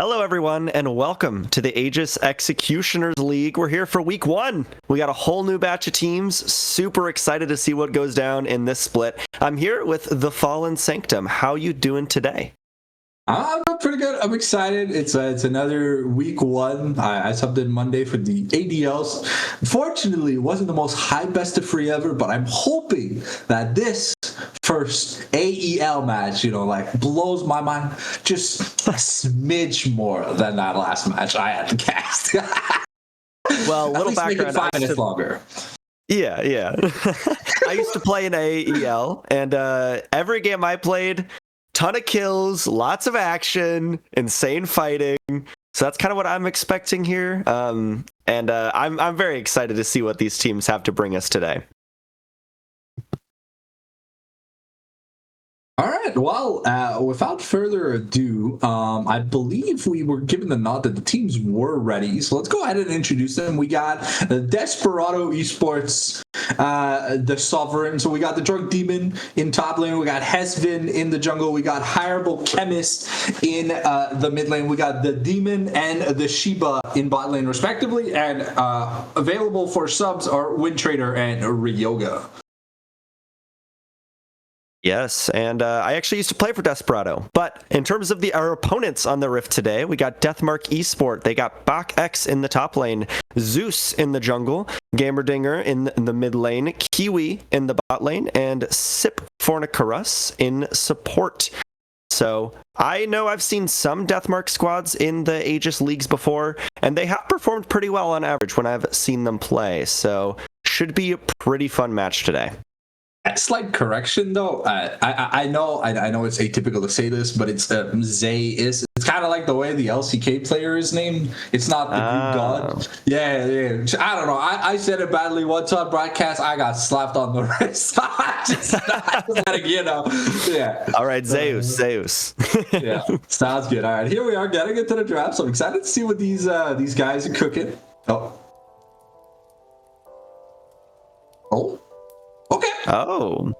Hello, everyone, and welcome to the Aegis Executioners League. We're here for week one. We got a whole new batch of teams. Super excited to see what goes down in this split. I'm here with the Fallen Sanctum. How you doing today? I'm pretty good. I'm excited. It's another week one. I subbed in Monday for the ADLs. Fortunately, it wasn't the most high best of free ever, but I'm hoping that this first AEL match, blows my mind just a smidge more than that last match I had to cast. Well, a little background. Make it 5 minutes longer. Yeah. I used to play in AEL, and every game I played, ton of kills, lots of action, insane fighting. So that's kind of what I'm expecting here. I'm very excited to see what these teams have to bring us today. All right. Well, without further ado, I believe we were given the nod that the teams were ready. So let's go ahead and introduce them. We got Desperado Esports, the Sovereign. So we got the Drug Demon in top lane. We got Hesvin in the jungle. We got Hireable Chemist in the mid lane. We got the Demon and the Shiba in bot lane, respectively. And available for subs are Wind Trader and Ryoga. Yes, and I actually used to play for Desperado. But in terms of our opponents on the Rift today, we got DeathMark Esport. They got Bach in the top lane, Zeus in the jungle, Gamerdinger in the mid lane, Kiwi in the bot lane, and Sip Fornicarus in support. So I know I've seen some DeathMark squads in the Aegis leagues before, and they have performed pretty well on average when I've seen them play. So should be a pretty fun match today. Slight correction, though. I know it's atypical to say this, but it's Zeus. It's kind of like the way the LCK player is named. It's not the Greek god. Yeah. I don't know. I said it badly once on broadcast. I got slapped on the wrist. Yeah. All right, Zeus. Yeah, sounds good. All right, here we are getting into the draft. So I'm excited to see what these guys are cooking. Oh. Okay. Oh.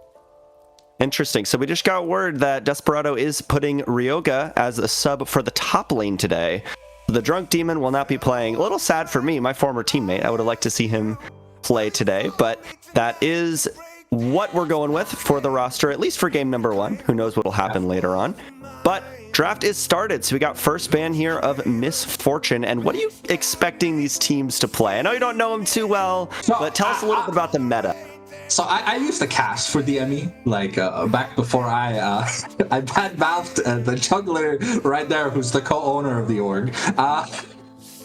Interesting. So we just got word that Desperado is putting Ryoga as a sub for the top lane today. The Drunk Demon will not be playing. A little sad for me, my former teammate. I would have liked to see him play today, but that is what we're going with for the roster, at least for game number one. Who knows what will happen later on. But draft is started, so we got first ban here of Misfortune. And what are you expecting these teams to play? I know you don't know them too well, but tell us a little bit about the meta. So I used to cast for DME, back before I bad-mouthed the juggler right there, who's the co-owner of the org.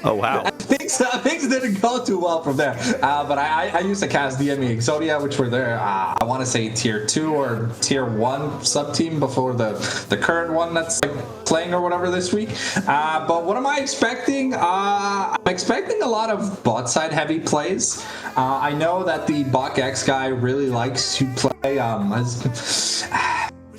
Oh, wow. Things didn't go too well from there. But I used to cast DME Exodia, which were there, I want to say tier 2 or tier 1 sub-team before the current one that's playing or whatever this week. But what am I expecting? I'm expecting a lot of bot side heavy plays. I know that the Bach X guy really likes to play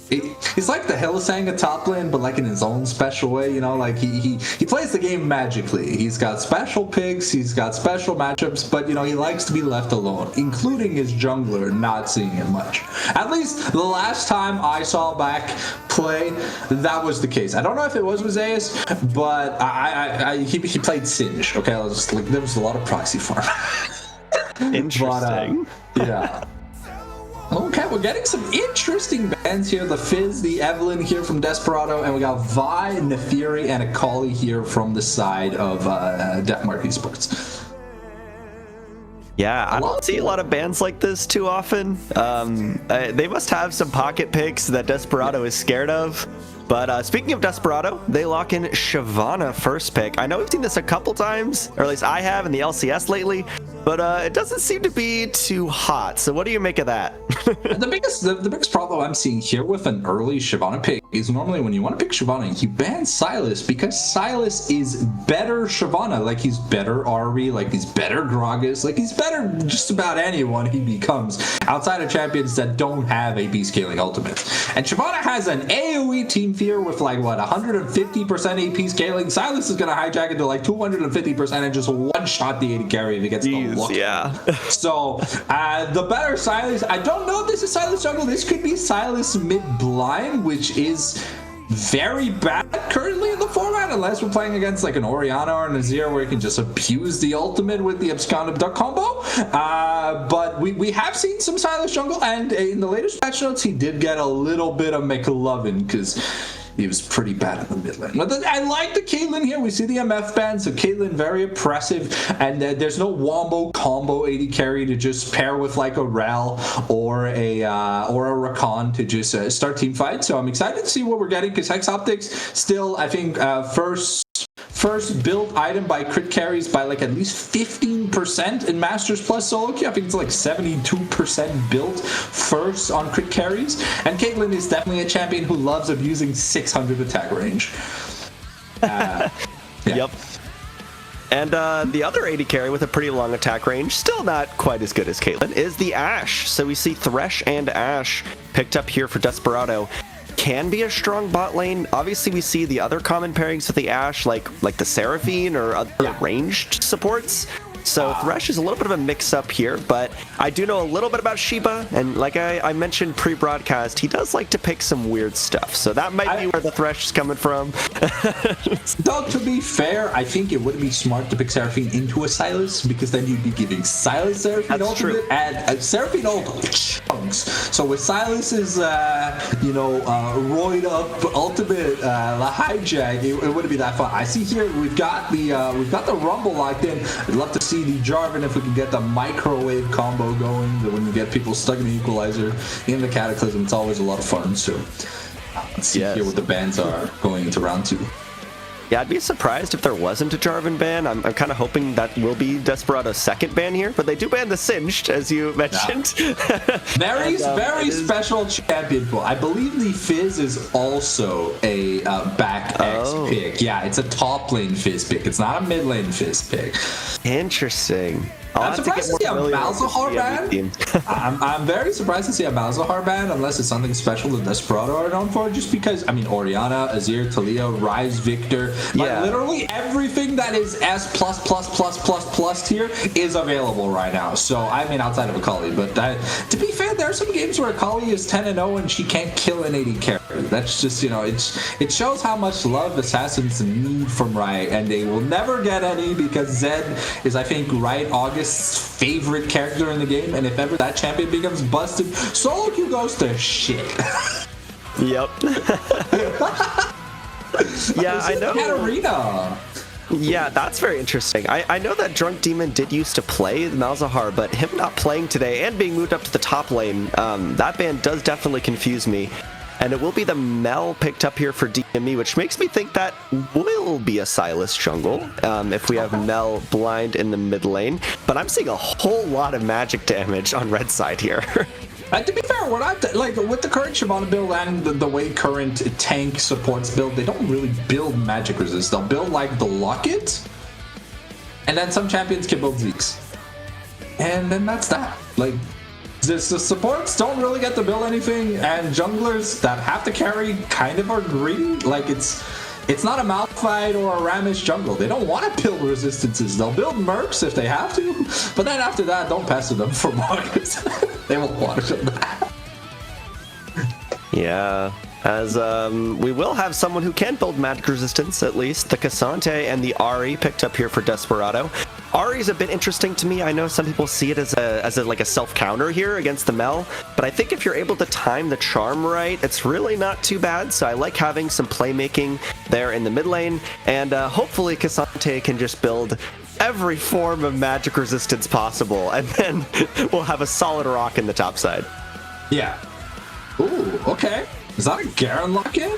he's like the Hylissang at top lane, but in his own special way, he plays the game magically. He's got special picks, he's got special matchups, but he likes to be left alone, including his jungler not seeing him much. At least the last time I saw Bach play, that was the case. I don't know if it was with Zeus, but he played Singe. Okay, there was a lot of proxy farm. Interesting. Yeah. Okay, we're getting some interesting bands here. The Fizz, the Evelyn here from Desperado, and we got Vi, Nefiri, and Akali here from the side of DeathMark Esports. Yeah, I don't see a lot of bands like this too often. They must have some pocket picks that Desperado is scared of. But speaking of Desperado, they lock in Shyvana first pick. I know we've seen this a couple times, or at least I have in the LCS lately, but it doesn't seem to be too hot. So what do you make of that? The biggest problem I'm seeing here with an early Shyvana pick is normally when you want to pick Shyvana, you ban Sylas because Sylas is better Shyvana. He's better Ahri, he's better Gragas, he's better just about anyone he becomes outside of champions that don't have AP scaling ultimates. And Shyvana has an AoE team fear with 150% AP scaling. Sylas is gonna hijack it to 250% and just one shot the AD carry if it gets the look. Yeah. So the better Sylas, I don't know if this is Sylas jungle. This could be Sylas mid blind, which is very bad currently in the format. bad unless we're playing against like an Orianna or an Azir where you can just abuse the ultimate with the Abscond Abduct combo. But we have seen some Silas jungle, and in the latest patch notes, he did get a little bit of McLovin because he was pretty bad in the mid lane. But I like the Caitlyn here. We see the MF ban, so Caitlyn very oppressive, and there's no wombo combo AD carry to just pair with like a Rel or a Rakan to just start team fight. So I'm excited to see what we're getting because Hex Optics still, I think, first built item by crit carries by like at least 15% in Masters plus solo queue. I think it's like 72% built first on crit carries. And Caitlyn is definitely a champion who loves abusing 600 attack range. Yeah. Yep. And the other AD carry with a pretty long attack range, still not quite as good as Caitlyn, is the Ashe. So we see Thresh and Ashe picked up here for Desperado. Can be a strong bot lane. Obviously, we see the other common pairings with the Ashe, like the Seraphine or other ranged supports. So Thresh is a little bit of a mix-up here, but I do know a little bit about Shiba, and like I mentioned pre-broadcast, he does like to pick some weird stuff, so that might be where the Thresh is coming from. Though, to be fair, I think it would be smart to pick Seraphine into a Sylas, because then you'd be giving Sylas Seraphine ultimate and Seraphine ult chunks. So with Sylas's, roid up ultimate hijack, it wouldn't be that fun. I see here we've got the Rumble locked in. I'd love to see the Jarvan if we can get the microwave combo going. When you get people stuck in the Equalizer in the Cataclysm, it's always a lot of fun. So let's see here what the bans are going into round 2. Yeah, I'd be surprised if there wasn't a Jarvan ban. I'm kind of hoping that will be Desperado's second ban here, but they do ban the Singed, as you mentioned. Very special champion pool. I believe the Fizz is also a back X pick. Yeah, it's a top lane Fizz pick. It's not a mid lane Fizz pick. Interesting. I'm surprised to see a Malzahar ban. I'm very surprised to see a Malzahar ban, unless it's something special that Desperado are known for. Just because, I mean, Orianna, Azir, Talia, Ryze, Victor, like literally everything that is S plus tier is available right now. So I mean, outside of Akali, but to be fair, there are some games where Akali is 10-0 and she can't kill an AD carry. That's just, it shows how much love assassins need from Riot, and they will never get any because Zed is, I think, Riot August's favorite character in the game, and if ever that champion becomes busted, solo queue goes to shit. Yep. Yeah, I know. Katarina. Yeah, that's very interesting. I know that Drunk Demon did used to play Malzahar, but him not playing today and being moved up to the top lane, that ban does definitely confuse me. And it will be the Mel picked up here for DME, which makes me think that will be a Sylas jungle if we have Mel blind in the mid lane. But I'm seeing a whole lot of magic damage on red side here. To be fair, we're not like with the current Shyvana build and the way current tank supports build, they don't really build magic resist. They'll build like the Locket, and then some champions can build Zeeks, and then that's that. Like, the supports don't really get to build anything, and junglers that have to carry kind of are greedy. Like, it's not a Malphite or a Ramish jungle. They don't want to build resistances. They'll build mercs if they have to, but then after that, don't pester them for more because they won't want to do that. Yeah, as we will have someone who can build magic resistance, at least. The Cassante and the Ahri picked up here for Desperado. Ahri's a bit interesting to me. I know some people see it as a self-counter here against the Mel, but I think if you're able to time the charm right, it's really not too bad. So I like having some playmaking there in the mid lane, and hopefully Cassante can just build every form of magic resistance possible, and then we'll have a solid rock in the top side. Yeah. Ooh, okay. Is that a Garen lock-in?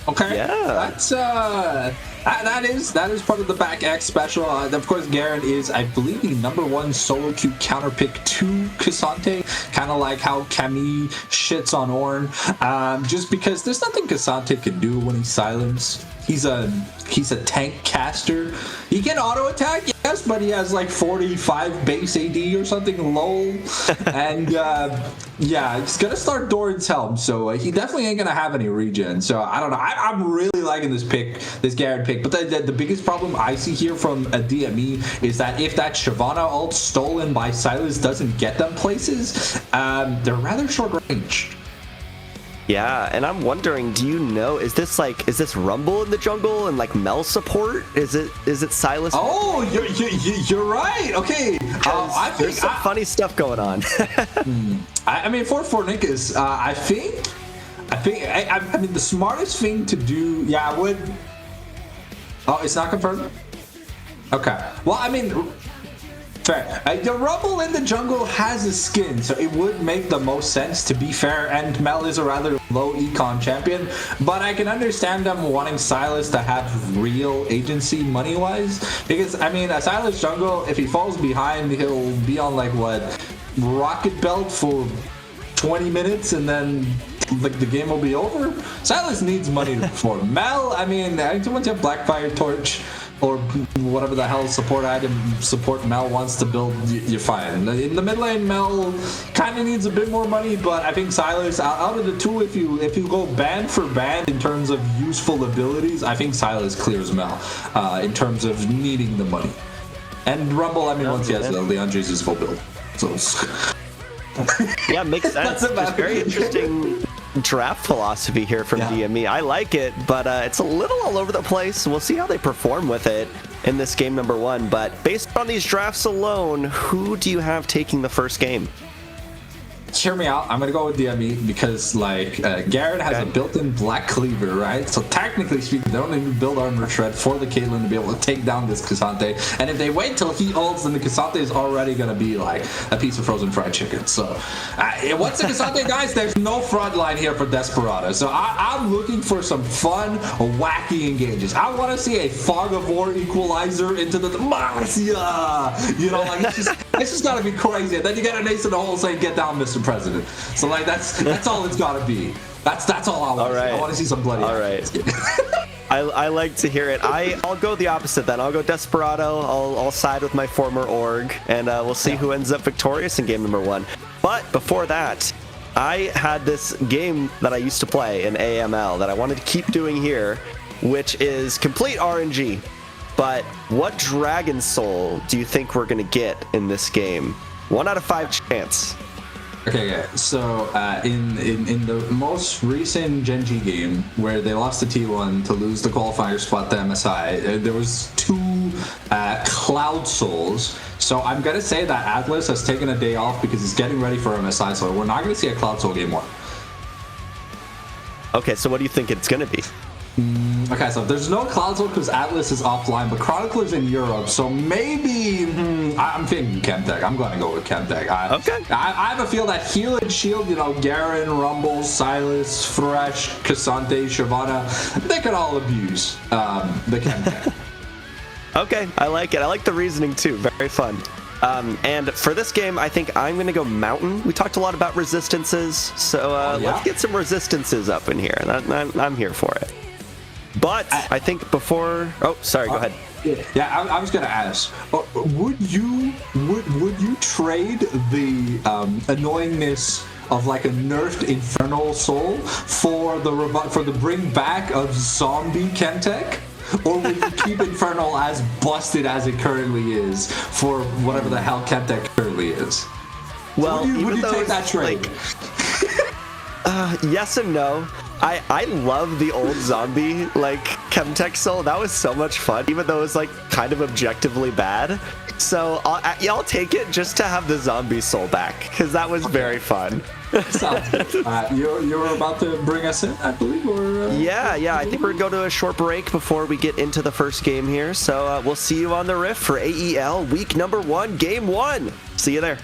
Okay. Yeah. That's that is part of the back X special. Of course, Garen is, I believe, the #1 solo queue counter pick to Cassante, kind of like how Camille shits on Ornn, just because there's nothing Cassante can do when he's silenced. He's a tank caster. He can auto attack, yes, but he has like 45 base AD or something, lol. And yeah, he's gonna start Doran's Helm, so he definitely ain't gonna have any regen. So I don't know. I'm really liking this pick, this Garen pick. But the biggest problem I see here from a DME is that if that Shyvana ult stolen by Sylas doesn't get them places, they're rather short range. Yeah, and I'm wondering, do you know, is this Rumble in the jungle and like Mel support? Is it Silas? Oh, you're right. Okay, I think there's some funny stuff going on. I mean, for Nickers, I mean, the smartest thing to do, yeah, I would. Oh, it's not confirmed. Okay. Well, I mean, fair. The Rumble in the jungle has a skin, so it would make the most sense, to be fair, and Mel is a rather low econ champion, but I can understand them wanting Silas to have real agency money-wise, because, I mean, a Silas jungle, if he falls behind, he'll be on, like, what, Rocket Belt for 20 minutes, and then like the game will be over. Silas needs money to perform. Mel, I mean, once you have Blackfire Torch or whatever the hell support Mel wants to build, you're fine. In the mid lane, Mel kind of needs a bit more money, but I think Silas, out of the two, if you go band for band in terms of useful abilities, I think Silas clears Mel in terms of needing the money. And Rumble, I mean, once he has Leon Jesus full build. So yeah, makes sense. It's very interesting draft philosophy here from DME. I like it, but it's a little all over the place. We'll see how they perform with it in this game number 1. But based on these drafts alone, who do you have taking the first game? Hear me out. I'm gonna go with DME because, like, Garrett has a built-in Black Cleaver, right? So technically speaking, they don't even build Armor Shred for the Caitlyn to be able to take down this Cassante. And if they wait till he ults, then the Cassante is already gonna be like a piece of frozen fried chicken. So once the Cassante dies, there's no front line here for Desperado. So I'm looking for some fun, wacky engages. I want to see a Fog of War equalizer into the Marcia. You know, like it's just gotta be crazy. And then you get an ace in the hole saying, "Get down, Mr. President." So like that's all it's gotta be. That's all I want. Right. I want to see some bloody. All right. I like to hear it. I'll go the opposite then. I'll go Desperado. I'll side with my former org, and we'll see who ends up victorious in game number 1. But before that, I had this game that I used to play in AML that I wanted to keep doing here, which is complete RNG. But what Dragon Soul do you think we're gonna get in this game? 1 out of 5 chance. Okay, so in the most recent Gen G game where they lost to T1 to lose the qualifier spot to MSI, there was 2 Cloud Souls. So I'm gonna say that Atlas has taken a day off because he's getting ready for MSI. So we're not gonna see a Cloud Soul game 1. Okay, so what do you think it's gonna be? Okay, so there's no Cloud Soul because Atlas is offline, but Chronicler's in Europe, so maybe I'm thinking Chemtech. I'm going to go with Chemtech. Okay. I have a feel that Heal and Shield, you know, Garen, Rumble, Silas, Thresh, Cassante, Shyvana, they could all abuse the Chemtech. Okay, I like it. I like the reasoning too. Very fun. And for this game, I think I'm going to go Mountain. We talked a lot about resistances, so let's get some resistances up in here. I'm here for it. But I think before... Oh, sorry, go ahead. Yeah, I was gonna ask. Would you trade the annoyingness of like a nerfed Infernal Soul for the bring back of Zombie Chemtech? Or would you keep Infernal as busted as it currently is for whatever the hell Chemtech currently is? Well, so would you take that trade? Yes and no. I love the old zombie like Chemtech Soul. That was so much fun, even though it was like kind of objectively bad. So I'll take it just to have the zombie soul back because that was very fun. Sounds good. You're about to bring us in, I believe, or yeah. I think we're gonna go to a short break before we get into the first game here. So we'll see you on the Rift for AEL week number 1, game 1. See you there.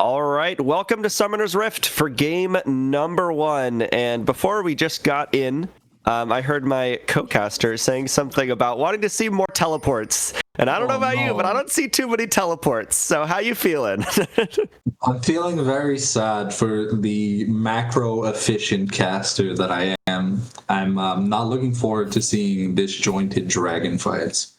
All right, welcome to Summoner's Rift for game number 1. And before we just got in, I heard my co-caster saying something about wanting to see more teleports. And I don't know about you, but I don't see too many teleports. So how you feeling? I'm feeling very sad for the macro efficient caster that I am. I'm not looking forward to seeing disjointed dragon fights.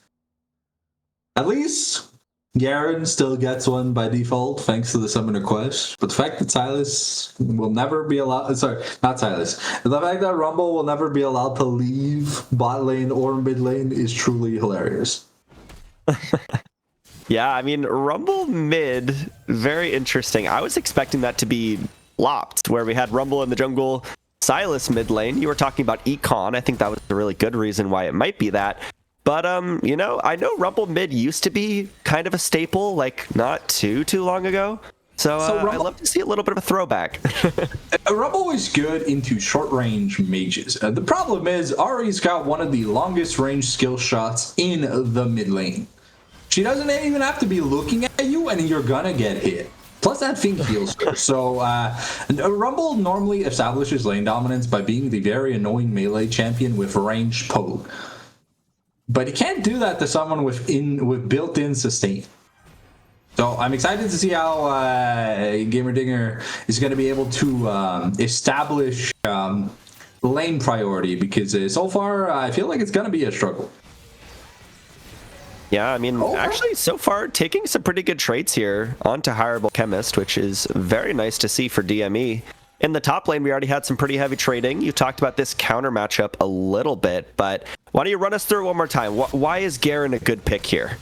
At least Garen still gets one by default thanks to the summoner quest. But the fact that Silas will never be allowed, sorry, not Silas, the fact that Rumble will never be allowed to leave bot lane or mid lane is truly hilarious. Yeah, I mean, Rumble mid, very interesting. I was expecting that to be lopped, where we had Rumble in the jungle, Silas mid lane. You were talking about Econ. I think that was a really good reason why it might be that. But, you know, I know Rumble mid used to be kind of a staple, like, not too long ago. So, I'd love to see a little bit of a throwback. Rumble is good into short-range mages. The problem is, Ari's got one of the longest range skill shots in the mid lane. She doesn't even have to be looking at you, and you're gonna get hit. Plus, that thing heals her. So, Rumble normally establishes lane dominance by being the very annoying melee champion with range poke. But he can't do that to someone with built-in sustain. So I'm excited to see how Gamerdinger is going to be able to establish lane priority, because so far I feel like it's going to be a struggle. Yeah, I mean, actually, so far, taking some pretty good traits here onto Hireable Chemist, which is very nice to see for DME. In the top lane, we already had some pretty heavy trading. You talked about this counter matchup a little bit, but why don't you run us through it one more time? Why is Garen a good pick here?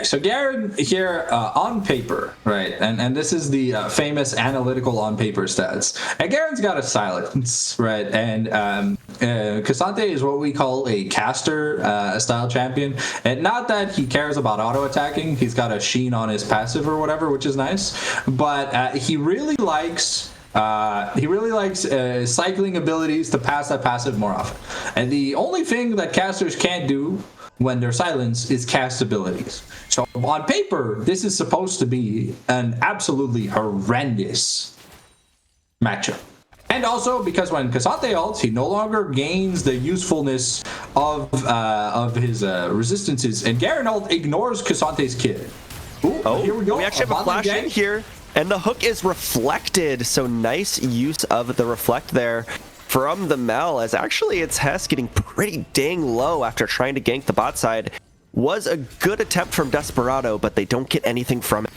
So Garen here on paper, right, and this is the famous analytical on paper stats. And Garen's got a silence, right, and Cassante is what we call a caster style champion, and not that he cares about auto attacking. He's got a sheen on his passive or whatever, which is nice, but he really likes cycling abilities to pass that passive more often. And the only thing that casters can't do when they're silenced is cast abilities. So on paper, this is supposed to be an absolutely horrendous matchup. And also because when Cassante ults, he no longer gains the usefulness of his resistances, and Garen ult ignores Cassante's kit. Ooh, here we go. We actually have a flash in here. And the hook is reflected, so nice use of the reflect there from the Mel, as actually its Hess getting pretty dang low after trying to gank the bot side. Was a good attempt from Desperado, but they don't get anything from it.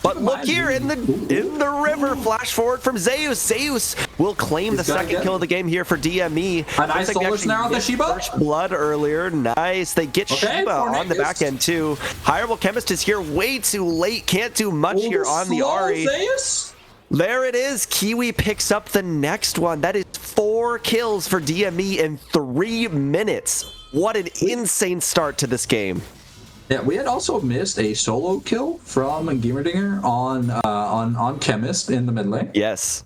But look here in the river, flash forward from Zeus. Zeus will claim the second kill of the game here for DME. A nice solar snare on the Shiba. First blood earlier, nice. They get Shiba on the back end too. Hireable Chemist is here way too late. Can't do much here on the Ahri. Zeus? There it is. Kiwi picks up the next one. That is 4 kills for DME in 3 minutes. What an insane start to this game. Yeah, we had also missed a solo kill from Gamerdinger on Chemist in the mid lane. Yes.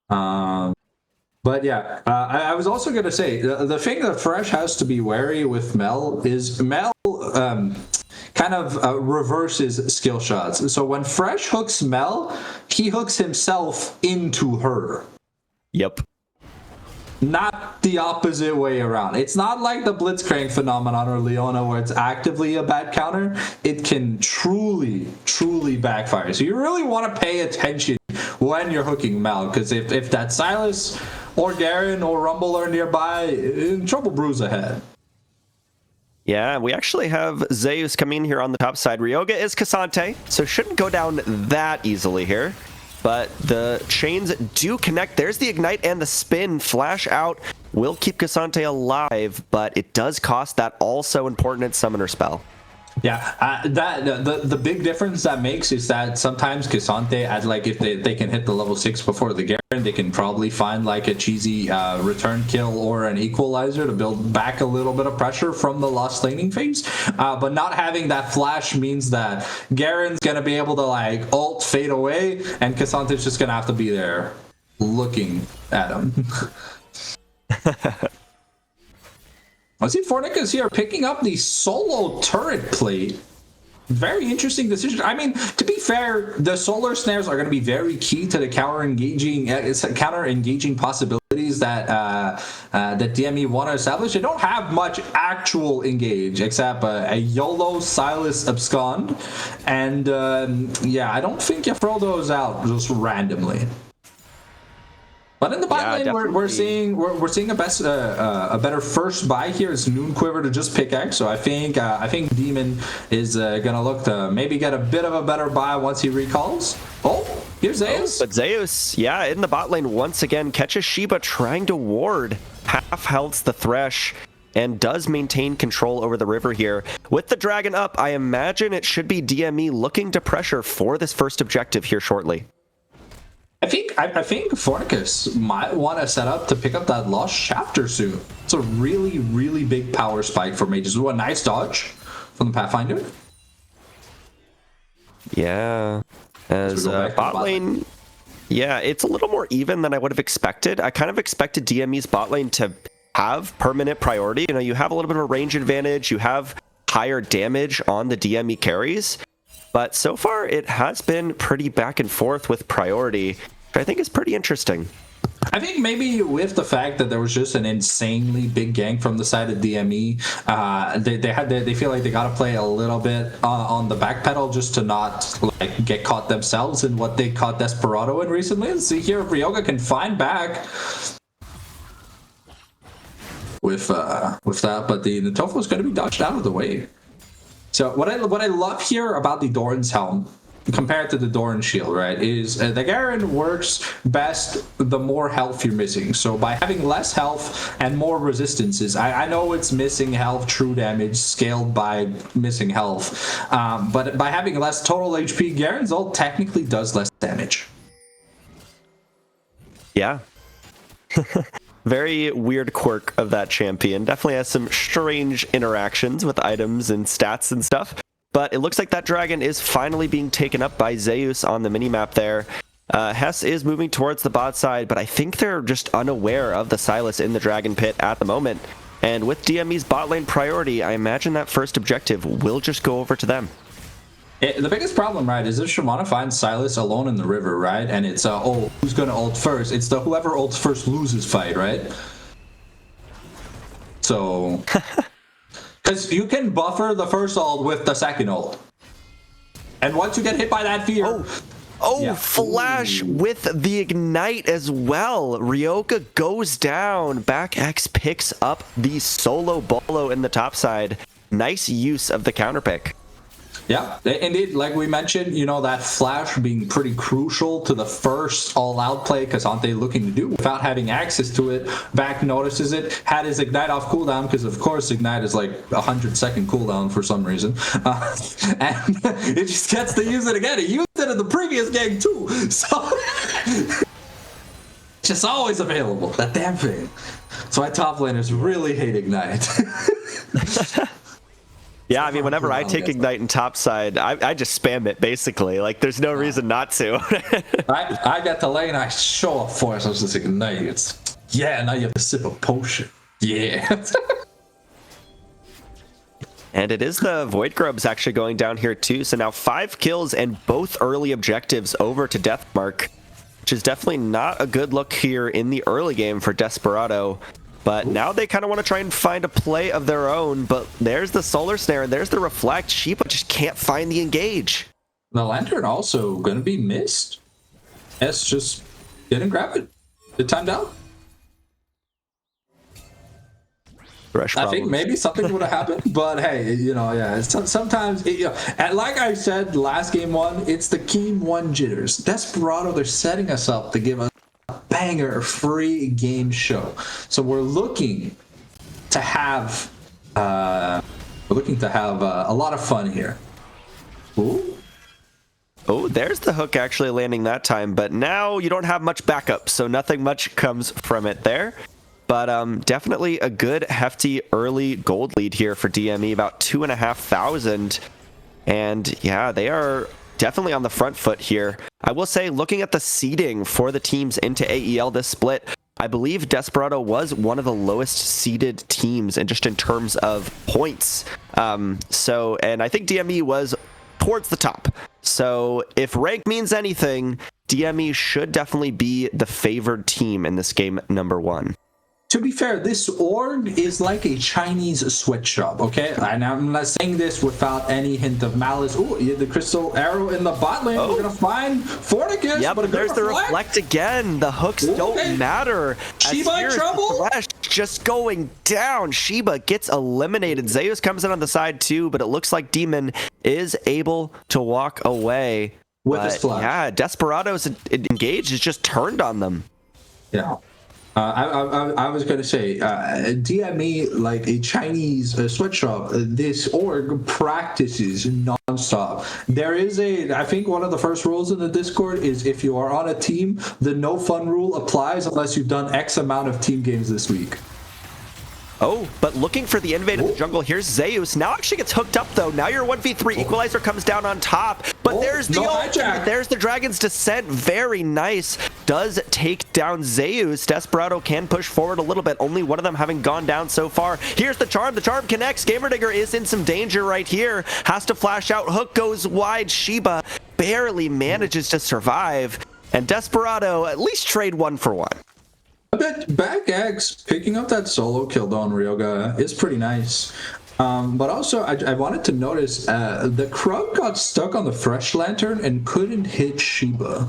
But yeah, I was also going to say, the thing that Fresh has to be wary with Mel is Mel kind of reverses skill shots. So when Fresh hooks Mel, he hooks himself into her. Yep. Not the opposite way around. It's not like the Blitzcrank phenomenon or Leona where it's actively a bad counter. It can truly backfire. So you really want to pay attention when you're hooking Mal, because if that Silas or Garen or Rumble are nearby, trouble brews ahead. Yeah, we actually have Zeus coming in here on the top side. Ryoga is Cassante, so shouldn't go down that easily here. But the chains do connect. There's the ignite and the spin. Flash out will keep Cassante alive, but it does cost that also important summoner spell. Yeah, the big difference that makes is that sometimes Cassante, if they can hit the level 6 before the Garen, they can probably find like a cheesy return kill or an equalizer to build back a little bit of pressure from the lost laning phase. But not having that flash means that Garen's gonna be able to like ult fade away, and Cassante's just gonna have to be there looking at him. I see Fornica's here picking up the solo turret plate. Very interesting decision. I mean, to be fair, the solar snares are going to be very key to the counter engaging possibilities that that DME want to establish. They don't have much actual engage except a YOLO Silas abscond, and yeah, I don't think you throw those out just randomly. But in the bot lane, we're seeing a better first buy here. It's Noon Quiver to just pickaxe. So I think Demon is gonna look to maybe get a bit of a better buy once he recalls. Oh, here's Zeus. But Zeus, yeah, in the bot lane once again, catches Shiba trying to ward, half healths the Thresh, and does maintain control over the river here. With the dragon up, I imagine it should be DME looking to pressure for this first objective here shortly. I think Fornicus might want to set up to pick up that Lost Chapter soon. It's a really, really big power spike for mages. Ooh, a nice dodge from the Pathfinder. Yeah, as bot lane, yeah, it's a little more even than I would have expected. I kind of expected DME's bot lane to have permanent priority. You know, you have a little bit of a range advantage, you have higher damage on the DME carries. But so far, it has been pretty back and forth with priority, which I think is pretty interesting. I think maybe with the fact that there was just an insanely big gank from the side of DME, they feel like they got to play a little bit on the back pedal just to not like get caught themselves in what they caught Desperado in recently. Let's see here if Ryoga can find back with that, but the Tofu is going to be dodged out of the way. So what I love here about the Doran's helm compared to the Doran shield, right, is the Garen works best the more health you're missing. So by having less health and more resistances, I know it's missing health, true damage scaled by missing health, but by having less total HP, Garen's ult technically does less damage. Yeah. Very weird quirk of that champion. Definitely has some strange interactions with items and stats and stuff. But it looks like that dragon is finally being taken up by Zeus on the minimap there. Hess is moving towards the bot side, but I think they're just unaware of the Silas in the dragon pit at the moment. And with DME's bot lane priority, I imagine that first objective will just go over to them. The biggest problem, right, is if Shyvana finds Silas alone in the river, right, and it's, oh, who's going to ult first? It's the whoever ults first loses fight, right? So, because you can buffer the first ult with the second ult. And once you get hit by that fear... Oh, yeah. Flash with the ignite as well. Ryoga goes down. Back X picks up the solo bolo in the top side. Nice use of the counter pick. Yeah, indeed, like we mentioned, you know, that flash being pretty crucial to the first all-out play Cassante looking to do without having access to it. Back notices it, had his ignite off cooldown, because of course ignite is like 100-second cooldown for some reason. And it just gets to use it again. He used it in the previous game too. So just always available, that damn thing. So my top laners really hate ignite. Yeah, I mean, whenever I take Ignite in topside, I just spam it, basically. Like, there's no reason not to. I get the lane, I show up for it, so it's just Ignite. It's, yeah, now you have to sip a potion. Yeah. And it is the Void Grubs actually going down here, too. So now 5 kills and both early objectives over to DeathMark, which is definitely not a good look here in the early game for Desperado. But now they kind of want to try and find a play of their own. But there's the Solar Snare, and there's the Reflect. Sheepa just can't find the engage. The Lantern also going to be missed. S just didn't grab it. It timed out. I think maybe something would have happened, but hey, you know, yeah, sometimes, you know, and like I said last game one, it's the Game 1 jitters. Desperado, they're setting us up to give us banger free game show. So we're looking to have a lot of fun here. Ooh. Oh, there's the hook actually landing that time, but now you don't have much backup, so nothing much comes from it there. But definitely a good hefty early gold lead here for DME, about 2,500. And yeah, they are definitely on the front foot here. I will say, looking at the seeding for the teams into AEL this split, I believe Desperado was one of the lowest seeded teams, and just in terms of points. And I think DME was towards the top. So if rank means anything, DME should definitely be the favored team in this game number 1. To be fair, this org is like a Chinese sweatshop, okay? And I'm not saying this without any hint of malice. Ooh, the crystal arrow in the bot lane. We're gonna find Fornicus. Yeah, but there's the reflect again. The hooks don't matter. Shiba in trouble? Flash just going down. Shiba gets eliminated. Zeus comes in on the side too, but it looks like Demon is able to walk away. With his flash. Yeah, Desperado's engaged. Is just turned on them. Yeah. I was going to say, DME, like a Chinese sweatshop, this org practices nonstop. There is I think one of the first rules in the Discord is if you are on a team, the no fun rule applies unless you've done X amount of team games this week. Oh, but looking for the invade of the jungle. Here's Zeus. Now actually gets hooked up, though. Now you're 1v3. Equalizer comes down on top. But there's the ultimate. There's the Dragon's Descent. Very nice. Does take down Zeus. Desperado can push forward a little bit. Only one of them having gone down so far. Here's the Charm. The Charm connects. Gamerdigger is in some danger right here. Has to flash out. Hook goes wide. Shiba barely manages to survive. And Desperado at least trade 1 for 1. I bet Back X picking up that solo kill on Ryoga is pretty nice. But also, I wanted to notice the Krug got stuck on the Fresh Lantern and couldn't hit Shiba.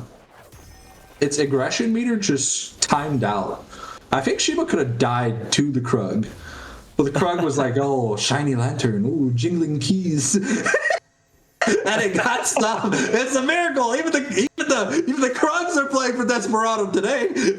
Its aggression meter just timed out. I think Shiba could have died to the Krug. But the Krug was like, oh, shiny lantern, ooh, jingling keys. And it got stopped. It's a miracle. Even the Krugs are playing for Desperado today.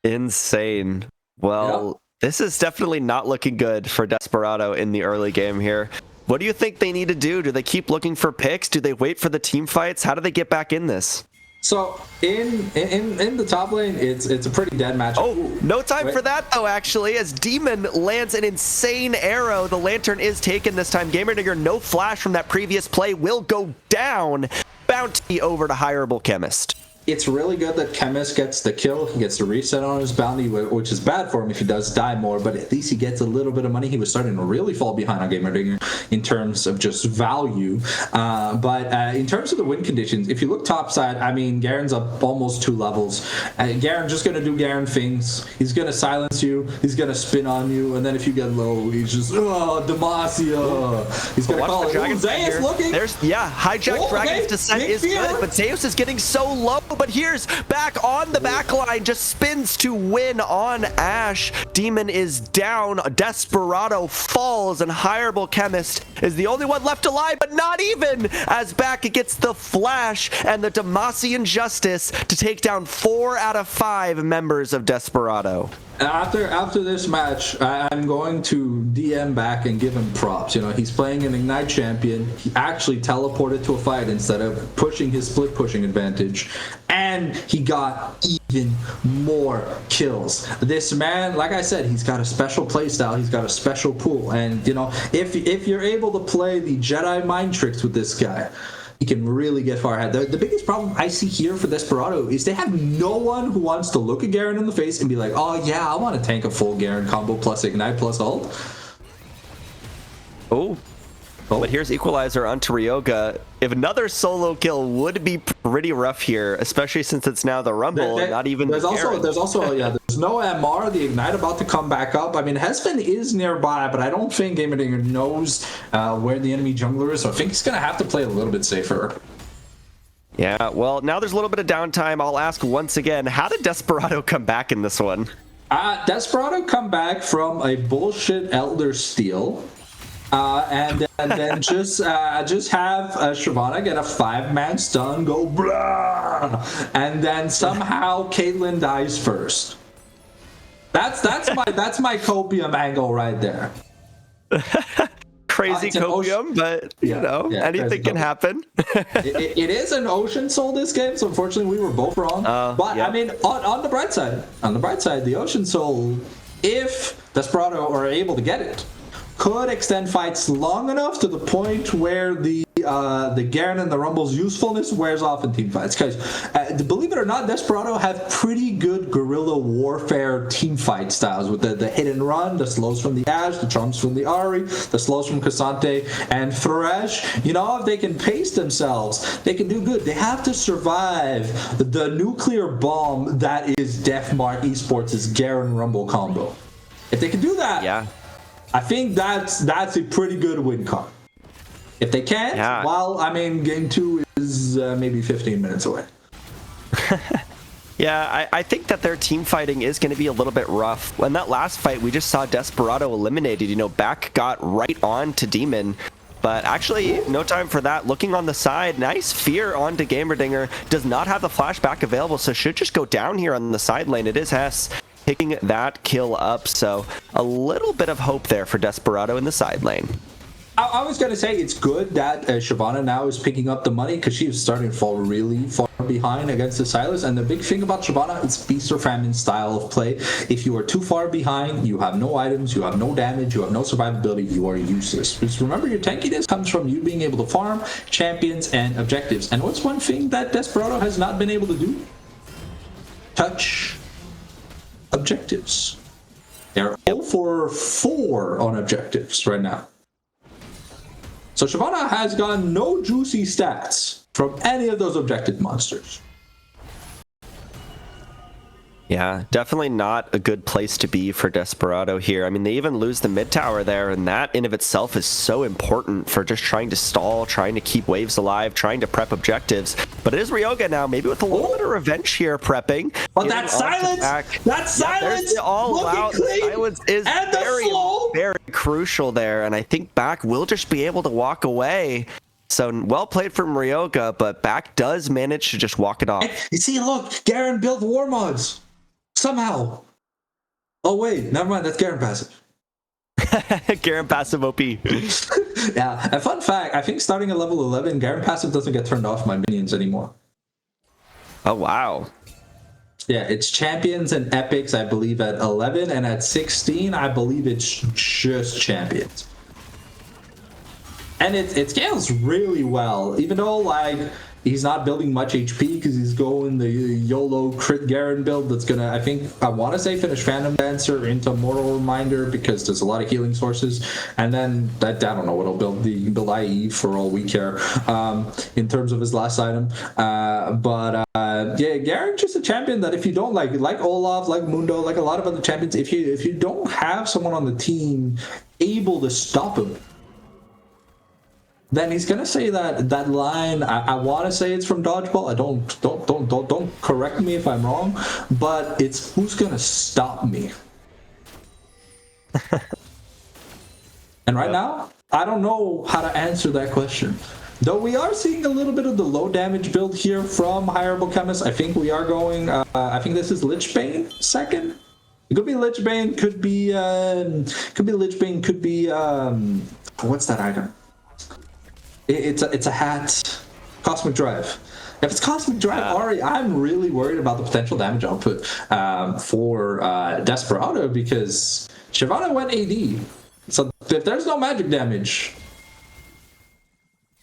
Insane. Well, this is definitely not looking good for Desperado in the early game here. What do you think they need to do? Do they keep looking for picks? Do they wait for the team fights? How do they get back in this? So in the top lane, it's a pretty dead match. Oh, no time for that though, actually, as Demon lands an insane arrow. The lantern is taken this time. Gamerdigger, no flash from that previous play, will go down. Bounty over to Hireable Chemist. It's really good that Chemist gets the kill. He gets the reset on his bounty, which is bad for him if he does die more, but at least he gets a little bit of money. He was starting to really fall behind on Gamerdigger in terms of just value. But in terms of the win conditions, if you look topside, I mean, Garen's up almost 2 levels. Garen just going to do Garen things. He's going to silence you. He's going to spin on you. And then if you get low, he's just, Demacia. He's going to call it. Zeus looking. Hijack Dragon's Descent is good, but Zeus is getting so low. But here's back on the back line, just spins to win on Ashe. Demon is down, Desperado falls, and Hireable Chemist is the only one left alive, but not even, as back gets the flash and the Demacian Justice to take down 4 out of 5 members of Desperado. After this match, I'm going to DM back and give him props. You know, he's playing an Ignite champion. He actually teleported to a fight instead of pushing his split pushing advantage. And he got even more kills. This man, like I said, he's got a special playstyle. He's got a special pool. And, you know, if you're able to play the Jedi mind tricks with this guy, he can really get far ahead. The biggest problem I see here for Desperado is they have no one who wants to look at Garen in the face and be like, oh yeah, I want to tank a full Garen combo plus Ignite plus ult. Oh, but here's Equalizer onto Ryoga. If another solo kill would be pretty rough here, especially since it's now the Rumble and not even there's no MR, the Ignite about to come back up. I mean, Hespen is nearby, but I don't think Gamerdigger knows where the enemy jungler is, so I think he's going to have to play a little bit safer. Yeah, well, now there's a little bit of downtime. I'll ask once again, how did Desperado come back in this one? Desperado come back from a bullshit Elder Steel. And then just have Shyvana get a 5-man stun, go blah, and then somehow Caitlyn dies first. That's my copium angle right there. Crazy copium, but you know, anything can happen. it is an Ocean Soul this game, so unfortunately we were both wrong. But I mean, on the bright side, the Ocean Soul, if Desperado are able to get it, could extend fights long enough to the point where the Garen and the Rumble's usefulness wears off in team fights. Because believe it or not, Desperado have pretty good guerrilla warfare team fight styles with the hit and run, the slows from the Ashe, the charms from the Ahri, the slows from Cassante and Thresh. You know, if they can pace themselves, they can do good. They have to survive the nuclear bomb that is DeathMark Esports' Garen Rumble combo. If they can do that, yeah, I think that's a pretty good win card. If they can't, well, I mean, game 2 is maybe 15 minutes away. Yeah, I think that their team fighting is going to be a little bit rough. In that last fight, we just saw Desperado eliminated. You know, Back got right on to Demon. But actually, no time for that. Looking on the side, nice fear onto Gamerdinger. Does not have the flashback available, so should just go down here on the side lane. It is Hess picking that kill up, so a little bit of hope there for Desperado in the side lane. I was going to say it's good that Shyvana now is picking up the money because she is starting to fall really far behind against the Sylas. And the big thing about Shyvana is feast or famine style of play. If you are too far behind, you have no items, you have no damage, you have no survivability, you are useless. Because remember, your tankiness comes from you being able to farm champions and objectives. And what's one thing that Desperado has not been able to do? Touch objectives. They're 0 for 4 on objectives right now. So Shyvana has gotten no juicy stats from any of those objective monsters. Yeah, definitely not a good place to be for Desperado here. I mean, they even lose the mid tower there, and that in of itself is so important for just trying to stall, trying to keep waves alive, trying to prep objectives. But it is Ryoga now, maybe with a little bit of revenge here prepping. But that silence! That silence! The all out silence is very, very crucial there, and I think Back will just be able to walk away. So well played from Ryoga, but Back does manage to just walk it off. You see, look, Garen built war mods. Somehow. Oh wait, never mind, that's Garen passive. Garen passive OP. Yeah, a fun fact, I think starting at level 11, Garen passive doesn't get turned off by minions anymore. Oh wow. Yeah, it's champions and epics, I believe, at 11, and at 16, I believe it's just champions. And it scales really well, even though, like, he's not building much HP because he's going the YOLO crit Garen build that's gonna, I want to say, finish Phantom Dancer into Mortal Reminder because there's a lot of healing sources. And then, I don't know what he'll build. He can build IE for all we care in terms of his last item. Yeah, Garen's just a champion that if you don't like Olaf, like Mundo, like a lot of other champions, if you don't have someone on the team able to stop him, then he's gonna say that line. I want to say it's from Dodgeball. I don't correct me if I'm wrong, but it's who's gonna stop me. And right now, I don't know how to answer that question. Though we are seeing a little bit of the low damage build here from Hireable Chemist. I think we are going. I think this is Lichbane second. It could be Lichbane. Could be Lichbane. Could be what's that item? It's a hat. Cosmic Drive. If it's Cosmic Drive, Ari, I'm really worried about the potential damage output for Desperado because Shyvana went AD. So if there's no magic damage,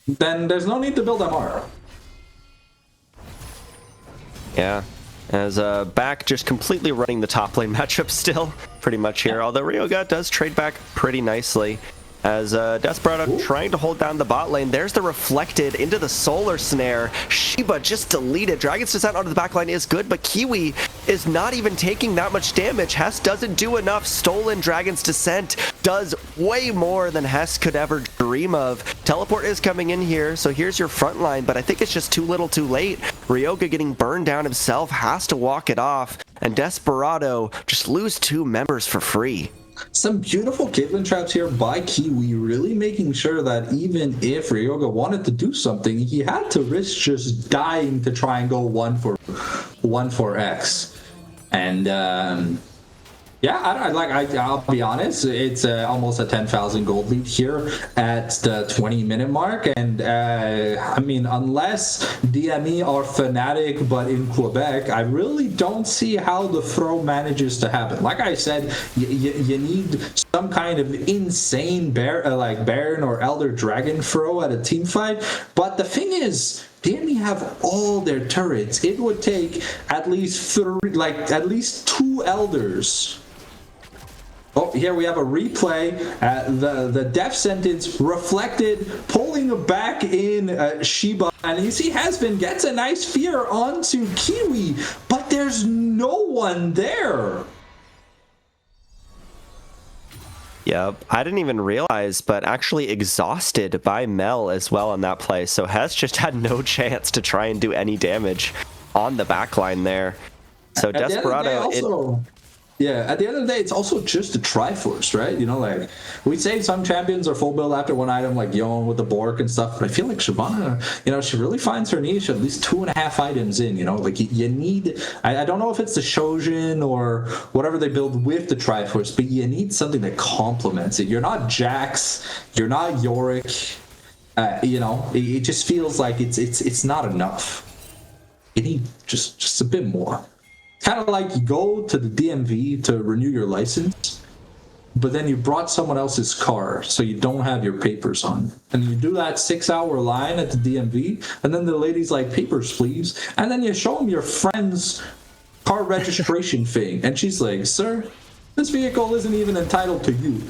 then there's no need to build MR. Yeah. As Back just completely running the top lane matchup still, pretty much here. Although Ryoga does trade back pretty nicely. As Desperado trying to hold down the bot lane. There's the reflected into the solar snare. Shiba just deleted. Dragon's Descent onto the back line is good, but Kiwi is not even taking that much damage. Hess doesn't do enough. Stolen Dragon's Descent does way more than Hess could ever dream of. Teleport is coming in here, so here's your front line, but I think it's just too little too late. Ryoga getting burned down himself, has to walk it off, and Desperado just lose 2 members for free. Some beautiful Caitlyn traps here by Kiwi, really making sure that even if Ryoga wanted to do something, he had to risk just dying to try and go one for X. And Yeah, I'll be honest. It's almost a 10,000 gold lead here at the 20-minute mark, and I mean, unless DME are fanatic, but in Quebec, I really don't see how the throw manages to happen. Like I said, you need some kind of insane Baron or Elder Dragon throw at a team fight. But the thing is, DME have all their turrets. It would take at least two Elders. Oh, here we have a replay. The death sentence reflected, pulling back in Shiba. And you see, Hesbin gets a nice fear onto Kiwi, but there's no one there. Yep, I didn't even realize, but actually exhausted by Mel as well on that play. So Hes just had no chance to try and do any damage on the backline there. So Desperado... Yeah, at the end of the day, it's also just a Triforce, right? You know, like, we say some champions are full build after one item, like Yon with the Bork and stuff, but I feel like Shyvana, you know, she really finds her niche at least 2.5 items in, you know? Like, you need... I don't know if it's the Shojin or whatever they build with the Triforce, but you need something that complements it. You're not Jax, you're not Yorick, you know? It just feels like it's not enough. You need just a bit more. Kind of like you go to the DMV to renew your license, but then you brought someone else's car, so you don't have your papers on. And you do that 6-hour line at the DMV, and then the lady's like, papers, please. And then you show them your friend's car registration thing, and she's like, sir, this vehicle isn't even entitled to you.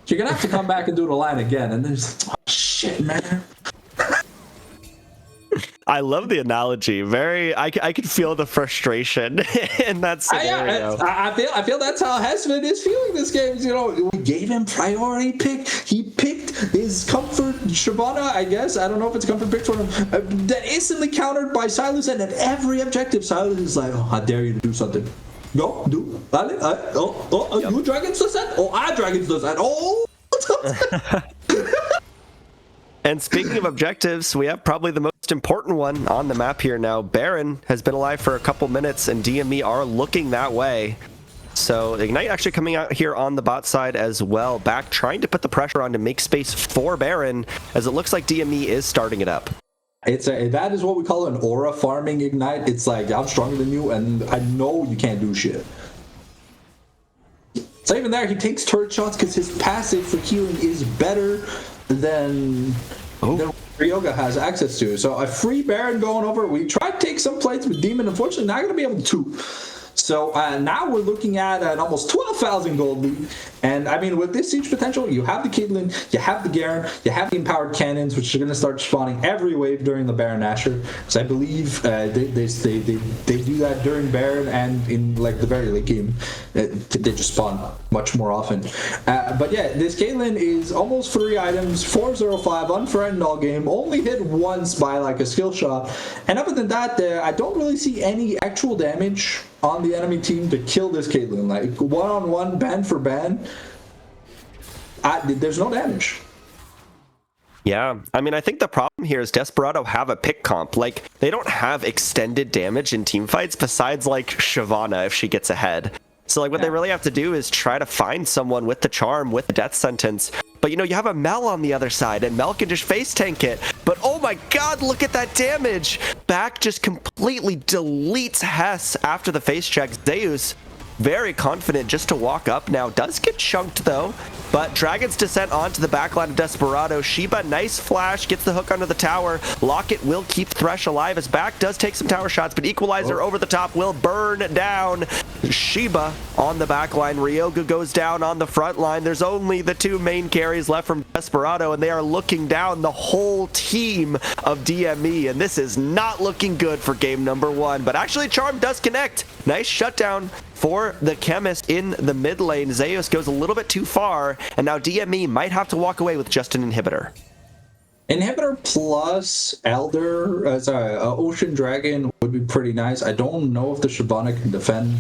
You're going to have to come back and do the line again. And there's, oh, shit, man. I love the analogy. I could feel the frustration in that scenario. I feel that's how Hesman is feeling this game. You know, we gave him priority pick. He picked his comfort Shyvana, I guess. I don't know if it's a comfort pick for him. That instantly countered by Silas, and at every objective, Silas is like, oh, I dare you to do something. Go, do. Yep. You Dragons does that? Oh, I Dragons does that. Oh! And speaking of objectives, we have probably the most important one on the map here now. Baron has been alive for a couple minutes, and DME are looking that way. So Ignite actually coming out here on the bot side as well, back trying to put the pressure on to make space for Baron, as it looks like DME is starting it up. That is what we call an aura farming Ignite. It's like, I'm stronger than you, and I know you can't do shit. So even there, he takes turret shots because his passive for healing is better than Ryoga has access to. So a free Baron going over. We tried to take some plates with Demon. Unfortunately, not going to be able to. So now we're looking at an almost 12,000 gold lead. And I mean, with this siege potential, you have the Caitlyn, you have the Garen, you have the empowered cannons, which are going to start spawning every wave during the Baron Asher. Because I believe they do that during Baron, and in like the very late game, they just spawn much more often. But yeah, this Caitlyn is almost 3 items, 405, unthreatened all game, only hit once by like a skill shot. And other than that, I don't really see any actual damage on the enemy team to kill this Caitlyn. Like, one-on-one, ban for ban, there's no damage. Yeah, I mean, I think the problem here is Desperado have a pick comp. Like, they don't have extended damage in team fights besides, like, Shyvana if she gets ahead. So, like, what they really have to do is try to find someone with the charm, with the death sentence. But, you know, you have a Mel on the other side, and Mel can just face tank it. But, oh my god, look at that damage! Back just completely deletes Hess after the face check. Zeus, very confident just to walk up now. Does get chunked, though. But Dragon's Descent onto the backline of Desperado. Shiba, nice flash, gets the hook under the tower. Locket will keep Thresh alive. His back does take some tower shots, but Equalizer over the top will burn down Shiba on the backline. Ryoga goes down on the front line. There's only the 2 main carries left from Desperado, and they are looking down the whole team of DME, and this is not looking good for game number 1. But actually, Charm does connect. Nice shutdown for the Chemist in the mid lane. Zeus goes a little bit too far, and now DME might have to walk away with just an inhibitor. Inhibitor plus Elder, Ocean Dragon would be pretty nice. I don't know if the Shyvana can defend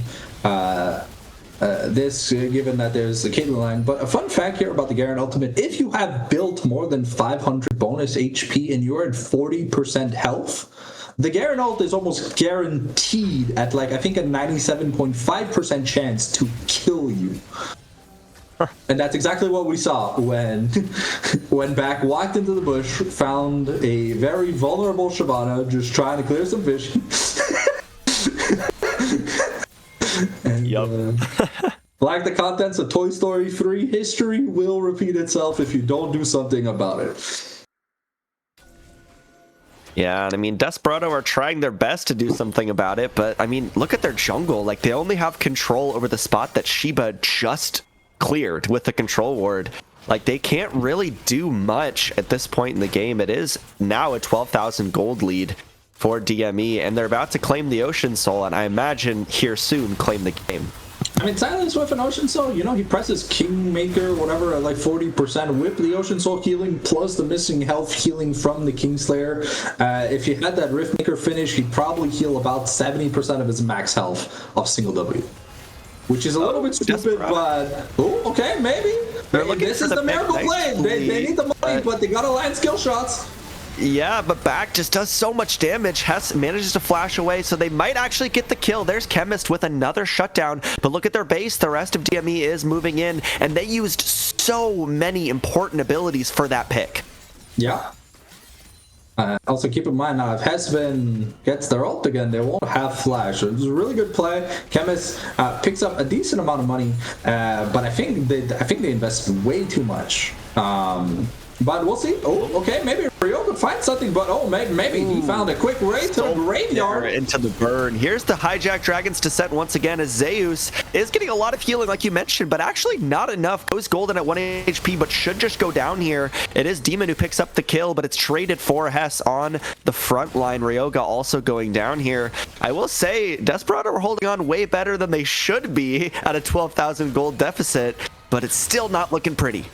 this, given that there's the Caitlyn line. But a fun fact here about the Garen Ultimate, if you have built more than 500 bonus HP and you're at 40% health, the Garen ult is almost guaranteed at like I think a 97.5% chance to kill you. And that's exactly what we saw when Back walked into the bush, found a very vulnerable Shyvana just trying to clear some fish. And, like the contents of Toy Story 3, history will repeat itself if you don't do something about it. Yeah, and I mean, Desperado are trying their best to do something about it, but I mean, look at their jungle. Like, they only have control over the spot that Shiba just cleared with the control ward. Like, they can't really do much at this point in the game. It is now a 12,000 gold lead for DME, and they're about to claim the Ocean Soul, and I imagine here soon claim the game. I mean, Silence with an Ocean Soul, you know, he presses Kingmaker, whatever, at like 40%, whip the Ocean Soul healing plus the missing health healing from the Kingslayer. If he had that Riftmaker finish, he'd probably heal about 70% of his max health of single W. Which is a little bit stupid, but... Oh, okay, maybe. This is the miracle play. They need the money, but they gotta land skill shots. Yeah, but Back just does so much damage. Hess manages to flash away, so they might actually get the kill. There's Chemist with another shutdown, but look at their base. The rest of DME is moving in, and they used so many important abilities for that pick. Yeah. Also, keep in mind now, if Hesvin gets their ult again, they won't have flash. So it's a really good play. Chemist picks up a decent amount of money, but I think they invest way too much. But we'll see. Oh, okay, maybe Rio could find something, but maybe he found a quick raid to the graveyard. Into the burn. Here's the Hijack Dragon's Descent once again, as Zeus is getting a lot of healing like you mentioned, but actually not enough. Goes golden at 1 HP, but should just go down here. It is Demon who picks up the kill, but it's traded for Hess on the front line. Ryoga also going down here. I will say, Desperado were holding on way better than they should be at a 12,000 gold deficit, but it's still not looking pretty.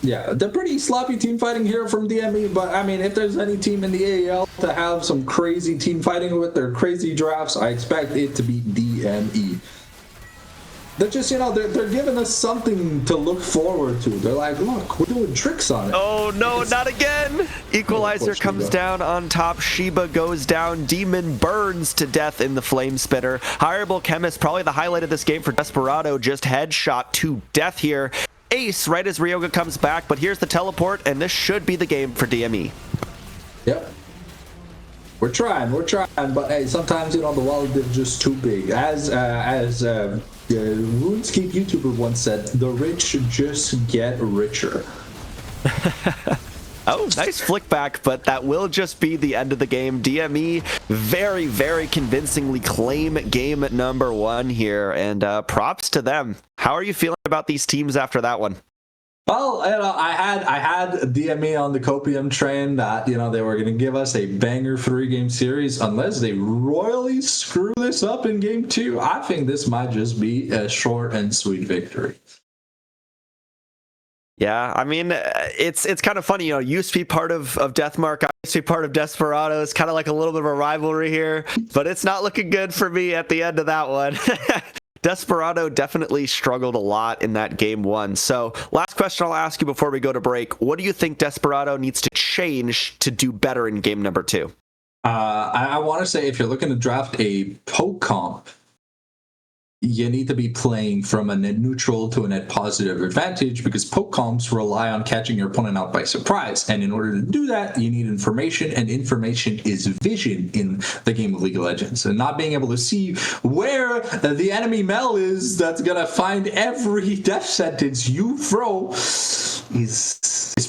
Yeah, they're pretty sloppy team fighting here from DME, but I mean, if there's any team in the AEL to have some crazy team fighting with their crazy drafts, I expect it to be DME. They're just, you know, they're giving us something to look forward to. They're like, look, we're doing tricks on it. Oh, no, not again. Equalizer comes down on top. Shiba goes down. Demon burns to death in the Flame Spitter. Hireable Chemist, probably the highlight of this game for Desperado, just headshot to death here. Ace right as Ryoga comes back, but here's the teleport, and this should be the game for DME. Yep. We're trying, but hey, sometimes, you know, the wallet is just too big. As RuneScape YouTuber once said, the rich just get richer. Oh, nice flick back, but that will just be the end of the game. DME very, very convincingly claim game number 1 here, and props to them. How are you feeling about these teams after that one? Well, you know, I had DME on the Copium train that, you know, they were going to give us a banger 3-game series unless they royally screw this up in game 2. I think this might just be a short and sweet victory. Yeah, I mean, it's kind of funny, you know, used to be part of DeathMark, I used to be part of Desperado. It's kind of like a little bit of a rivalry here, but it's not looking good for me at the end of that one. Desperado definitely struggled a lot in that game 1. So last question I'll ask you before we go to break. What do you think Desperado needs to change to do better in game number 2? I want to say if you're looking to draft a poke comp, you need to be playing from a net neutral to a net positive advantage, because poke comps rely on catching your opponent out by surprise. And in order to do that, you need information, and information is vision in the game of League of Legends. And not being able to see where the enemy Mel is that's going to find every death sentence you throw is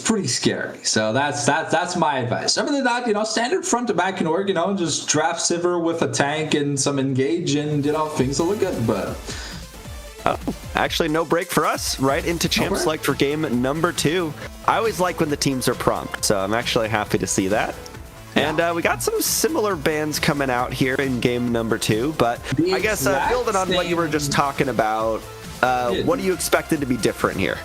pretty scary. So that's my advice. Other than that, you know, standard front to back can work, you know, just draft Sivir with a tank and some engage, and, you know, things will look good. But actually, no break for us. Right into champ select for game number 2. I always like when the teams are prompt, so I'm actually happy to see that. Yeah. And we got some similar bans coming out here in game number 2, but I guess building on what you were just talking about, what are you expecting to be different here?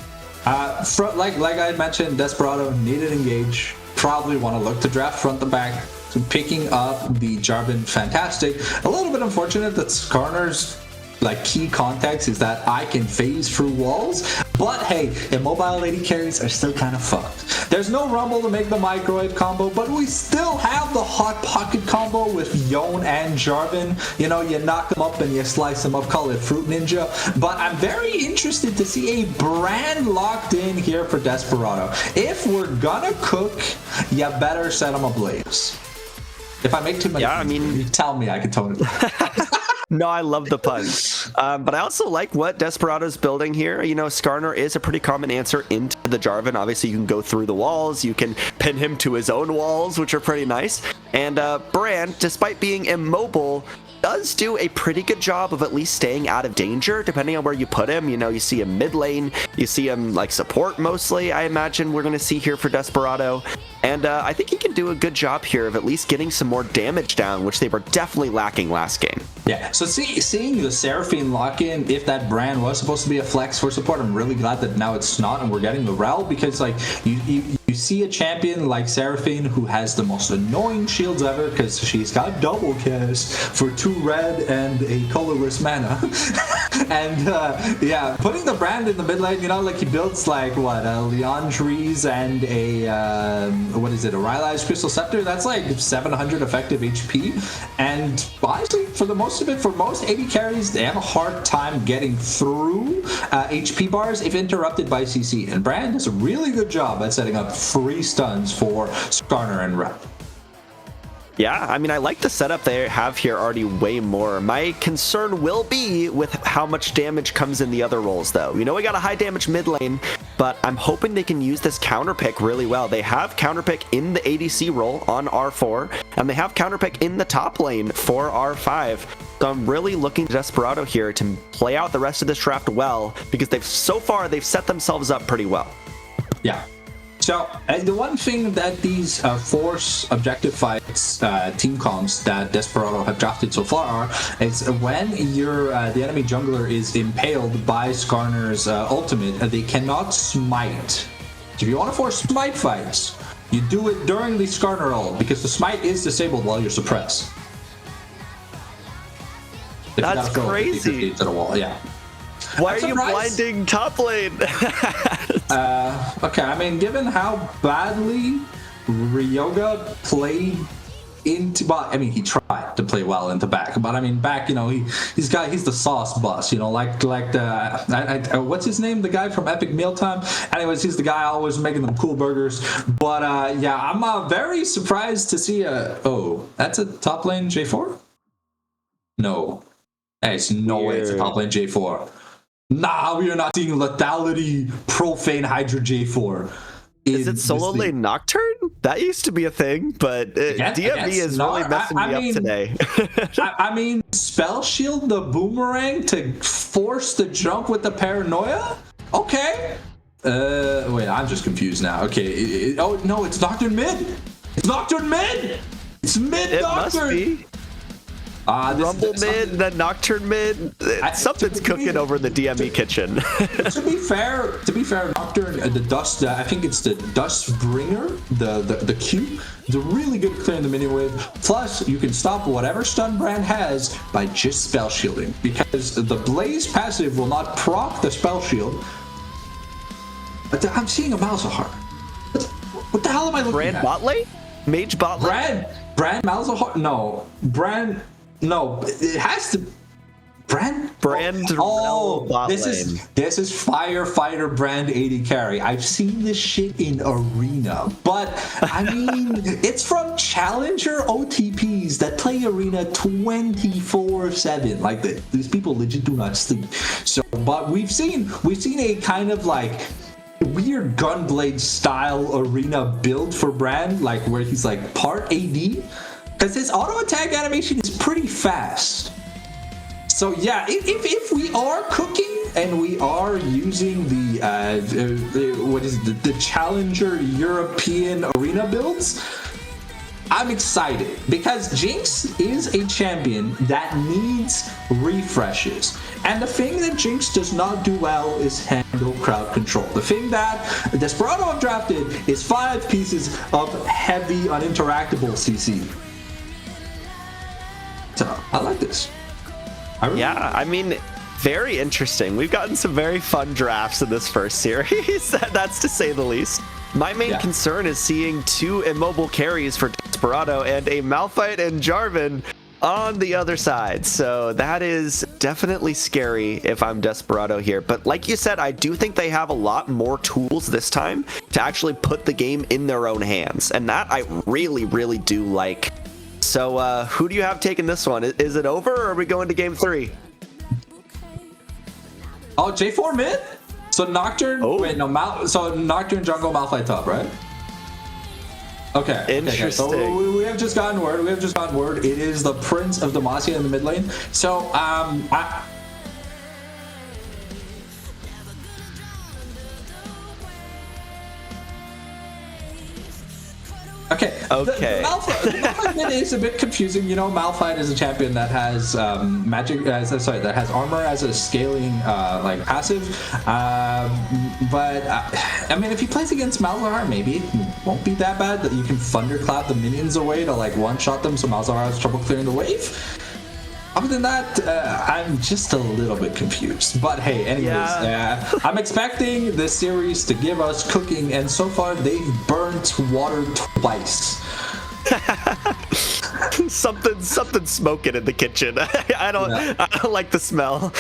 Like I mentioned, Desperado needed engage. Probably want to look to draft front to back. So picking up the Jarvan, fantastic. A little bit unfortunate that Skarner's like key context is that I can phase through walls, but hey, immobile AD carries are still kind of fucked. There's no Rumble to make the microwave combo, but we still have the hot pocket combo with Yone and Jarvan. You know, you knock them up and you slice them up, call it Fruit Ninja. But I'm very interested to see a brand locked in here for Desperado. If we're gonna cook, you better set them ablaze. If I make too many, yeah, I mean, you tell me, I can tone it down. No, I love the pun. But I also like what Desperado's building here. You know, Skarner is a pretty common answer into the Jarvan. Obviously, you can go through the walls. You can pin him to his own walls, which are pretty nice. And Brand, despite being immobile, does do a pretty good job of at least staying out of danger, depending on where you put him. You know, you see him mid lane, you see him like support mostly, I imagine we're going to see here for Desperado. And I think he can do a good job here of at least getting some more damage down, which they were definitely lacking last game. Yeah, so seeing the Seraphine lock-in, if that brand was supposed to be a flex for support, I'm really glad that now it's not and we're getting the Rel, because like you see a champion like Seraphine who has the most annoying shields ever because she's got double cast for 2 red and a colorless mana. And yeah, putting the brand in the mid lane, you know, like he builds like what, a Leandries and a what is it, a Rylai's Crystal Scepter, that's like 700 effective HP. And honestly, for the most of it, for most AD carries, they have a hard time getting through HP bars if interrupted by CC. And Brand does a really good job at setting up free stuns for Skarner and Rep. Yeah, I mean, I like the setup they have here already way more. My concern will be with how much damage comes in the other roles, though. You know, we got a high damage mid lane, but I'm hoping they can use this counter pick really well. They have counter pick in the ADC role on R4, and they have counter pick in the top lane for R5. So I'm really looking to Desperado here to play out the rest of this draft well, because they've set themselves up pretty well. Yeah. So the one thing that these Force Objective Fights team comps that Desperado have drafted so far are is when the enemy jungler is impaled by Skarner's ultimate, they cannot smite. So if you want to force smite fights, you do it during the Skarner ult, because the smite is disabled while you're suppressed. That's crazy. To the wall. Yeah. Why are you blinding top lane? Okay, I mean, given how badly Ryoga played into, well, I mean, he tried to play well into back, but I mean, back, you know, he's the sauce boss, you know, like the what's his name, the guy from Epic Mealtime. Anyways, he's the guy always making them cool burgers. But yeah, I'm very surprised to see that's a top lane J4. No, there's no way it's a top lane J4. Nah, we are not seeing lethality profane Hydra J4. Is it solo lane Nocturne? That used to be a thing, but DMV is really messing me up today. I mean, Spell Shield the Boomerang to force the jump with the Paranoia? Okay. Wait, I'm just confused now. Okay. Oh, no, it's Nocturne mid. It's Nocturne mid. It's mid Nocturne. Must be. Rumble mid, then Nocturne mid. Something's cooking over the DME kitchen. to be fair, Nocturne, the dust. I think it's the Dust Bringer, the Q. It's a really good clear in the minion wave. Plus, you can stop whatever stun Brand has by just spell shielding, because the Blaze passive will not proc the spell shield. But I'm seeing a Malzahar. What the hell am I looking at? Brand bot lane? Mage bot lane? Brand Malzahar? No. Brand. No, it has to. Brand. Oh, this is Firefighter Brand 80 carry. I've seen this shit in Arena, but I mean, it's from Challenger OTPs that play Arena 24/7. Like these people legit do not sleep. So, but we've seen a kind of like weird Gunblade style Arena build for Brand, like where he's like part AD. Because his auto attack animation is pretty fast. So yeah, if we are cooking and we are using the Challenger European Arena builds, I'm excited because Jinx is a champion that needs refreshes. And the thing that Jinx does not do well is handle crowd control. The thing that Desperado have drafted is 5 pieces of heavy uninteractable CC. So, I like this. Yeah, I mean, very interesting. We've gotten some very fun drafts in this first series. That's to say the least. My main concern is seeing 2 immobile carries for Desperado and a Malphite and Jarvan on the other side. So that is definitely scary if I'm Desperado here. But like you said, I do think they have a lot more tools this time to actually put the game in their own hands. And that I really, really do like. So who do you have taking this one? Is it over or are we going to game 3? Oh, J4 mid? So Nocturne, wait, no, so Nocturne jungle, Malphite top, right? Okay. Interesting. So we have just gotten word. It is the Prince of Demacia in the mid lane. So, Okay. The Malphite mid is a bit confusing. You know, Malphite is a champion that has that has armor as a scaling like passive. But I mean, if he plays against Malzahar, maybe it won't be that bad. That you can thunderclap the minions away to like one-shot them, so Malzahar has trouble clearing the wave. Other than that, I'm just a little bit confused. But hey, anyways, I'm expecting this series to give us cooking, and so far they've burnt water twice. something smoking in the kitchen. I don't like the smell.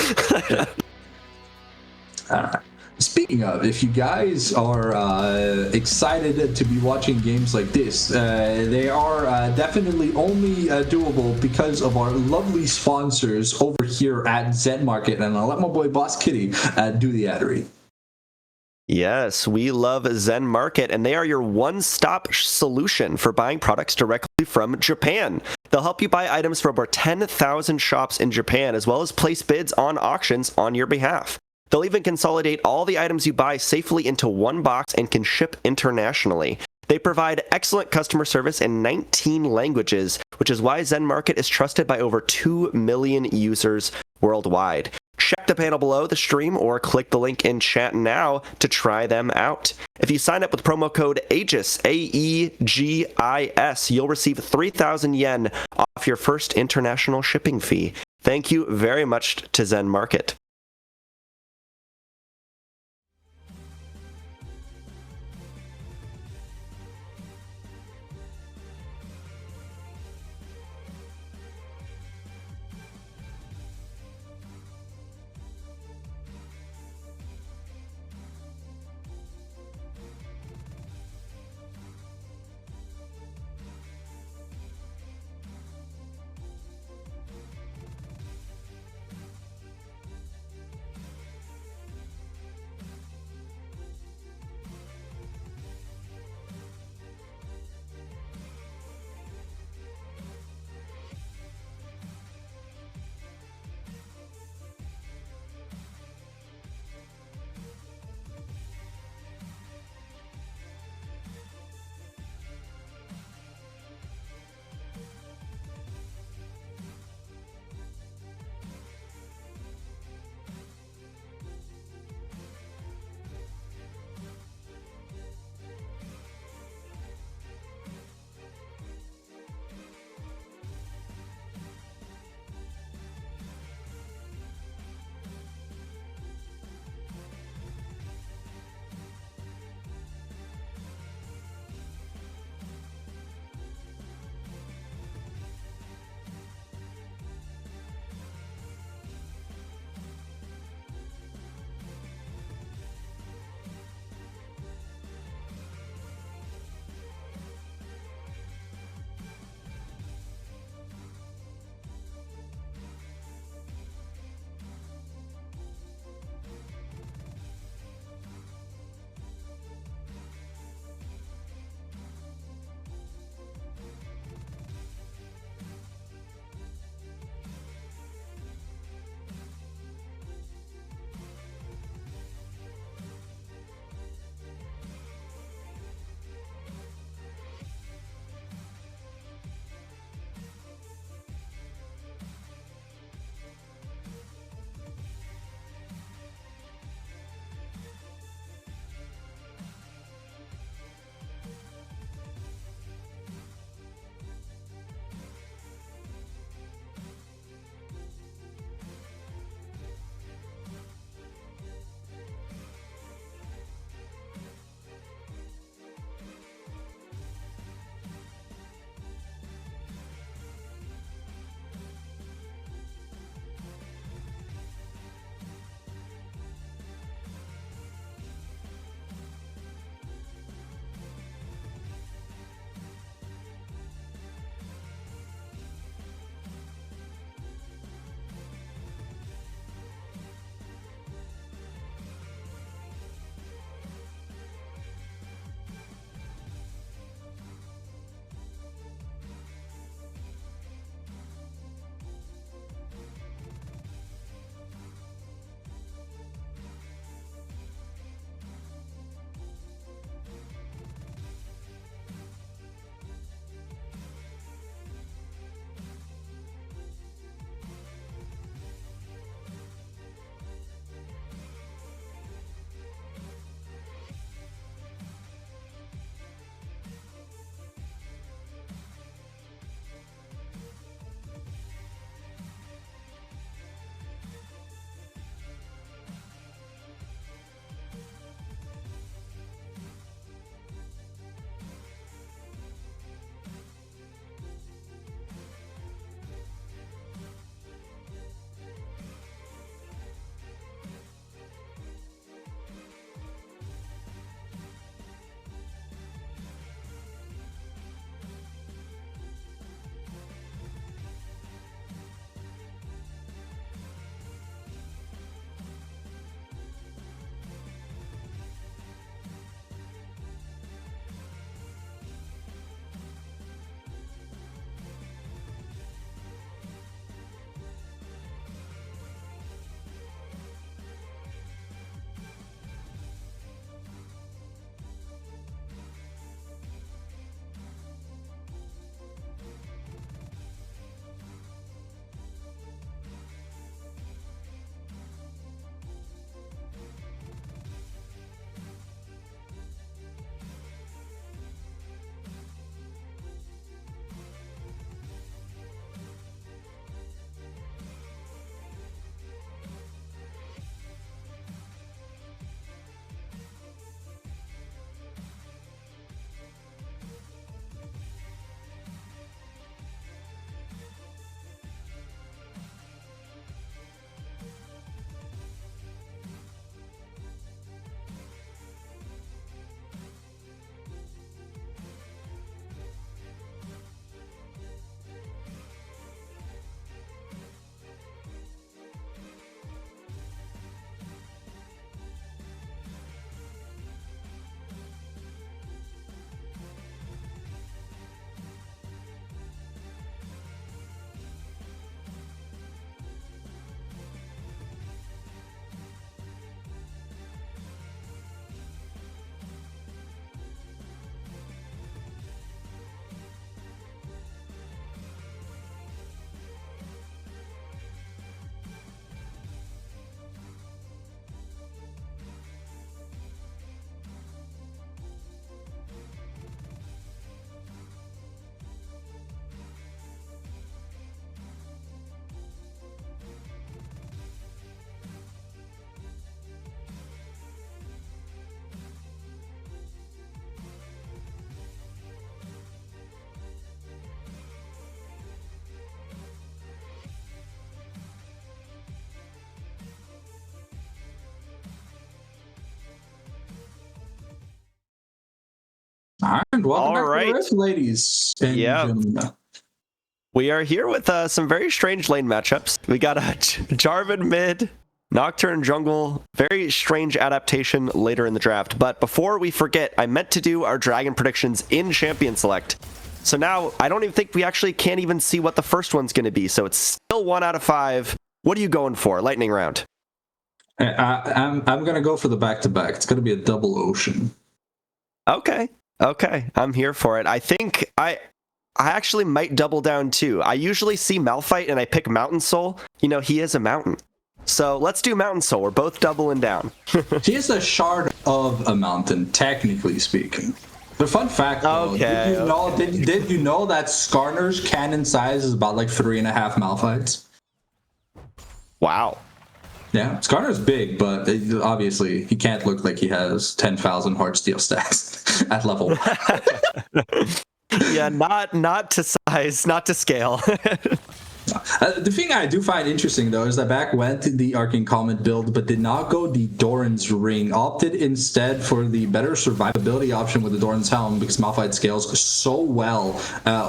All right. Speaking of, if you guys are excited to be watching games like this, they are definitely only doable because of our lovely sponsors over here at DeathMark, and I'll let my boy Boss Kitty do the ad read. Yes, we love Zen Market, and they are your one-stop solution for buying products directly from Japan. They'll help you buy items from over 10,000 shops in Japan, as well as place bids on auctions on your behalf. They'll even consolidate all the items you buy safely into one box and can ship internationally. They provide excellent customer service in 19 languages, which is why Zen Market is trusted by over 2 million users worldwide. Check the panel below the stream or click the link in chat now to try them out. If you sign up with promo code Aegis, AEGIS, you'll receive 3,000 yen off your first international shipping fee. Thank you very much to Zen Market. And welcome All back to right. the Rift, ladies and Yep. gentlemen. We are here with some very strange lane matchups. We got a Jarvan mid, Nocturne jungle, very strange adaptation later in the draft. But before we forget, I meant to do our dragon predictions in Champion Select. So now I don't even think we actually can't even see what the first one's going to be. So it's still 1 out of 5. What are you going for? Lightning round. I'm gonna go for the back-to-back. It's gonna be a double ocean. Okay. I'm here for it. I think I actually might double down too. I usually see Malphite and I pick Mountain Soul. You know, he is a mountain. So let's do Mountain Soul. We're both doubling down. He is a shard of a mountain, technically speaking. The fun fact, though, did you know that Skarner's cannon size is about like 3.5 Malphites? Wow. Yeah, Skarner's big, but obviously he can't look like he has 10,000 Heartsteel stacks at level 1. Yeah, not to size, not to scale. The thing I do find interesting, though, is that Back went to the Arcane Comet build, but did not go the Doran's Ring. Opted instead for the better survivability option with the Doran's Helm, because Malphite scales so well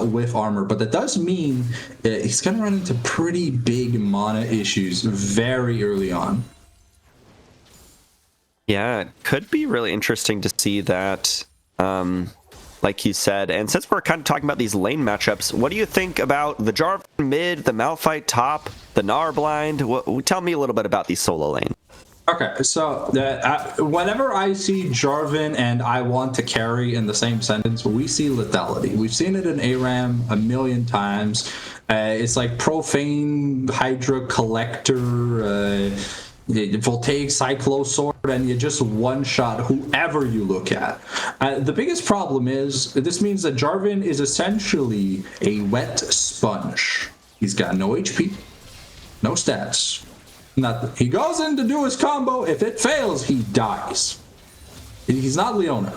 with armor. But that does mean he's going to run into pretty big mana issues very early on. Yeah, it could be really interesting to see that, like you said. And since we're kind of talking about these lane matchups, what do you think about the Jarvan mid, the Malphite top, the Gnar blind? Tell me a little bit about these solo lanes. Okay, so whenever I see Jarvan and I want to carry in the same sentence, we see lethality. We've seen it in ARAM a million times. It's like Profane, Hydra Collector, Voltaic Cyclosword, and you just one-shot whoever you look at. The biggest problem is, this means that Jarvan is essentially a wet sponge. He's got no HP, no stats, nothing. He goes in to do his combo. If it fails, he dies. He's not Leona.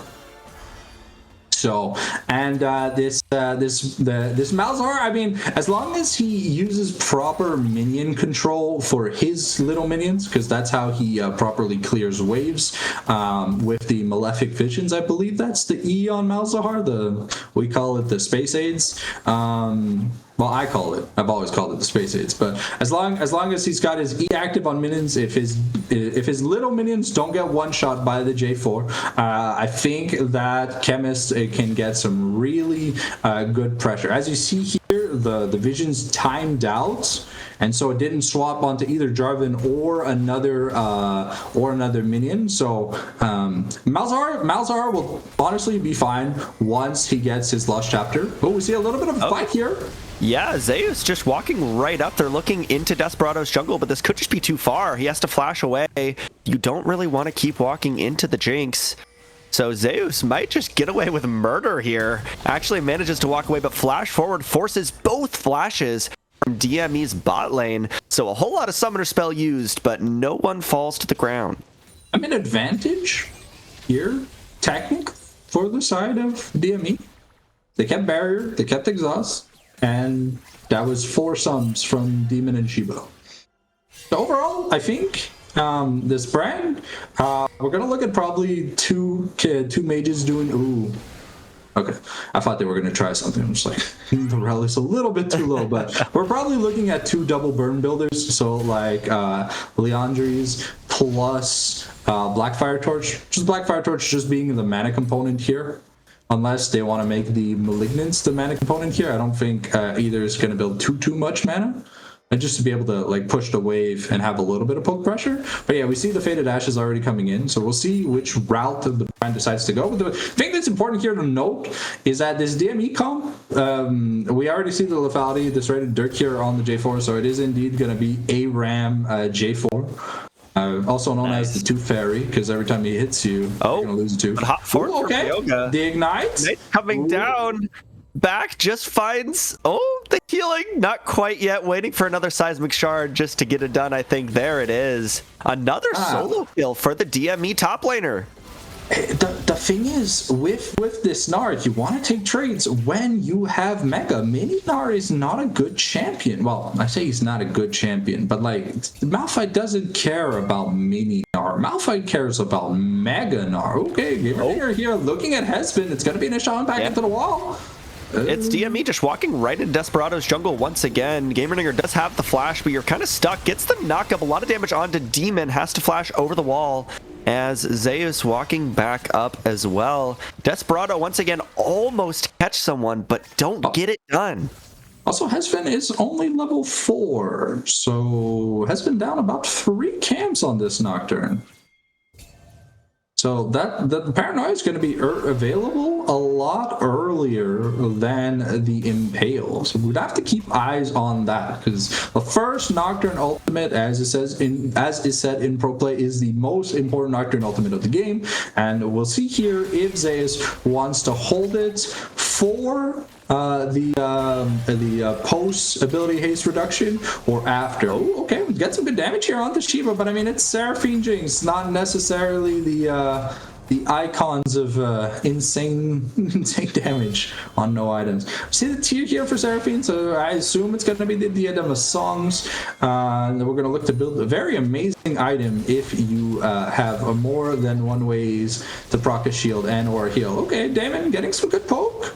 So, and this Malzahar, I mean, as long as he uses proper minion control for his little minions, because that's how he properly clears waves with the Malefic Visions, I believe that's the E on Malzahar. We call it the Space Aids. Well, I've always called it the Space Aids, but as long as he's got his E active on minions, if his little minions don't get one shot by the J4, I think that Chemist can get some really good pressure. As you see here, the vision's timed out, and so it didn't swap onto either Jarvan or another minion. So Malzahar will honestly be fine once he gets his Lost Chapter. Oh, we see a little bit of a fight here. Yeah, Zeus just walking right up. They're looking into Desperado's jungle, but this could just be too far. He has to flash away. You don't really want to keep walking into the Jinx. So Zeus might just get away with murder here. Actually manages to walk away, but flash forward forces both flashes from DME's bot lane. So a whole lot of summoner spell used, but no one falls to the ground. I'm an advantage here, technically, for the side of DME. They kept barrier, they kept exhaust. And that was 4 sums from Demon and Shibo. So overall, I think this brand, we're gonna look at probably two mages doing. Ooh, okay. I thought they were gonna try something. I'm just like, the rel is a little bit too low, but we're probably looking at 2 double burn builders. So like Leandri's plus Blackfire Torch. Just Blackfire Torch just being the mana component here. Unless they want to make the Malignance the mana component here, I don't think either is going to build too much mana. And just to be able to like push the wave and have a little bit of poke pressure. But yeah, we see the Faded Ashes already coming in, so we'll see which route the brand decides to go. But the thing that's important here to note is that this DME comp, we already see the lethality, this rated dirt here on the J4, so it is indeed going to be a RAM J4. Also known as the Tooth Fairy, because every time he hits you, you're going to lose a tooth. Hot forward okay. The Ignite. Coming down. Back just finds, the healing. Not quite yet. Waiting for another Seismic Shard just to get it done, I think. There it is. Another solo kill for the DME top laner. The thing is, with this Gnar, you want to take trades when you have Mega. Mini Gnar is not a good champion. Well, I say he's not a good champion, but like, Malphite doesn't care about Mini Gnar. Malphite cares about Mega Gnar. Okay, Gamer here looking at Hespen. It's going to be an shot back into the wall. It's DME just walking right into Desperado's jungle once again. Gamerdinger does have the flash, but you're kind of stuck. Gets the knock up, a lot of damage onto Demon. Has to flash over the wall as Zeus walking back up as well. Desperado once again almost catch someone, but don't get it done. Also, Hespen is only level 4, so Hespen down about 3 camps on this Nocturne. So the Paranoia is going to be available a lot earlier than the Impale. So we'd have to keep eyes on that, because the first Nocturne ultimate, as is said in pro play, is the most important Nocturne ultimate of the game, and we'll see here if Zeus wants to hold it for the post ability haste reduction or after. Oh, okay, we get some good damage here on the Shiva, but I mean, it's Seraphine Jinx, not necessarily the icons of insane damage on no items. See the tier here for Seraphine, so I assume it's going to be the Diadem of Songs. We're going to look to build a very amazing item if you have more than one ways to proc a shield and or a heal. Okay, Damon getting some good poke.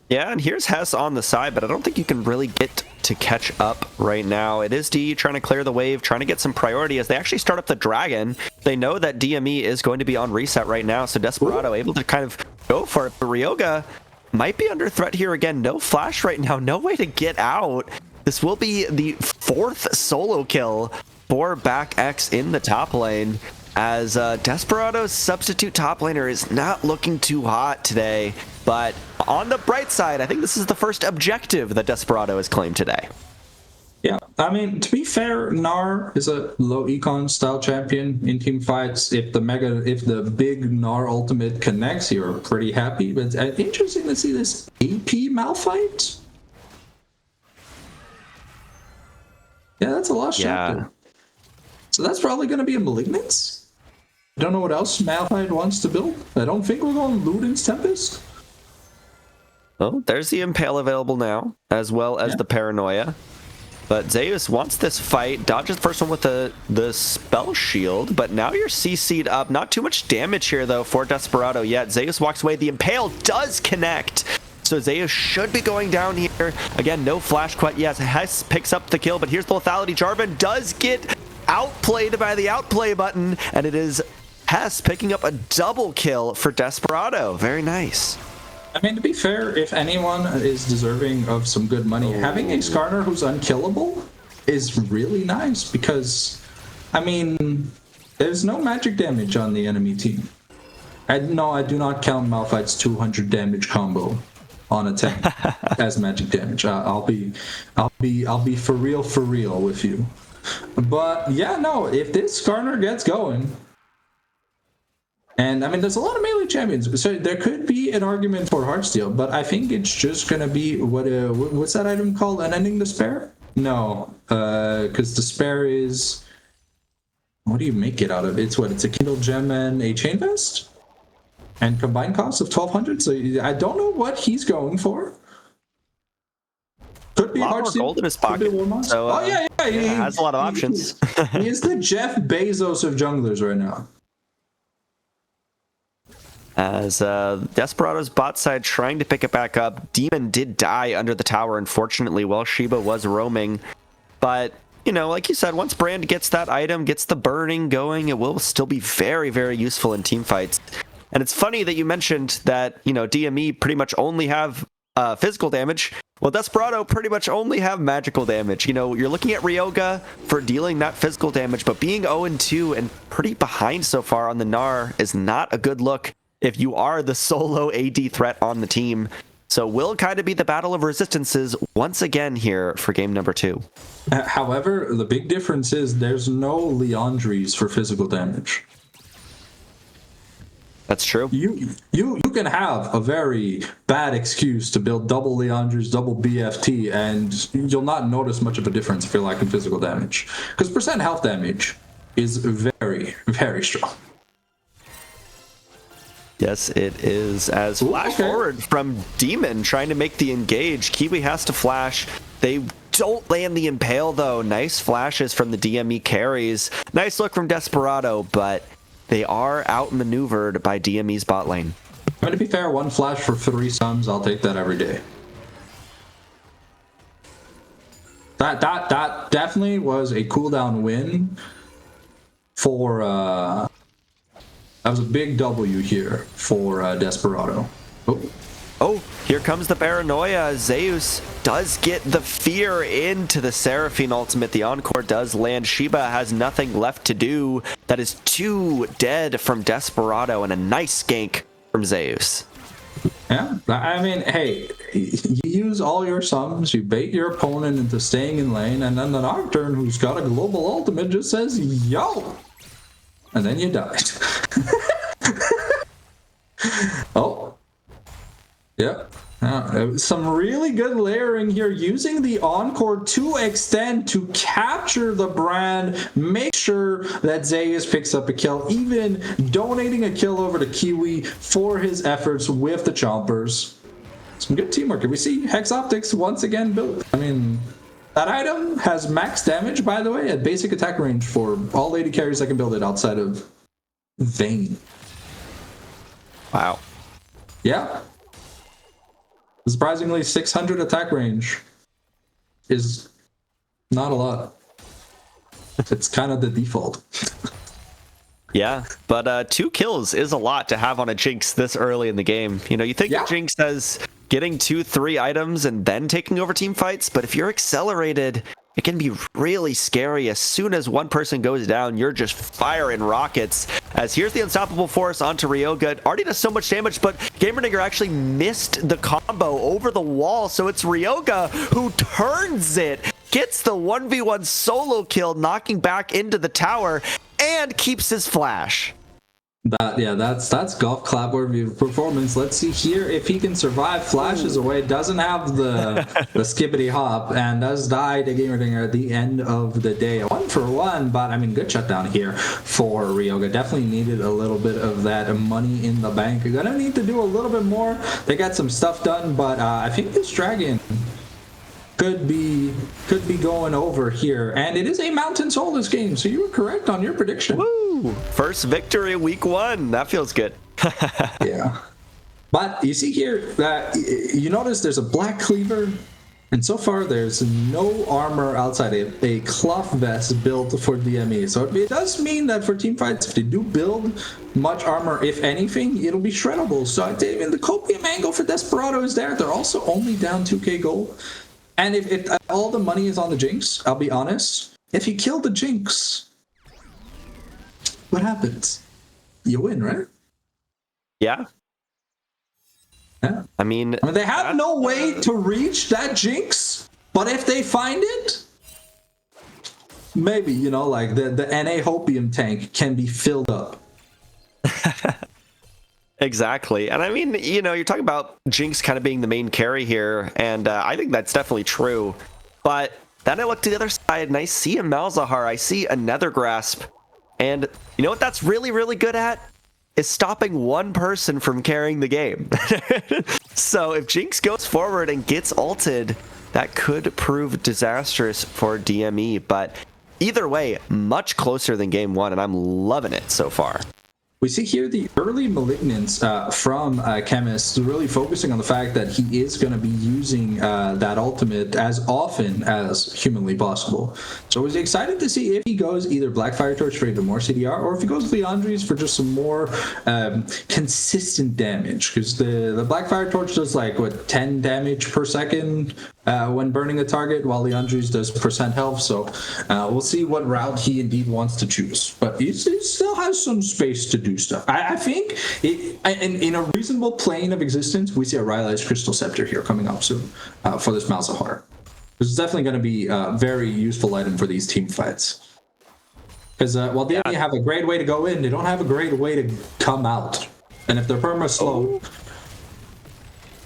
Yeah, and here's Hess on the side, but I don't think you can really get to catch up right now. It is D trying to clear the wave, trying to get some priority as they actually start up the dragon. They know that DME is going to be on reset right now, so Desperado able to kind of go for it. But Ryoga might be under threat here again. No flash right now, no way to get out. This will be the 4th solo kill for Back X in the top lane, as Desperado's substitute top laner is not looking too hot today. But on the bright side, I think this is the first objective that Desperado has claimed today. Yeah, I mean, to be fair, Gnar is a low econ style champion in team fights. If the big Gnar ultimate connects, you're pretty happy. But it's interesting to see this AP Malphite. Yeah, that's a lost chapter. So that's probably going to be a Malignance. I don't know what else Malphite wants to build. I don't think we're going Luden's Tempest. Oh, there's the Impale available now, as well as the Paranoia. But Zeus wants this fight, dodges the first one with the Spell Shield, but now you're CC'd up. Not too much damage here, though, for Desperado yet. Zeus walks away. The Impale does connect, so Zeus should be going down here. Again, no flash quite yet. Hess picks up the kill, but here's the lethality. Jarvan does get outplayed by the outplay button, and it is Hess picking up a double kill for Desperado. Very nice. I mean, to be fair, if anyone is deserving of some good money, having a Skarner who's unkillable is really nice, because, I mean, there's no magic damage on the enemy team. No, I do not count Malphite's 200 damage combo on a tank as magic damage. I'll be for real with you. But yeah, no, if this Skarner gets going. And I mean, there's a lot of melee champions, so there could be an argument for Heartsteel, but I think it's just gonna be what's that item called? Unending Despair? No, because Despair is, what do you make it out of? It's a Kindle Gem and a Chain Vest, and combined cost of 1,200. So I don't know what he's going for. Could be Heartsteel. Gold in his pocket. So, he has a lot of options. He is the Jeff Bezos of junglers right now. As Desperado's bot side trying to pick it back up. Demon did die under the tower, unfortunately, while Shiba was roaming. But, you know, like you said, once Brand gets that item, gets the burning going, it will still be very, very useful in team fights. And it's funny that you mentioned that, you know, DME pretty much only have physical damage. Well, Desperado pretty much only have magical damage. You know, you're looking at Ryoga for dealing that physical damage, but being 0-2 and pretty behind so far on the Gnar is not a good look if you are the solo AD threat on the team. So will kind of be the battle of resistances once again here for game number 2. However, the big difference is there's no Leandries for physical damage. That's true. You can have a very bad excuse to build double Leandries, double BFT, and you'll not notice much of a difference if you're lacking physical damage. Because percent health damage is very, very strong. Yes, it is. As flash forward from Demon trying to make the engage. Kiwi has to flash. They don't land the Impale, though. Nice flashes from the DME carries. Nice look from Desperado, but they are outmaneuvered by DME's bot lane. I mean, to be fair, 1 flash for 3 suns, I'll take that every day. That definitely was a cooldown win for that was a big W here for Desperado. Oh, here comes the paranoia. Zeus does get the fear into the Seraphine ultimate. The Encore does land. Shiba has nothing left to do. That is 2 dead from Desperado and a nice gank from Zeus. Yeah, I mean, hey, you use all your sums, you bait your opponent into staying in lane, and then the Nocturne, who's got a global ultimate, just says, yo! And then you died. Oh. Yeah. Some really good layering here, using the Encore to extend to capture the Brand, make sure that Zeus picks up a kill, even donating a kill over to Kiwi for his efforts with the Chompers. Some good teamwork. Can we see Hex Optics once again built? I mean, that item has max damage, by the way, at basic attack range for all lady carries that can build it outside of Vayne. Wow. Yeah. Surprisingly, 600 attack range is not a lot. It's kind of the default. Yeah, but 2 kills is a lot to have on a Jinx this early in the game. You know, you think of Jinx as getting 2-3 items and then taking over team fights, but if you're accelerated, it can be really scary. As soon as one person goes down, you're just firing rockets. As here's the Unstoppable Force onto Ryoga. It already does so much damage, but Gamerdigger actually missed the combo over the wall, so it's Ryoga who turns it, gets the 1v1 solo kill, knocking back into the tower, and keeps his flash. That's golf clap worthy performance. Let's see here if he can survive. Flashes away, doesn't have the skippity hop, and does die to Gamerdinger at the end of the day. 1 for 1, but I mean, good shutdown here for Ryoga. Definitely needed a little bit of that money in the bank. You're gonna need to do a little bit more. They got some stuff done, but I think this dragon could be going over here, and it is a Mountain Soulless game, so you were correct on your prediction. Woo! First victory week 1. That feels good. Yeah, but you see here that you notice there's a black cleaver, and so far there's no armor outside a cloth vest built for DME. So it does mean that for team fights, if they do build much armor, if anything, it'll be shreddable. So I'd say even the copium angle for Desperado is there. They're also only down 2k gold. And if all the money is on the Jinx, I'll be honest, if you kill the Jinx, what happens? You win, right? Yeah. Yeah. I mean, they have no way to reach that Jinx, but if they find it, maybe, you know, like the NA Hopium tank can be filled up. Exactly. And I mean, you know, you're talking about Jinx kind of being the main carry here, and I think that's definitely true. But then I look to the other side and I see a Malzahar, I see a Nether Grasp, and you know what that's really, really good at? Is stopping one person from carrying the game. So if Jinx goes forward and gets ulted, that could prove disastrous for DME. But either way, much closer than game 1, and I'm loving it so far. We see here the early Malignance from Chemist, really focusing on the fact that he is going to be using that ultimate as often as humanly possible. So I was excited to see if he goes either Black Fire Torch for even more CDR, or if he goes Leandri's for just some more consistent damage. Because the Black Fire Torch does like, what, 10 damage per second when burning a target, while Leandri's does percent health. So we'll see what route he indeed wants to choose. But he still has some space to do stuff. I think in a reasonable plane of existence, we see a Rylai's Crystal Scepter here coming up soon for this Malzahar. This is definitely going to be a very useful item for these team fights. Because while they have a great way to go in, they don't have a great way to come out. And if they're perma slow...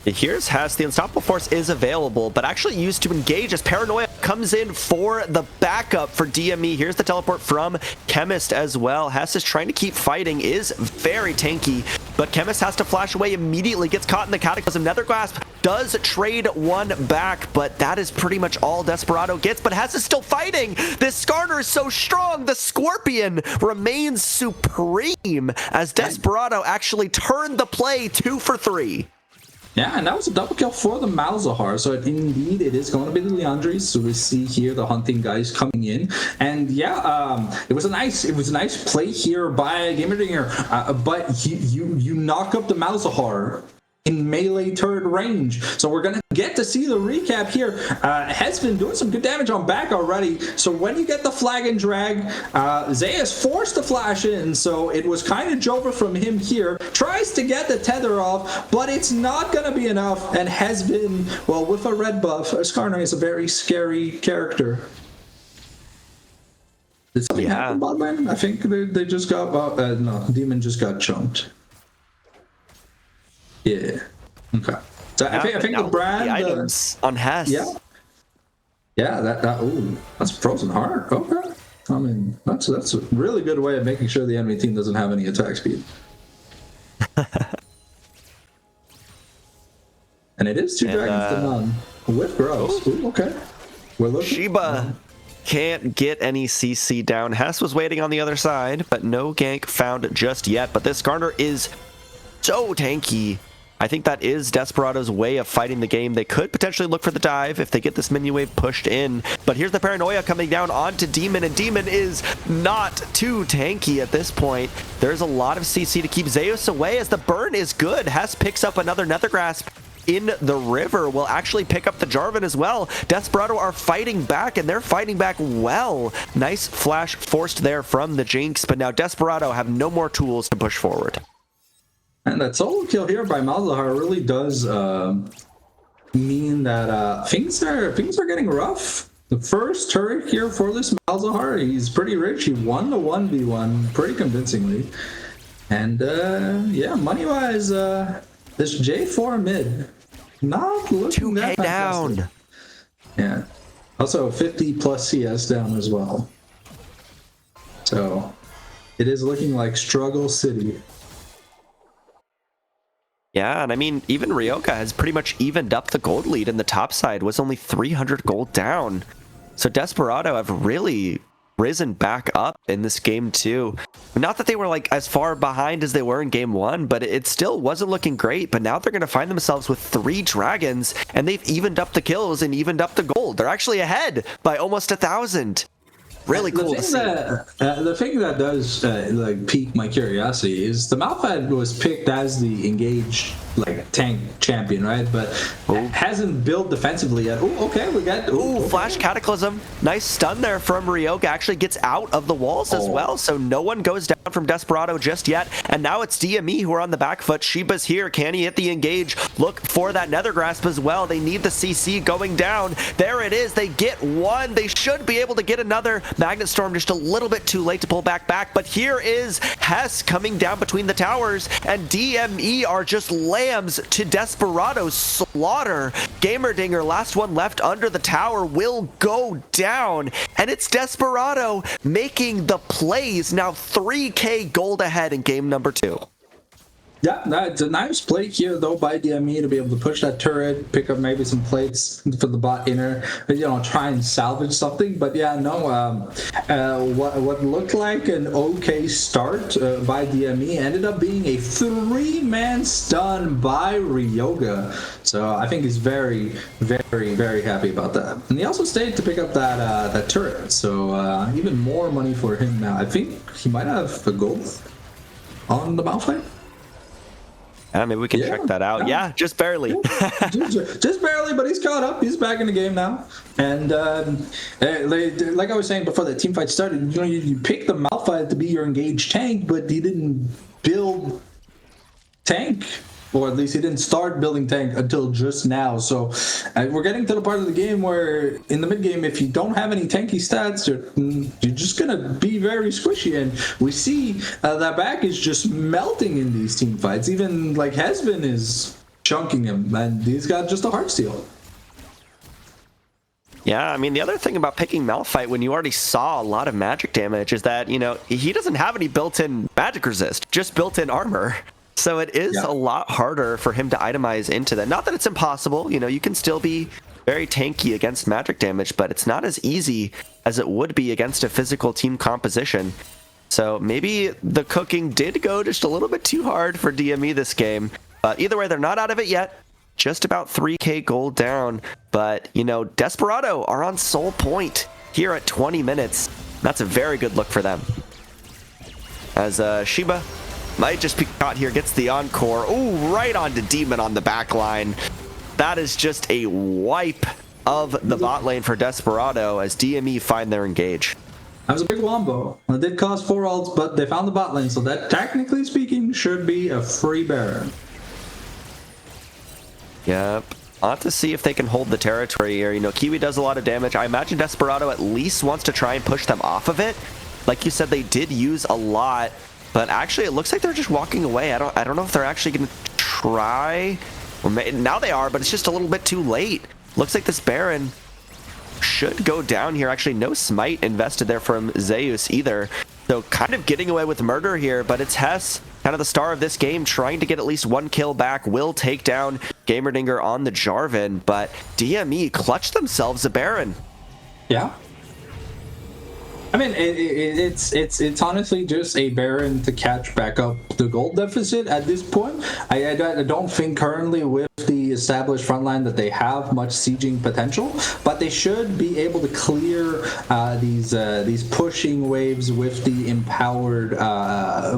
Here's Hess. The Unstoppable Force is available, but actually used to engage as Paranoia comes in for the backup for DME. Here's the teleport from Chemist as well. Hess is trying to keep fighting, is very tanky, but Chemist has to flash away immediately, gets caught in the Cataclysm. Nethergrasp does trade one back, but that is pretty much all Desperado gets, but Hess is still fighting. This Skarner is so strong. The Scorpion remains supreme as Desperado actually turned the play 2 for 3. Yeah, and that was a double kill for the Malzahar. So indeed, it is going to be the Leandries. So we see here the hunting guys coming in, and yeah, it was a nice play here by Gamerdinger. But you knock up the Malzahar in melee turret range. So we're gonna get to see the recap here. Has been doing some good damage on back already. So when you get the flag and drag, Zeus forced to flash in. So it was kind of Jover from him here. Tries to get the tether off, but it's not gonna be enough. And has been, well, with a red buff, Skarner is a very scary character. Did something happen, bot lane? I think they just got, no, Demon just got chunked. Yeah. Okay. So I think the brand the items on Hess. Yeah. Yeah. That's frozen heart. Okay. I mean, that's a really good way of making sure the enemy team doesn't have any attack speed. And it is 2 dragons to none with Gross. Ooh, okay. We're looking. Sheba can't get any CC down. Hess was waiting on the other side, but no gank found just yet. But this Skarner is so tanky. I think that is Desperado's way of fighting the game. They could potentially look for the dive if they get this minion wave pushed in. But here's the Paranoia coming down onto Demon, and Demon is not too tanky at this point. There's a lot of CC to keep Zeus away as the burn is good. Hess picks up another Nethergrasp in the river, will actually pick up the Jarvan as well. Desperado are fighting back, and they're fighting back well. Nice flash forced there from the Jinx, but now Desperado have no more tools to push forward. And that solo kill here by Malzahar really does mean that things are getting rough. The first turret here for this Malzahar, he's pretty rich. He won the 1v1 pretty convincingly. And yeah, money-wise, this J4 mid, not looking that fantastic. Down. Yeah. Also 50 plus CS down as well. So it is looking like struggle city. Yeah, and I mean, even Ryoka has pretty much evened up the gold lead in the top side, was only 300 gold down. So Desperado have really risen back up in this game too. Not that they were like as far behind as they were in game 1, but it still wasn't looking great. But now they're going to find themselves with 3 dragons, and they've evened up the kills and evened up the gold. They're actually ahead by almost 1,000. Really cool to see. The thing that does like pique my curiosity is the Malphite was picked as the engaged like tank champion, right? But hasn't built defensively yet. Oh, okay, we got flash cataclysm. Nice stun there from Ryoka. Actually gets out of the walls as well, so no one goes down from Desperado just yet. And now it's DME who are on the back foot. Sheba's here. Can he hit the engage? Look for that Nethergrasp as well. They need the CC going down. There it is. They get one. They should be able to get another. Magnet Storm just a little bit too late to pull back. But here is Hess coming down between the towers, and DME are just lambs to Desperado's slaughter. Gamerdinger, last one left under the tower, will go down, and it's Desperado making the plays. Now 3k gold ahead in game number 2. Yeah, it's a nice play here, though, by DME to be able to push that turret, pick up maybe some plates for the bot inner, you know, try and salvage something. But yeah, no, what looked like an okay start by DME ended up being a 3-man stun by Ryoga. So I think he's very, very, very happy about that. And he also stayed to pick up that turret, so even more money for him now. I think he might have a gold on the Malphite. Maybe we can check that out. Yeah, just barely. just barely, but he's caught up. He's back in the game now. And like I was saying before the team fight started, you know, you pick the Malphite to be your engaged tank, but he didn't build tank. Or at least he didn't start building tank until just now. So we're getting to the part of the game where in the mid game, if you don't have any tanky stats, you're just going to be very squishy. And we see that back is just melting in these team fights. Even like Hesbin is chunking him, and he's got just a heart steal. Yeah, I mean, the other thing about picking Malphite when you already saw a lot of magic damage is that, you know, he doesn't have any built-in magic resist, just built-in armor. So it is a lot harder for him to itemize into that. Not that it's impossible, you know, you can still be very tanky against magic damage, but it's not as easy as it would be against a physical team composition. So maybe the cooking did go just a little bit too hard for DME this game. But either way, they're not out of it yet. Just about 3k gold down. But, you know, Desperado are on sole point here at 20 minutes. That's a very good look for them. As Shiba might just be caught here, gets the encore. Ooh, right onto Demon on the back line. That is just a wipe of the bot lane for Desperado as DME find their engage. That was a big wombo. It did cost 4 ults, but they found the bot lane, so that, technically speaking, should be a free Baron. Yep. I'll have to see if they can hold the territory here. You know, Kiwi does a lot of damage. I imagine Desperado at least wants to try and push them off of it. Like you said, they did use a lot, but actually it looks like they're just walking away. I don't know if they're actually going to try. Or now they are, but it's just a little bit too late. Looks like this Baron should go down here. Actually, no smite invested there from Zeus either. So kind of getting away with murder here, but it's Hess, kind of the star of this game, trying to get at least 1 kill back. Will take down Gamerdinger on the Jarvan, but DME clutched themselves a Baron. Yeah. I mean, it's honestly just a Baron to catch back up the gold deficit at this point. I don't think currently with the established frontline that they have much sieging potential, but they should be able to clear these pushing waves with the empowered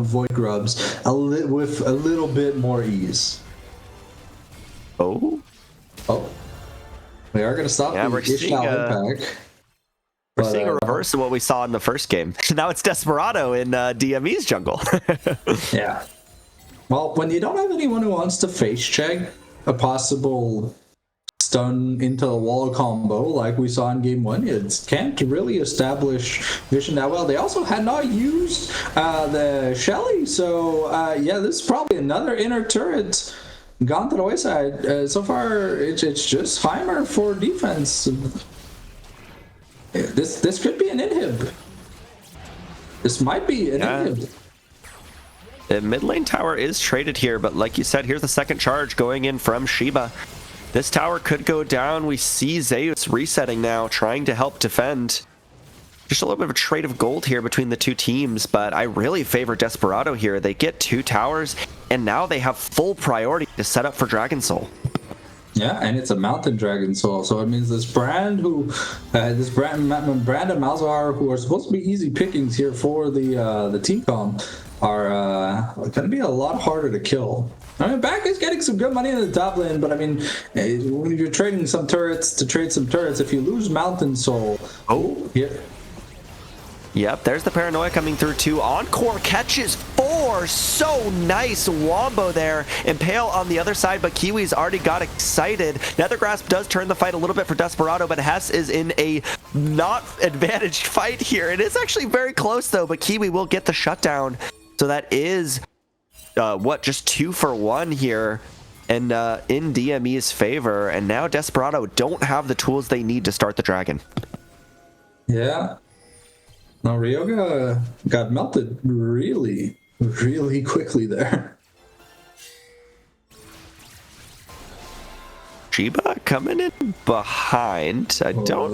Void Grubs with a little bit more ease. Oh, we are going to stop the Ishtal impact. We're seeing a reverse of what we saw in the first game. Now it's Desperado in DME's jungle. Yeah. Well, when you don't have anyone who wants to face check a possible stun into a wall combo like we saw in game 1, you can't really establish vision that well. They also had not used the Shelly, so yeah, this is probably another inner turret gone to the wayside. So far, it's just Heimer for defense. This could be an inhib. This might be an inhib. The mid lane tower is traded here, but like you said, here's the second charge going in from Shiba. This tower could go down. We see Zeus resetting now, trying to help defend. Just a little bit of a trade of gold here between the two teams, but I really favor Desperado here. They get 2 towers, and now they have full priority to set up for Dragon Soul. Yeah, and it's a Mountain Dragon Soul, so it means this Brand and Malzahar, who are supposed to be easy pickings here for the team comp, are going to be a lot harder to kill. I mean, Back is getting some good money in the top lane, but I mean, when you're trading some turrets to trade some turrets, if you lose Mountain Soul, Yep, there's the Paranoia coming through too. Encore catches 4. So nice wombo there. Impale on the other side, but Kiwi's already got excited. Nethergrasp does turn the fight a little bit for Desperado, but Hess is in a not advantaged fight here. It is actually very close though, but Kiwi will get the shutdown. So that is, just 2 for 1 here. And in DME's favor. And now Desperado don't have the tools they need to start the dragon. Yeah. No, Ryoga got melted really, really quickly there. Shiba coming in behind. I don't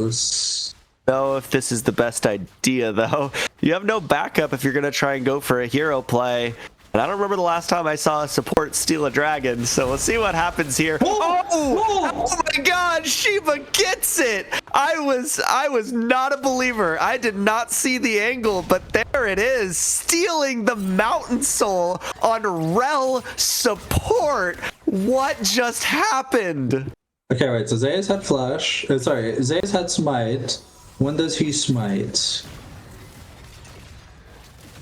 know if this is the best idea, though. You have no backup if you're going to try and go for a hero play. And I don't remember the last time I saw a support steal a dragon, so we'll see what happens here. Oh my god, Shiba gets it! I was not a believer. I did not see the angle, but there it is, stealing the Mountain Soul on Rel support. What just happened? Okay, wait, so Zeus had Flash. Zeus had Smite. When does he Smite?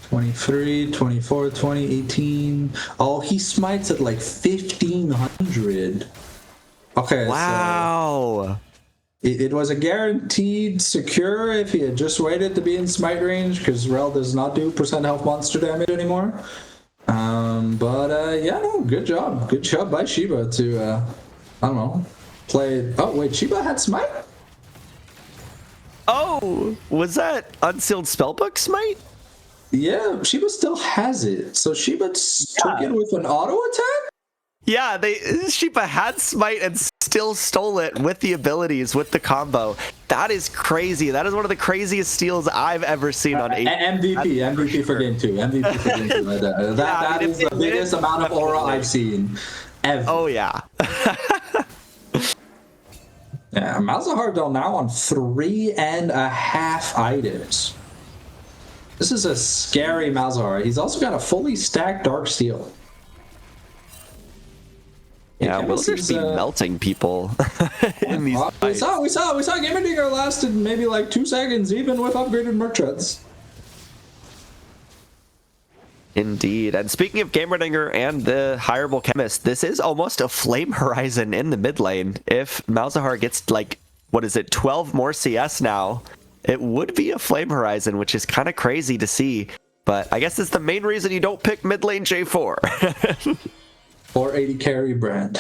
23, 24, 2018. Oh, he smites at like 1500. Okay. Wow. So it was a guaranteed secure if he had just waited to be in smite range, because Rel does not do % health monster damage anymore. Yeah, no, good job. Good job by Shiba to, I don't know, play. Oh, wait, Shiba had smite? Oh, was that Unsealed Spellbook Smite? Yeah, Sheba still has it. So Sheba took it with an auto attack? Yeah, Sheepa had Smite and still stole it with the abilities, with the combo. That is crazy. That is one of the craziest steals I've ever seen on Aegis. MVP for game 2. MVP for game 2. That is the biggest amount of aura I've seen ever. Oh, yeah. Yeah, Malzahar though now on 3.5 items. This is a scary Malzahar. He's also got a fully stacked Dark Steel. Yeah, we'll just be melting people in these fights. We saw Gamer Digger lasted maybe like 2 seconds, even with upgraded merc treads. Indeed. And speaking of Gamerdinger and the Hireable Chemist, this is almost a Flame Horizon in the mid lane. If Malzahar gets, like, 12 more CS now, it would be a Flame Horizon, which is kind of crazy to see. But I guess it's the main reason you don't pick mid lane J4. 480 carry brand.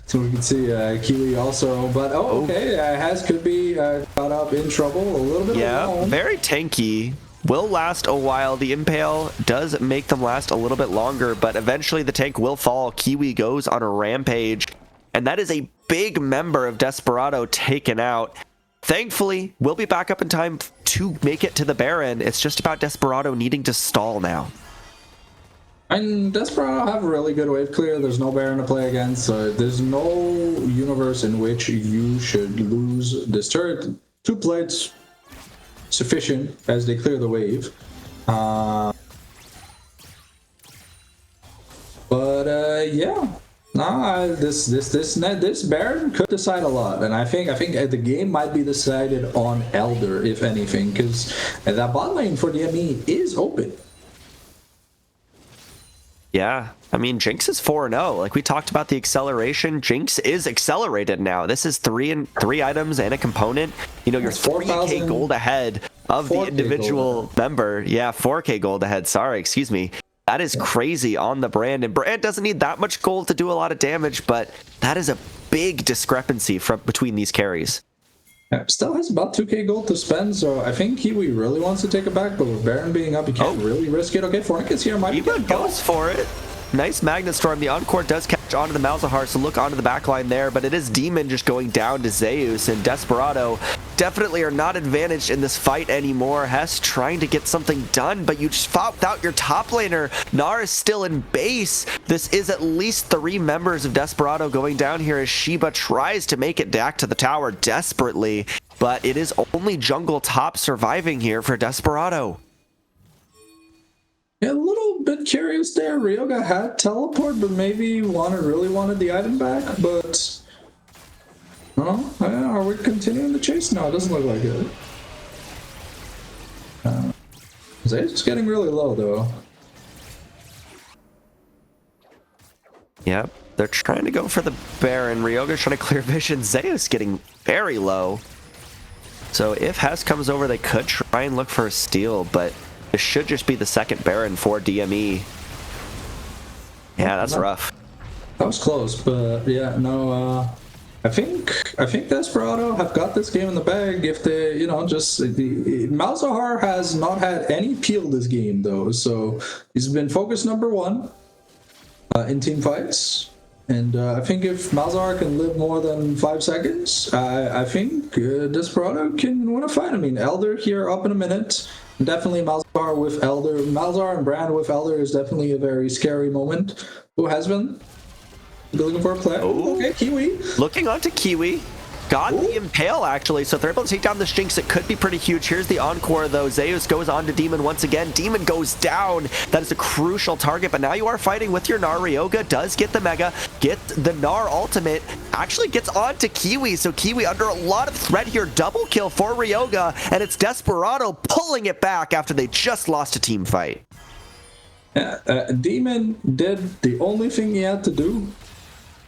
So we can see Kiwi also. But, okay, Has could be caught up in trouble a little bit. Yeah, very tanky. Will last a while. The Impale does make them last a little bit longer, but eventually the tank will fall. Kiwi goes on a rampage, and that is a big member of Desperado taken out. Thankfully, we'll be back up in time to make it to the Baron. It's just about Desperado needing to stall now. And Desperado have a really good wave clear. There's no Baron to play against, so there's no universe in which you should lose this turret. 2 plates sufficient as they clear the wave. Yeah. This Baron could decide a lot, and I think the game might be decided on Elder, if anything, because that bot lane for DME is open. Yeah, I mean, Jinx is 4-0. Like we talked about the acceleration, Jinx is accelerated now. This is 3 items and a component. You know, you're 3K gold ahead of the individual member. Yeah, 4K gold ahead. Sorry, excuse me. That is crazy on the Brand. And Brand doesn't need that much gold to do a lot of damage, but that is a big discrepancy between these carries. Yeah, still has about 2K gold to spend, so I think Kiwi really wants to take it back, but with Baron being up, you can't really risk it. Okay, Fornicus here might Eva goes for it. Nice Magnet Storm. The Encore does catch onto the Malzahar, so look onto the backline there, but it is Demon just going down to Zeus, and Desperado definitely are not advantaged in this fight anymore. Hess trying to get something done, but you just fought without your top laner. Gnar is still in base. This is at least 3 members of Desperado going down here as Sheba tries to make it back to the tower desperately, but it is only jungle top surviving here for Desperado. Yeah, a little bit curious there. Ryoga had teleport, but maybe really wanted the item back, but are we continuing the chase? No, it doesn't look like it. Zay's just getting really low, though. Yep, they're trying to go for the Baron. Ryoga's trying to clear vision. Zeus getting very low. So if Hess comes over, they could try and look for a steal, but this should just be the second Baron for DME. Yeah, that's rough. That was close, but yeah, no, I think Desperado have got this game in the bag if they, Malzahar has not had any peel this game though, so he's been focus number 1 in team fights. And I think if Malzahar can live more than 5 seconds, I think Desperado can win a fight. I mean, Elder here up in a minute. Definitely Malzahar with Elder. Malzahar and Brand with Elder is definitely a very scary moment. Who has been looking for a play? Oh. Okay, Kiwi. Looking onto Kiwi. Got the Impale, actually, so if they're able to take down this Jinx, it could be pretty huge. Here's the Encore, though. Zeus goes on to Demon once again. Demon goes down. That is a crucial target, but now you are fighting with your Gnar. Ryoga does get the Mega, get the Gnar ultimate, actually gets on to Kiwi, so Kiwi under a lot of threat here. Double kill for Ryoga, and it's Desperado pulling it back after they just lost a team fight. Demon did the only thing he had to do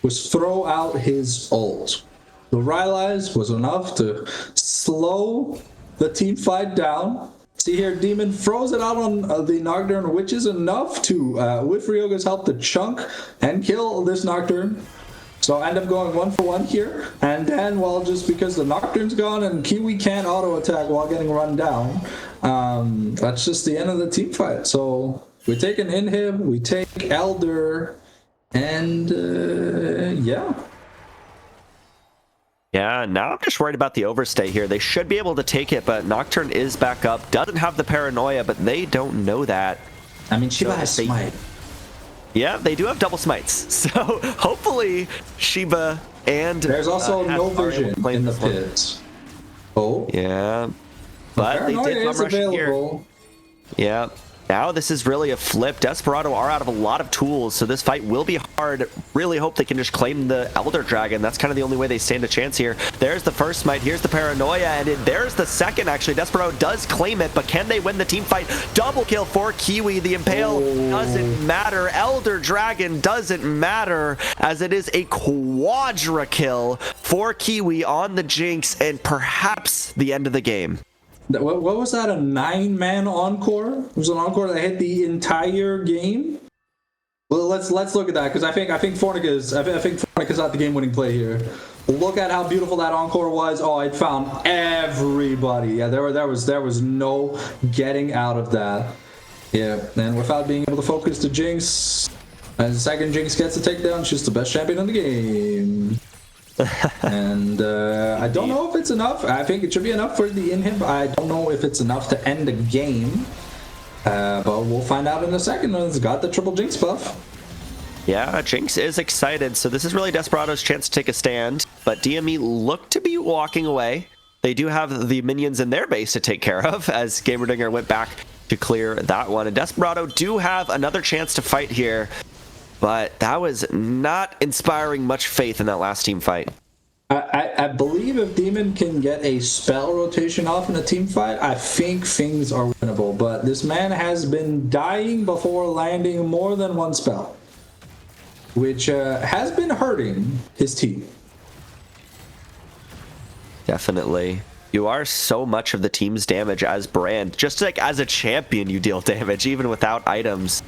was throw out his ult. The Rylai's was enough to slow the team fight down. See here, Demon throws it out on the Nocturne, which is enough to, with Ryoga's help, to chunk and kill this Nocturne. So I end up going 1-for-1 here, and then, well, just because the Nocturne's gone and Kiwi can't auto-attack while getting run down, that's just the end of the team fight. So we take an inhib, we take Elder, and yeah. Yeah, now I'm just worried about the overstay here. They should be able to take it, but Nocturne is back up. Doesn't have the paranoia, but they don't know that. I mean, Shiba has smite. Yeah, they do have double smites. So hopefully Shiba and there's also no vision in the pit. Oh. Yeah. But they did come rushing here. Yeah. Now this is really a flip. Desperado are out of a lot of tools, so this fight will be hard. Really hope they can just claim the Elder Dragon. That's kind of the only way they stand a chance here. There's the first smite. Here's the paranoia, and there's the second, actually. Desperado does claim it, but can they win the team fight? Double kill for Kiwi. The Impale doesn't matter. Elder Dragon doesn't matter, as it is a quadra kill for Kiwi on the Jinx, and perhaps the end of the game. What was that? A 9-man encore? It was an encore that hit the entire game. Well, let's look at that, because I think Fornica's at the game-winning play here. Look at how beautiful that encore was. Oh, it found everybody. Yeah, there was no getting out of that. Yeah, and without being able to focus the Jinx, and the second Jinx gets the takedown, she's the best champion in the game. And I don't know if it's enough. I think it should be enough for the inhib. I don't know if it's enough to end the game, but we'll find out in a second. It's got the triple Jinx buff. Yeah, Jinx is excited, so this is really Desperado's chance to take a stand, but DME look to be walking away. They do have the minions in their base to take care of, as Gamerdinger went back to clear that one, and Desperado do have another chance to fight here. But that was not inspiring much faith in that last team fight. I believe if Demon can get a spell rotation off in a team fight, I think things are winnable. But this man has been dying before landing more than one spell, which has been hurting his team. Definitely. You are so much of the team's damage as Brand. Just like as a champion, you deal damage, even without items.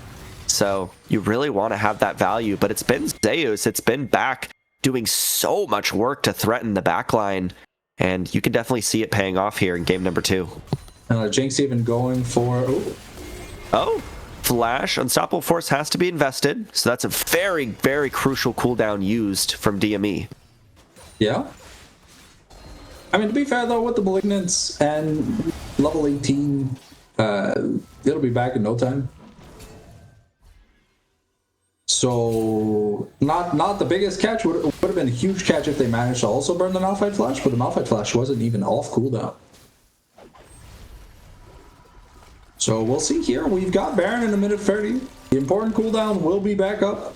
So you really want to have that value, but it's been Zeus, it's been back doing so much work to threaten the backline, and you can definitely see it paying off here in game number 2. Jinx even going for... Oh, Flash. Unstoppable Force has to be invested, so that's a very, very crucial cooldown used from DME. Yeah. I mean, to be fair, though, with the Malignants and level 18, it'll be back in no time. So, not the biggest catch. Would have been a huge catch if they managed to also burn the Malphite Flash, but the Malphite Flash wasn't even off cooldown. So we'll see here. We've got Baron in a minute 30. The important cooldown will be back up.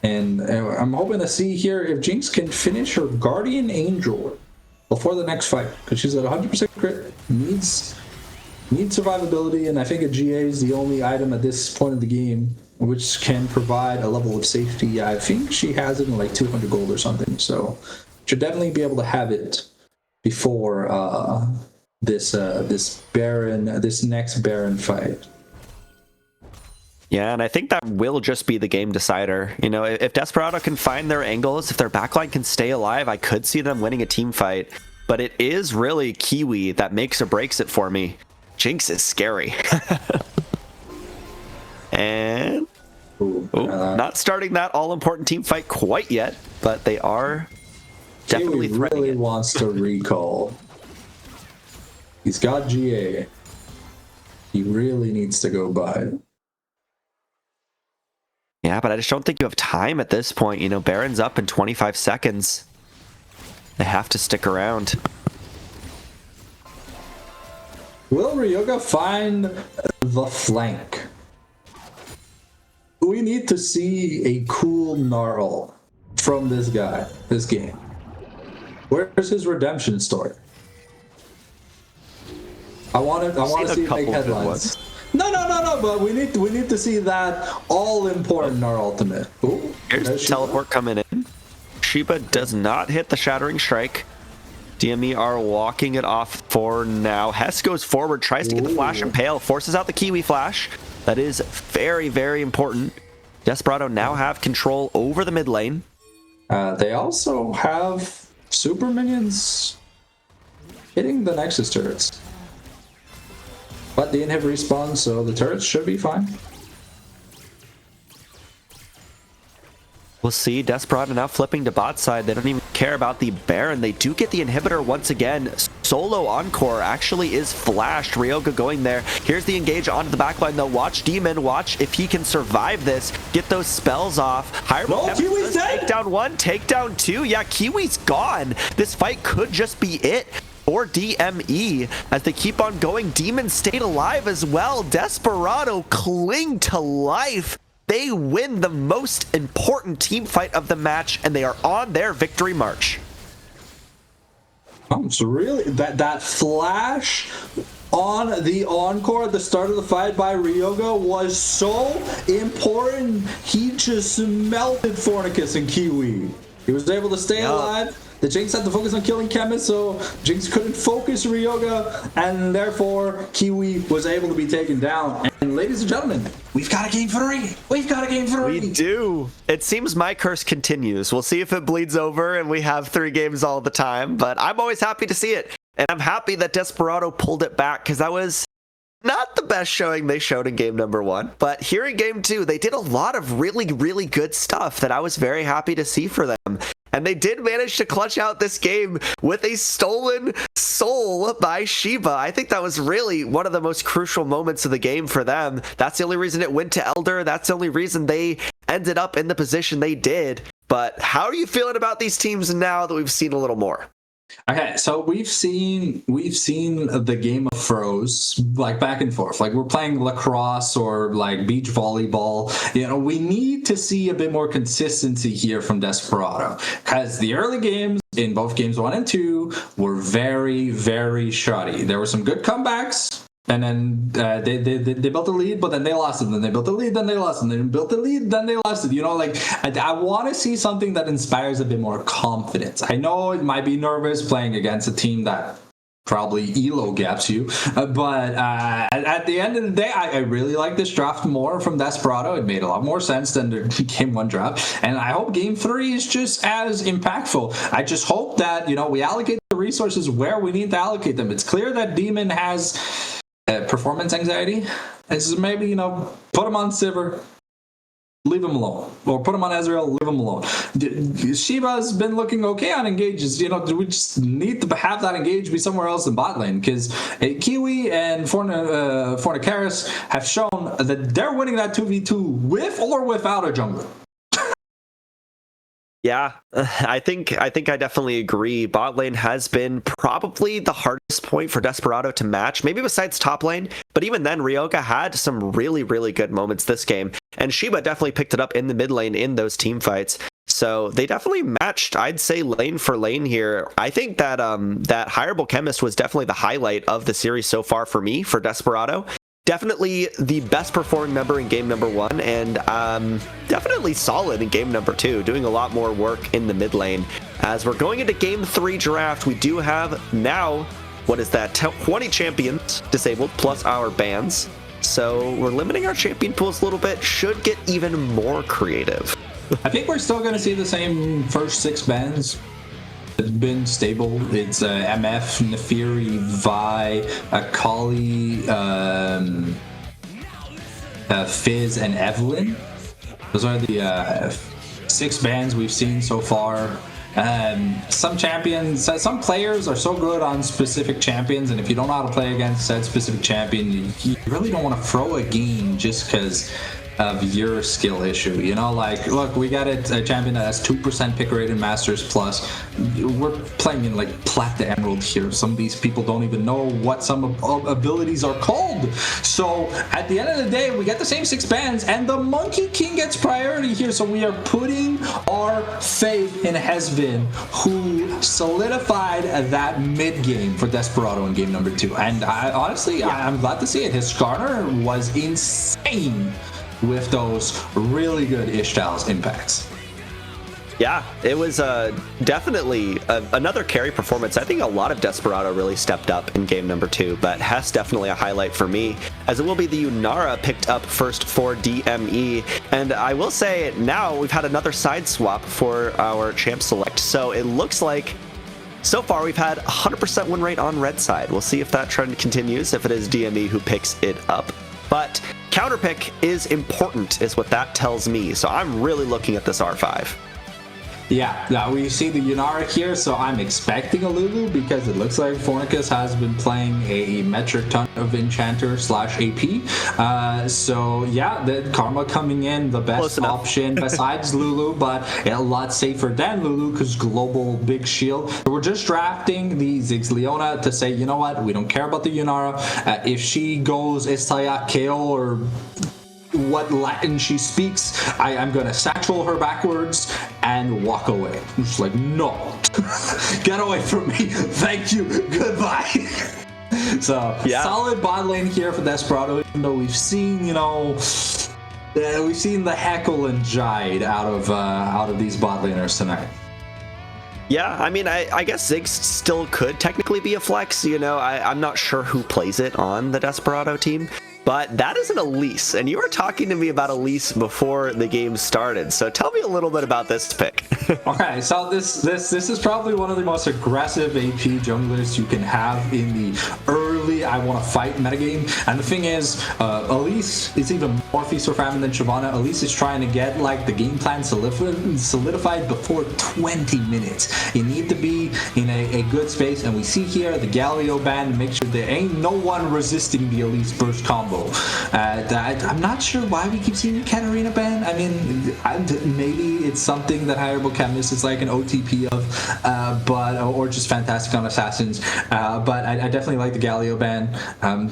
And I'm hoping to see here if Jinx can finish her Guardian Angel before the next fight, because she's at 100% crit, needs survivability, and I think a GA is the only item at this point of the game which can provide a level of safety. I think she has it in like 200 gold or something, so should definitely be able to have it before this next Baron fight. Yeah, and I think that will just be the game decider. You know, if Desperado can find their angles, if their backline can stay alive, I could see them winning a team fight. But it is really Kiwi that makes or breaks it for me. Jinx is scary. And not starting that all-important team fight quite yet, but they are definitely threatening really it. Wants to recall. He's got GA. He really needs to go by. Yeah, but I just don't think you have time at this point. You know, Baron's up in 25 seconds. They have to stick around. Will Ryoga find the flank? We need to see a cool gnarl from this guy, this game. Where's his redemption story? I want to see it make headlines. No, but we need to see that all-important Gnarl ultimate. Ooh, here's the teleport coming in. Shiba does not hit the Shattering Strike. DME are walking it off for now. Hess goes forward, tries to get the Flash Impale, forces out the Kiwi Flash. That is very, very important. Desperado now have control over the mid lane. They also have super minions hitting the Nexus turrets. But the inhib respawns, so the turrets should be fine. We'll see. Desperado now flipping to bot side. They don't even care about the Baron. They do get the inhibitor once again. Solo Encore actually is flashed. Ryoga going there. Here's the engage onto the backline though. Watch Demon. Watch if he can survive this. Get those spells off. Kiwi's dead! Take down one, take down two. Yeah, Kiwi's gone. This fight could just be it for DME as they keep on going. Demon stayed alive as well. Desperado cling to life. They win the most important team fight of the match, and they are on their victory march. So really, that flash on the encore at the start of the fight by Ryoga was so important. He just melted Fornicus and Kiwi. He was able to stay alive. The Jinx had to focus on killing Chemist, so Jinx couldn't focus Ryoga, and therefore Kiwi was able to be taken down. And ladies and gentlemen, we've got a game 3. We've got a game 3. We do. It seems my curse continues. We'll see if it bleeds over and we have 3 games all the time, but I'm always happy to see it. And I'm happy that Desperado pulled it back because that was not the best showing they showed in game number 1. But here in game 2, they did a lot of really, really good stuff that I was very happy to see for them. And they did manage to clutch out this game with a stolen soul by Shiba. I think that was really one of the most crucial moments of the game for them. That's the only reason it went to Elder. That's the only reason they ended up in the position they did. But how are you feeling about these teams now that we've seen a little more? Okay, so we've seen the game of throws like back and forth, like we're playing lacrosse or like beach volleyball. You know, we need to see a bit more consistency here from Desperado because the early games in both games 1 and 2 were very, very shoddy. There were some good comebacks. And then they built a lead, but then they lost it. Then they built a lead, then they lost it. And then built a lead, then they lost it. You know, like I want to see something that inspires a bit more confidence. I know it might be nervous playing against a team that probably elo gaps you, but at the end of the day, I really like this draft more from Desperado. It made a lot more sense than the game 1 draft, and I hope game 3 is just as impactful. I just hope that, you know, we allocate the resources where we need to allocate them. It's clear that Demon has performance anxiety. It's maybe, you know, put him on Sivir, leave him alone, or put him on Ezreal, leave him alone. Shiba's been looking okay on engages. You know, we just need to have that engage be somewhere else in bot lane because Kiwi and Fornicaris have shown that they're winning that 2v2 with or without a jungler. Yeah, I think I definitely agree. Bot lane has been probably the hardest point for Desperado to match, maybe besides top lane. But even then, Ryoga had some really, really good moments this game. And Shiba definitely picked it up in the mid lane in those team fights. So they definitely matched, I'd say, lane for lane here. I think that that Hireable Chemist was definitely the highlight of the series so far for me, for Desperado. Definitely the best performing member in game number 1, and definitely solid in game number 2, doing a lot more work in the mid lane. As we're going into game 3 draft, we do have now, what is that, 20 champions disabled, plus our bans. So we're limiting our champion pools a little bit, should get even more creative. I think we're still going to see the same first 6 bans. It's been stable. It's MF, Nefiri, Vi, Akali, Fizz, and Evelyn. Those are the 6 bans we've seen so far. Some champions, some players are so good on specific champions, and if you don't know how to play against said specific champion, you really don't want to throw a game just because of your skill issue. You know, like, look, we got a champion that has 2% pick rate in Masters Plus. We're playing in like Plat to Emerald here. Some of these people don't even know what some abilities are called. So at the end of the day, we get the same 6 bans, and the Monkey King gets priority here. So we are putting our faith in Hezvin, who solidified that mid game for Desperado in game number 2. And honestly, I'm glad to see it. His Skarner was insane with those really good Ishtal's impacts. Yeah, it was definitely another carry performance. I think a lot of Desperado really stepped up in game number 2, but Hess definitely a highlight for me. as it will be the Yunara picked up first for DME. And I will say now we've had another side swap for our champ select. So it looks like so far we've had 100% win rate on red side. We'll see if that trend continues, if it is DME who picks it up. But counter pick is important, is what that tells me. So I'm really looking at this R5. Yeah, we see the Yunara here, so I'm expecting a Lulu because it looks like Fornicus has been playing a metric ton of Enchanter / AP. So yeah, the Karma coming in, the best option besides Lulu, but a lot safer than Lulu because global big shield. We're just drafting the Ziggs Leona to say, you know what, we don't care about the Yunara. If she goes Estaya KO or what Latin she speaks, I'm gonna satchel her backwards and walk away. I'm just like, no, get away from me, thank you, goodbye. So yeah, solid bot lane here for Desperado, even though we've seen, you know, we've seen the heckle and jide out of these bot laners tonight. Yeah, I mean, I guess Ziggs still could technically be a flex, you know, I'm not sure who plays it on the Desperado team. But that is an Elise, and you were talking to me about Elise before the game started. So tell me a little bit about this pick. Okay, so this is probably one of the most aggressive AP junglers you can have in the early I want to fight metagame. And the thing is, Elise is even more feast or famine than Shyvana. Elise is trying to get like the game plan solidified before 20 minutes. You need to be in a good space, and we see here the Galio ban to make sure there ain't no one resisting the Elise burst combo. I'm not sure why we keep seeing the Katarina ban. I mean, maybe it's something that Hireable Chemist is like an OTP of, or just fantastic on Assassins. But I definitely like the Galio ban.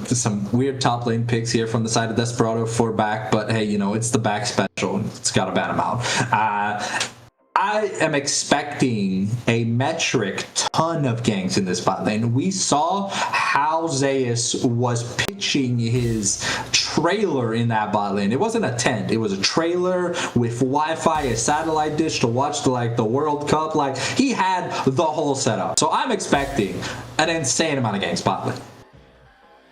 Some weird top lane picks here from the side of Desperado for back, but hey, you know, it's the back special. It's got to ban him out. I am expecting a metric ton of ganks in this bot lane. We saw how Zeus was pitching his trailer in that bot lane. It wasn't a tent, it was a trailer with Wi-Fi, a satellite dish to watch the World Cup. Like, he had the whole setup. So I'm expecting an insane amount of ganks bot lane.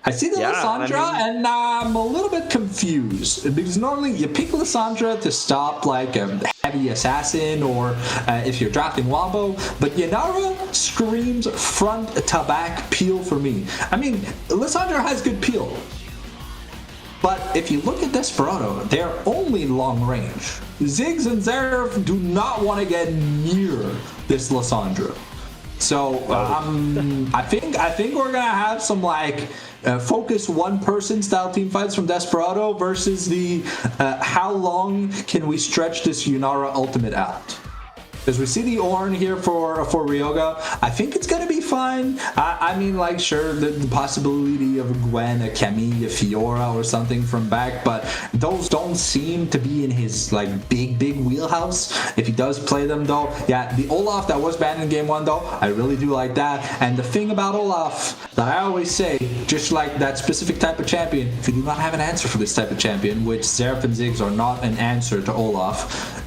I see the Lissandra, and I'm a little bit confused because normally you pick Lissandra to stop like a heavy assassin or if you're drafting Wombo, but Yunara screams front to back peel for me. I mean, Lissandra has good peel, but if you look at Desperado, they're only long range. Ziggs and Zeref do not want to get near this Lissandra. So I think we're gonna have some like focus one person style team fights from Desperado versus the how long can we stretch this Yunara ultimate out. Because we see the Ornn here for Ryoga. I think it's going to be fine. I mean, like, sure, the possibility of a Gwen, a Kemi, a Fiora or something from back, but those don't seem to be in his, like, big wheelhouse. If he does play them, though, yeah, the Olaf that was banned in Game 1, though, I really do like that. And the thing about Olaf that I always say, just like that specific type of champion, if you do not have an answer for this type of champion, which Zeref and Ziggs are not an answer to Olaf,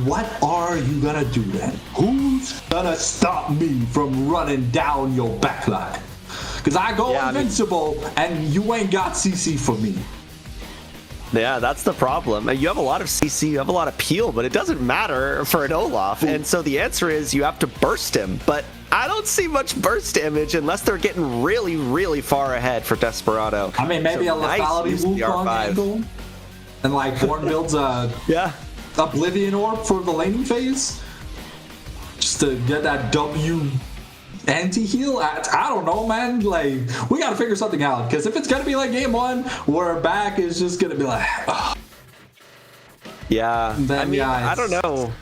what are you gonna do then? Who's gonna stop me from running down your backline? Because I go invincible and you ain't got CC for me. Yeah, that's the problem. You have a lot of CC, you have a lot of peel, but it doesn't matter for an Olaf. And so the answer is you have to burst him. But I don't see much burst damage unless they're getting really, really far ahead for Desperado. I mean, maybe so a lethality Wukong angle. And like Ornn builds a Oblivion Orb for the laning phase. Just to get that W anti-heal. I don't know, man. Like, we gotta figure something out. Because if it's gonna be like Game 1, where back is just gonna be like, oh. Yeah, then, I mean, I don't know.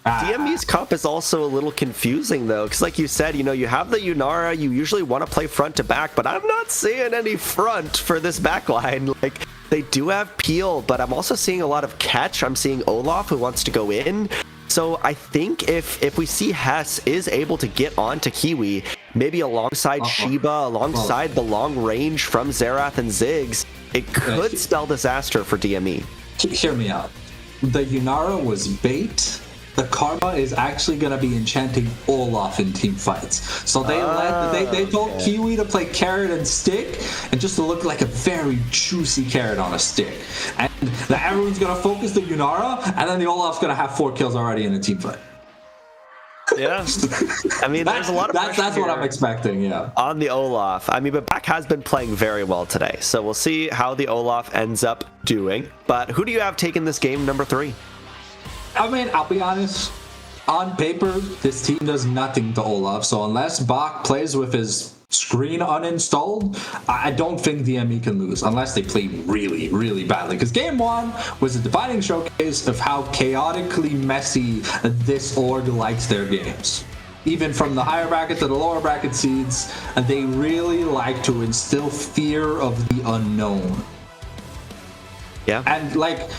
DME's comp is also a little confusing, though, because like you said, you know, you have the Yunara, you usually want to play front to back, but I'm not seeing any front for this backline. Like, they do have peel, but I'm also seeing a lot of catch. I'm seeing Olaf, who wants to go in. So I think if we see Hess is able to get onto Kiwi, maybe alongside Shiba, alongside the long range from Xerath and Ziggs, it could spell disaster for DME. Hear me out. The Yunara was bait the Karma is actually going to be enchanting Olaf in team fights. So they told Kiwi to play carrot and stick and just to look like a very juicy carrot on a stick. And everyone's going to focus the Yunara, and then the Olaf's going to have 4 kills already in a team fight. Yeah, I mean, there's a lot of that's what I'm expecting. Yeah, on the Olaf. I mean, but Back has been playing very well today, so we'll see how the Olaf ends up doing. But who do you have taking this game number 3? I mean, I'll be honest. On paper, this team does nothing to Olaf. So unless Bach plays with his screen uninstalled, I don't think DME can lose unless they play really, really badly. Because game 1 was a defining showcase of how chaotically messy this org likes their games. Even from the higher bracket to the lower bracket seeds, they really like to instill fear of the unknown. Yeah. And like,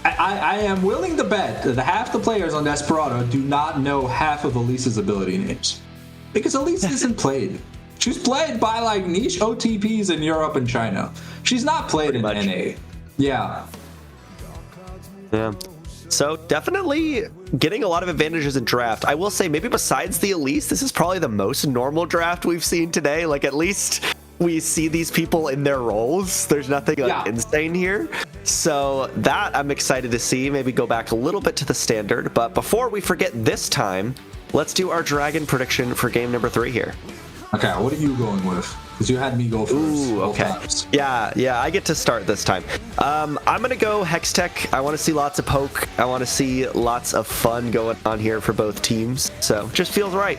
I am willing to bet that half the players on Desperado do not know half of Elise's ability names. Because Elise isn't played. She's played by like niche OTPs in Europe and China. She's not played in NA. Yeah. Yeah. So definitely getting a lot of advantages in draft. I will say maybe besides the Elise, this is probably the most normal draft we've seen today. Like at least we see these people in their roles. There's nothing like insane here. So that I'm excited to see. Maybe go back a little bit to the standard. But before we forget this time, let's do our dragon prediction for game number 3 here. Okay, what are you going with? Because you had me go first. Ooh, okay. Yeah, I get to start this time. I'm going to go Hextech. I want to see lots of poke. I want to see lots of fun going on here for both teams. So just feels right.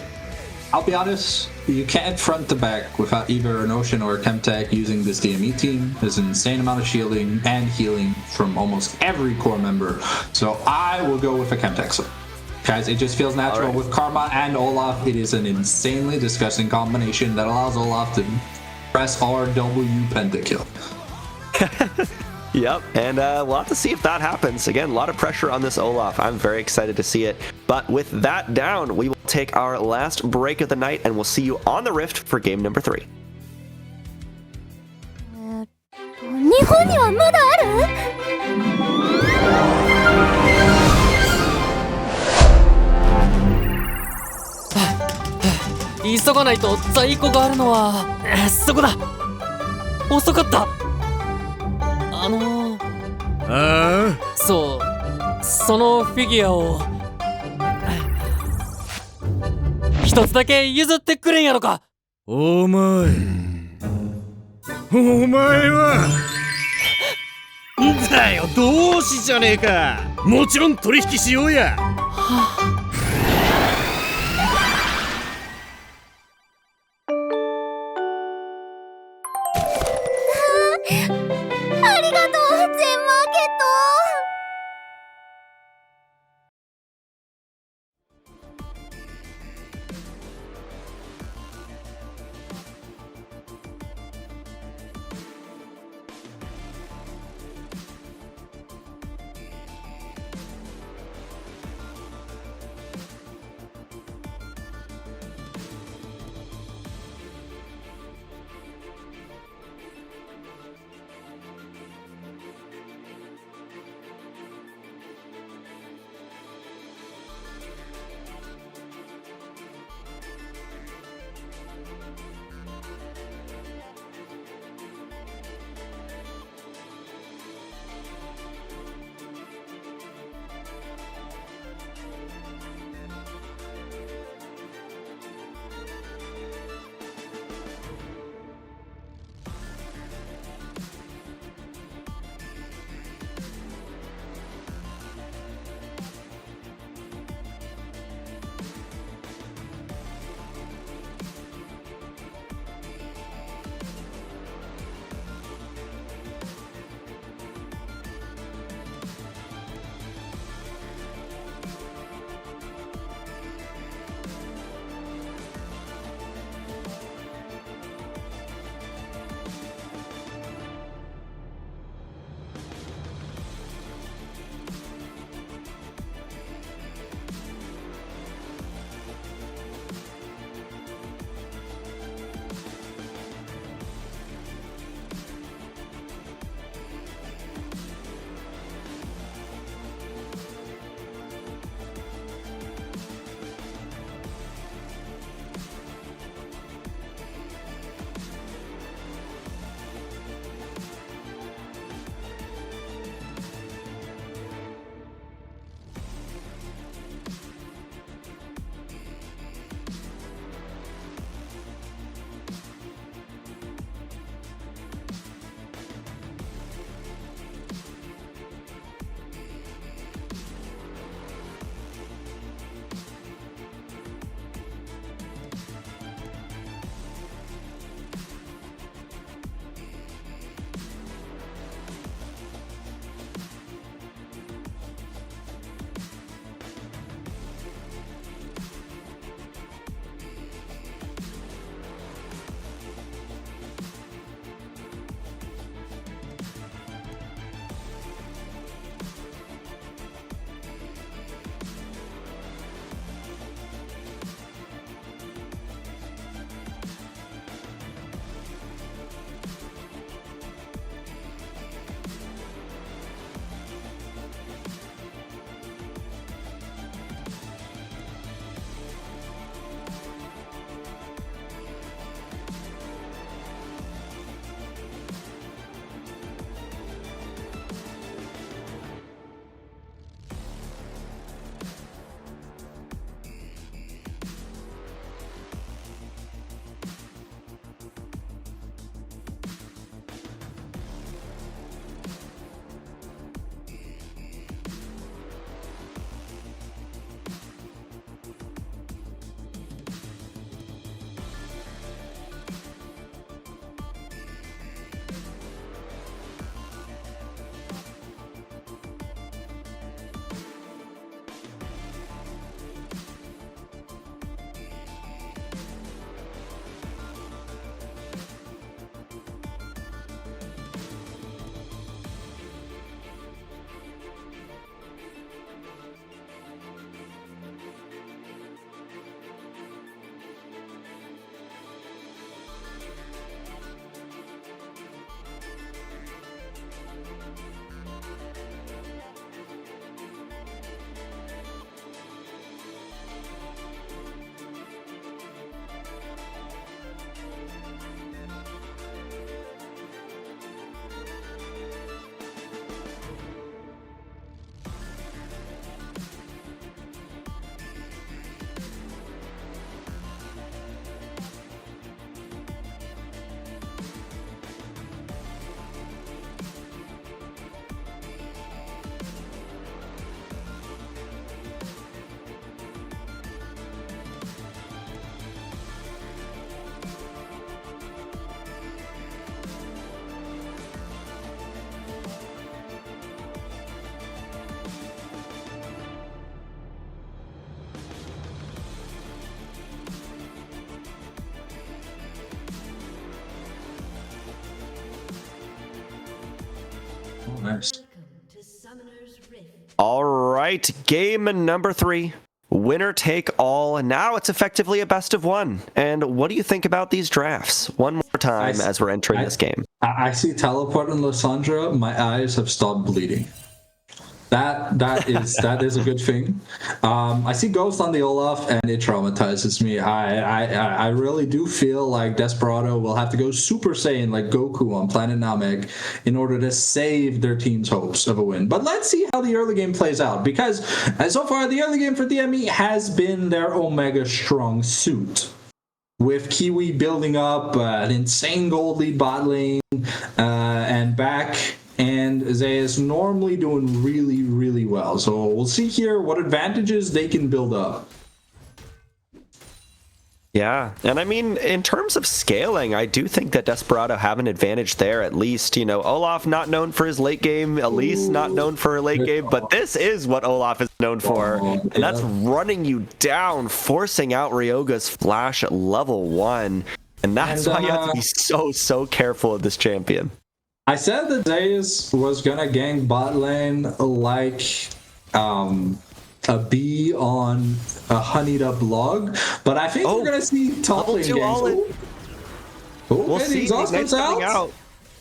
I'll be honest, you can't front to back without either an Ocean or a Chemtech using this DME team. There's an insane amount of shielding and healing from almost every core member. So I will go with a Chemtech. So, guys, it just feels natural. Right. With Karma and Olaf, it is an insanely disgusting combination that allows Olaf to press RW pentakill. Yep, and we'll have to see if that happens. Again, a lot of pressure on this Olaf. I'm very excited to see it. But with that down, we will take our last break of the night, and we'll see you on the Rift for game number 3. 日本にはまだある？急がないと在庫があるのはそこだ。遅かった。そうそのフィギュアを一つだけ譲ってくれんやろか。お前はだよ、同志じゃねえか。もちろん取引しようや。ありがとう、全マーケット。Nice. All right, game number 3. Winner take all. Now it's effectively a best of 1. And what do you think about these drafts? One more time as we're entering this game. I see teleport and Lysandra. My eyes have stopped bleeding. That is a good thing. I see Ghost on the Olaf, and it traumatizes me. I really do feel like Desperado will have to go Super Saiyan like Goku on Planet Namek in order to save their team's hopes of a win. But let's see how the early game plays out, because so far the early game for DME has been their Omega strong suit, with Kiwi building up an insane gold lead bot lane and back. And Zeus normally doing really, really well. So we'll see here what advantages they can build up. Yeah, and I mean, in terms of scaling, I do think that Desperado have an advantage there, at least. You know, Olaf not known for his late game, Elise not known for her late game, but this is what Olaf is known for, and that's running you down, forcing out Ryoga's flash at level 1. And that's why you have to be so careful of this champion. I said that Zeus was gonna gank bot lane like a bee on a honeyed up log, but I think we're gonna see top lane ganks. We'll see. Exhaust comes out.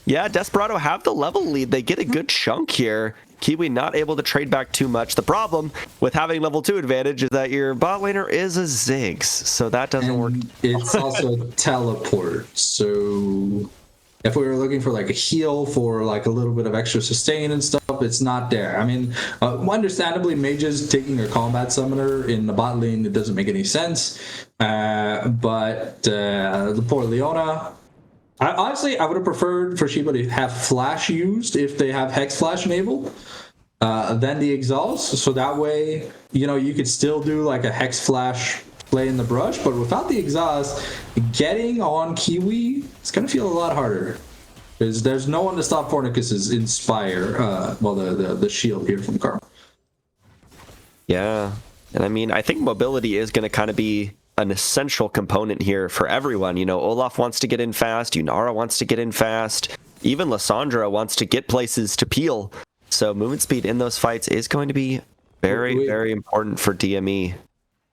Yeah, Desperado have the level lead. They get a good chunk here. Kiwi not able to trade back too much. The problem with having level 2 advantage is that your bot laner is a Ziggs, so that doesn't work. It's also teleport, so if we were looking for like a heal for like a little bit of extra sustain and stuff, it's not there. I mean, understandably, mages taking a combat summoner in the bot lane, it doesn't make any sense. But the poor Leona, honestly, I would have preferred for Shiba to have flash used if they have Hex Flash enabled, than the exhaust. So that way, you know, you could still do like a Hex Flash play in the brush, but without the exhaust, getting on Kiwi, it's gonna feel a lot harder, because there's no one to stop Fornicus's Inspire, the shield here from Karma. Yeah, and I mean, I think mobility is gonna kind of be an essential component here for everyone. You know, Olaf wants to get in fast, Yunara wants to get in fast, even Lysandra wants to get places to peel, so movement speed in those fights is going to be very important for DME.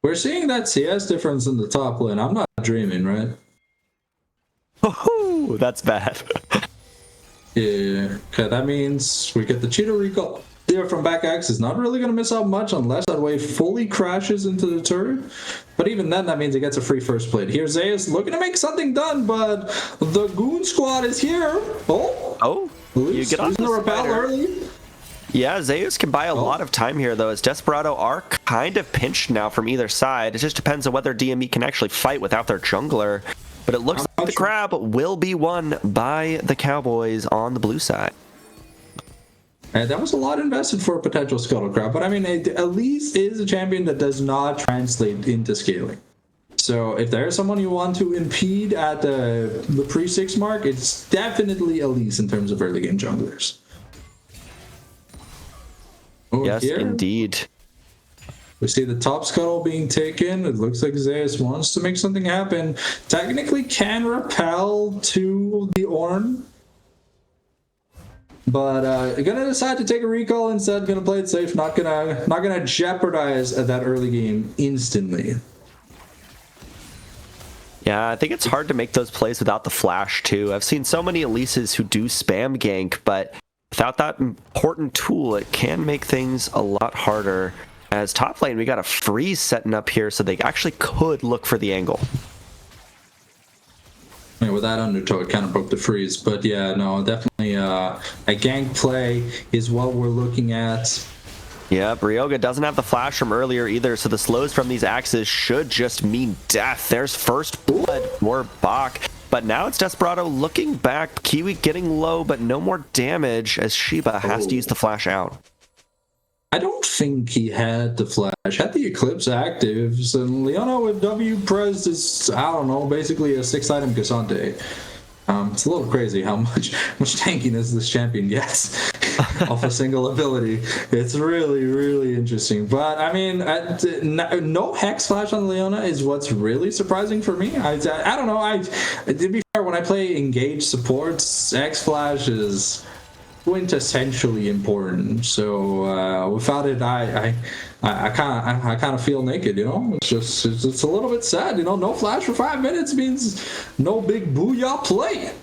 We're seeing that CS difference in the top lane. I'm not dreaming, right? Oh, that's bad. Yeah, okay, that means we get the Cheetah Recall there from back X. Is not really going to miss out much unless that wave fully crashes into the turret. But even then, that means it gets a free first plate. Here's Zeus looking to make something done, but the Goon Squad is here. You get off the repel early. Yeah, Zeus can buy a lot of time here, though, as Desperado are kind of pinched now from either side. It just depends on whether DME can actually fight without their jungler. But it looks like the crab will be won by the Cowboys on the blue side. And that was a lot invested for a potential Scuttle Crab. But I mean, Elise is a champion that does not translate into scaling. So if there's someone you want to impede at the pre-6 mark, it's definitely Elise in terms of early game junglers. Yes, indeed. We see the top scuttle being taken. It looks like Zeus wants to make something happen. Technically can repel to the Ornn, but gonna decide to take a recall instead. Gonna play it safe. Not gonna jeopardize that early game instantly. Yeah, I think it's hard to make those plays without the flash too. I've seen so many Elises who do spam gank, but without that important tool, it can make things a lot harder. As top lane, we got a freeze setting up here, so they actually could look for the angle. Yeah, with that undertow, it kind of broke the freeze. But yeah, no, definitely a gank play is what we're looking at. Yep, Ryoga doesn't have the flash from earlier either, so the slows from these axes should just mean death. There's first blood for Bach. But now it's Desperado looking back. Kiwi getting low, but no more damage as Shiba has to use the flash out. I don't think he had the flash. Had the Eclipse active. So Leona with W pressed is, I don't know, basically a 6-item Cassante. It's a little crazy how much tankiness this champion gets off a single ability. It's really interesting. But I mean, no Hex Flash on Leona is what's really surprising for me. I don't know. To be fair, when I play engaged supports, Hex Flash is quintessentially important. So without it, I kind of feel naked. You know, it's a little bit sad. You know, no flash for 5 minutes means no big booyah play.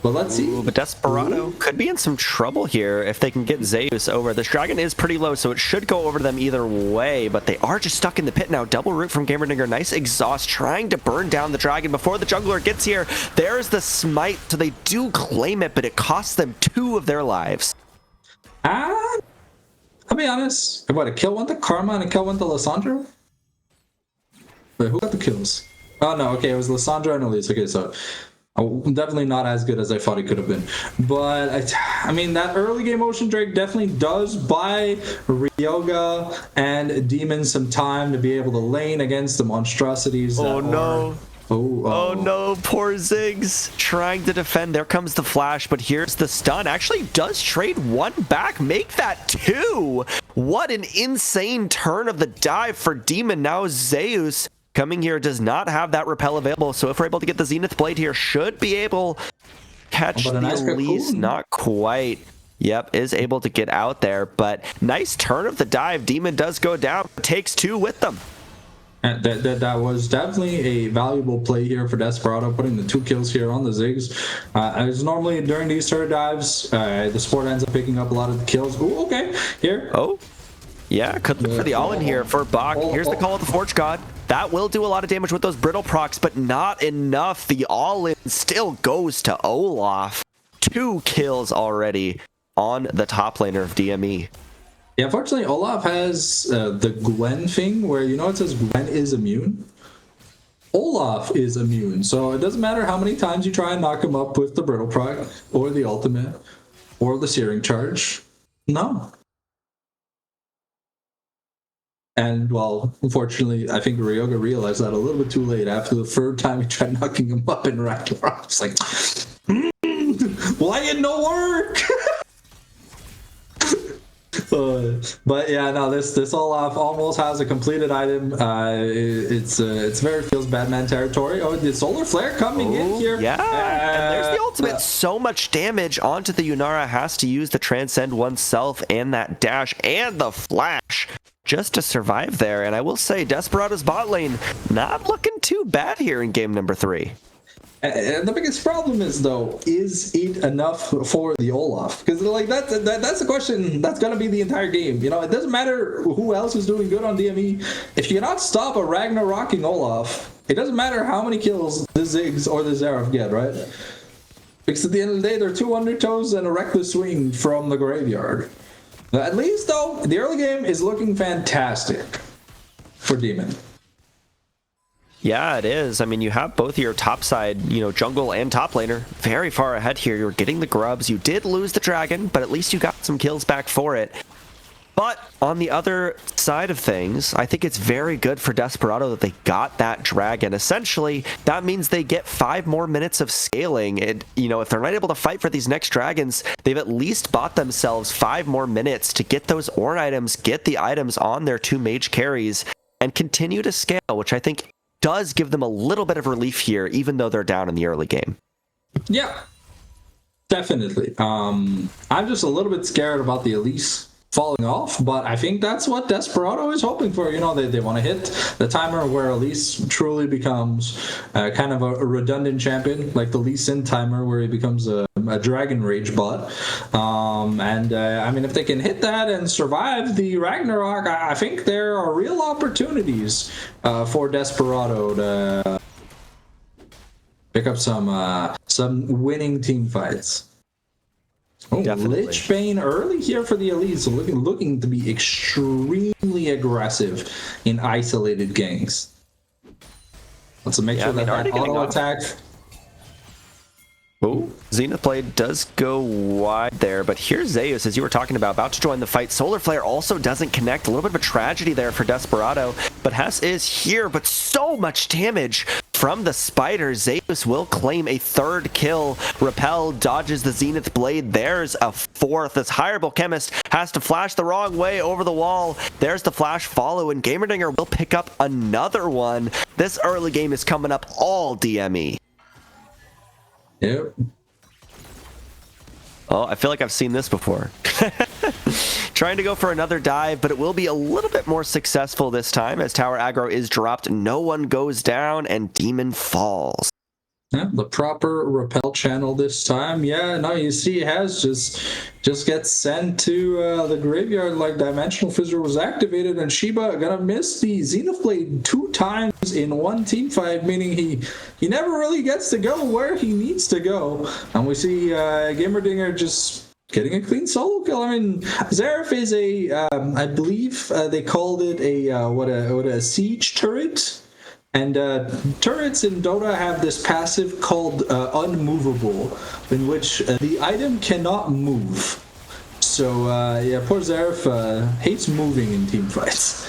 But let's see. But Desperado could be in some trouble here if they can get Zeus over. This dragon is pretty low, so it should go over to them either way, but they are just stuck in the pit now. Double root from Gamerdinger. Nice exhaust, trying to burn down the dragon before the jungler gets here. There's the smite, so they do claim it, but it costs them 2 of their lives. I'll be honest. What, a kill went to Karma and a kill went to Lissandra? Wait, who got the kills? Oh, no, okay, it was Lissandra and Elise. Okay, so definitely not as good as I thought he could have been. But, I mean, that early game Ocean Drake definitely does buy Ryoga and Demon some time to be able to lane against the monstrosities. Oh, no. Oh no, poor Ziggs trying to defend. There comes the flash, but here's the stun. Actually does trade 1 back, make that 2. What an insane turn of the dive for Demon. Now Zeus coming here does not have that repel available, so if we're able to get the Zenith Blade here, should be able to catch the Elise. Not quite. Yep, is able to get out there, but nice turn of the dive. Demon does go down, takes 2 with them. That was definitely a valuable play here for Desperado, putting the 2 kills here on the Ziggs. As normally during these turret dives, the support ends up picking up a lot of the kills. Ooh, okay, here. Oh, yeah, could look for the all-in here for Bach. Here's the call of the Forge God. That will do a lot of damage with those brittle procs, but not enough. The all-in still goes to Olaf. 2 kills already on the top laner of DME. Yeah, unfortunately, Olaf has the Gwen thing where, you know, it says Gwen is immune. Olaf is immune, so it doesn't matter how many times you try and knock him up with the Brittle Proc, or the Ultimate, or the Searing Charge. No. And, well, unfortunately, I think Ryoga realized that a little bit too late. After the 3rd time he tried knocking him up in Ragnarok. It's like, why it no work? But yeah, no, this Olaf almost has a completed item. It's very feels Batman territory. Oh, the Solar Flare coming in here. Yeah, and there's the ultimate. So much damage onto the Yunara, has to use the Transcend oneself and that dash and the flash just to survive there. And I will say, Desperado's bot lane not looking too bad here in game number 3. And the biggest problem is, though, is it enough for the Olaf? Because like that's the question that's gonna be the entire game. You know, it doesn't matter who else is doing good on DME. If you cannot stop a Ragnarocking Olaf, it doesn't matter how many kills the Ziggs or the Xerath get, right? Because at the end of the day, they're 2 undertows and a reckless swing from the graveyard. At least, though, the early game is looking fantastic for Demon. Yeah, it is. I mean, you have both your top side, you know, jungle and top laner very far ahead here. You're getting the grubs. You did lose the dragon, but at least you got some kills back for it. But on the other side of things, I think it's very good for Desperado that they got that dragon. Essentially, that means they get 5 more minutes of scaling. It, you know, if they're not able to fight for these next dragons, they've at least bought themselves 5 more minutes to get those Ornn items, get the items on their 2 mage carries, and continue to scale, which I think does give them a little bit of relief here, even though they're down in the early game. Yeah, definitely. I'm just a little bit scared about the Elise falling off, but I think that's what Desperado is hoping for. You know, they want to hit the timer where Elise truly becomes kind of a redundant champion, like the Lee Sin timer where he becomes a Dragon Rage bot. I mean, if they can hit that and survive the Ragnarok, I think there are real opportunities for Desperado to pick up some winning team fights. Oh, Lich Bane early here for the Elite, so looking to be extremely aggressive in isolated ganks. Let's make sure that auto attack. Oh, Zenith Blade does go wide there, but here's Zeus, as you were talking about to join the fight. Solar Flare also doesn't connect. A little bit of a tragedy there for Desperado, but Hess is here, but so much damage from the spider. Zeus will claim a 3rd kill. Repel dodges the Zenith Blade. There's a 4th. This Hireable Chemist has to flash the wrong way over the wall. There's the flash follow, and Gamerdinger will pick up another one. This early game is coming up all DME. Yep. Oh, I feel like I've seen this before. Trying to go for another dive, but it will be a little bit more successful this time as tower aggro is dropped. No one goes down and Demon falls. Yeah, the proper repel channel this time. Yeah, no, you see, it has just gets sent to the graveyard like Dimensional Fissure was activated, and Shiba gonna miss the Zenith Blade 2 times in one team fight, meaning he never really gets to go where he needs to go. And we see Gamerdinger just getting a clean solo kill. I mean, Zeref is a, I believe they called it a siege turret. And turrets in Dota have this passive called Unmovable, in which the item cannot move. So, yeah, poor Zeref hates moving in team fights.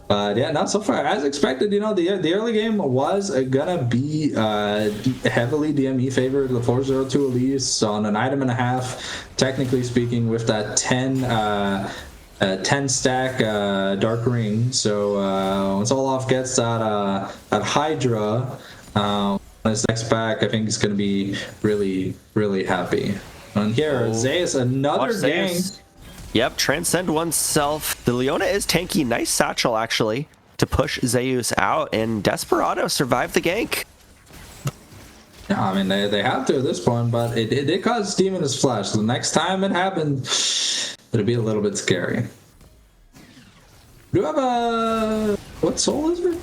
But yeah, not so far. As expected, you know, the early game was gonna be heavily DME favored. The 4-0-2 Elise on an item and a half, technically speaking, with that 10 stack Dark Ring. So once Olaf gets that Hydra on his next back, I think he's going to be really, really happy. And here, Zeus, another gang. Yep, transcend oneself. The Leona is tanky. Nice satchel, actually, to push Zeus out, and Desperado survived the gank. Yeah, I mean, they have to at this point, but it did cause Demon's Flash. So the next time it happens, it'll be a little bit scary. Do you have a... what soul is it?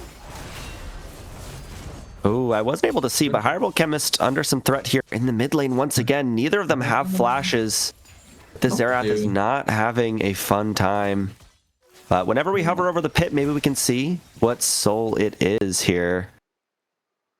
Oh, I wasn't able to see, but Hyrule Chemist under some threat here in the mid lane once again. Neither of them have flashes. The Xerath is not having a fun time. But whenever we hover over the pit, maybe we can see what soul it is here.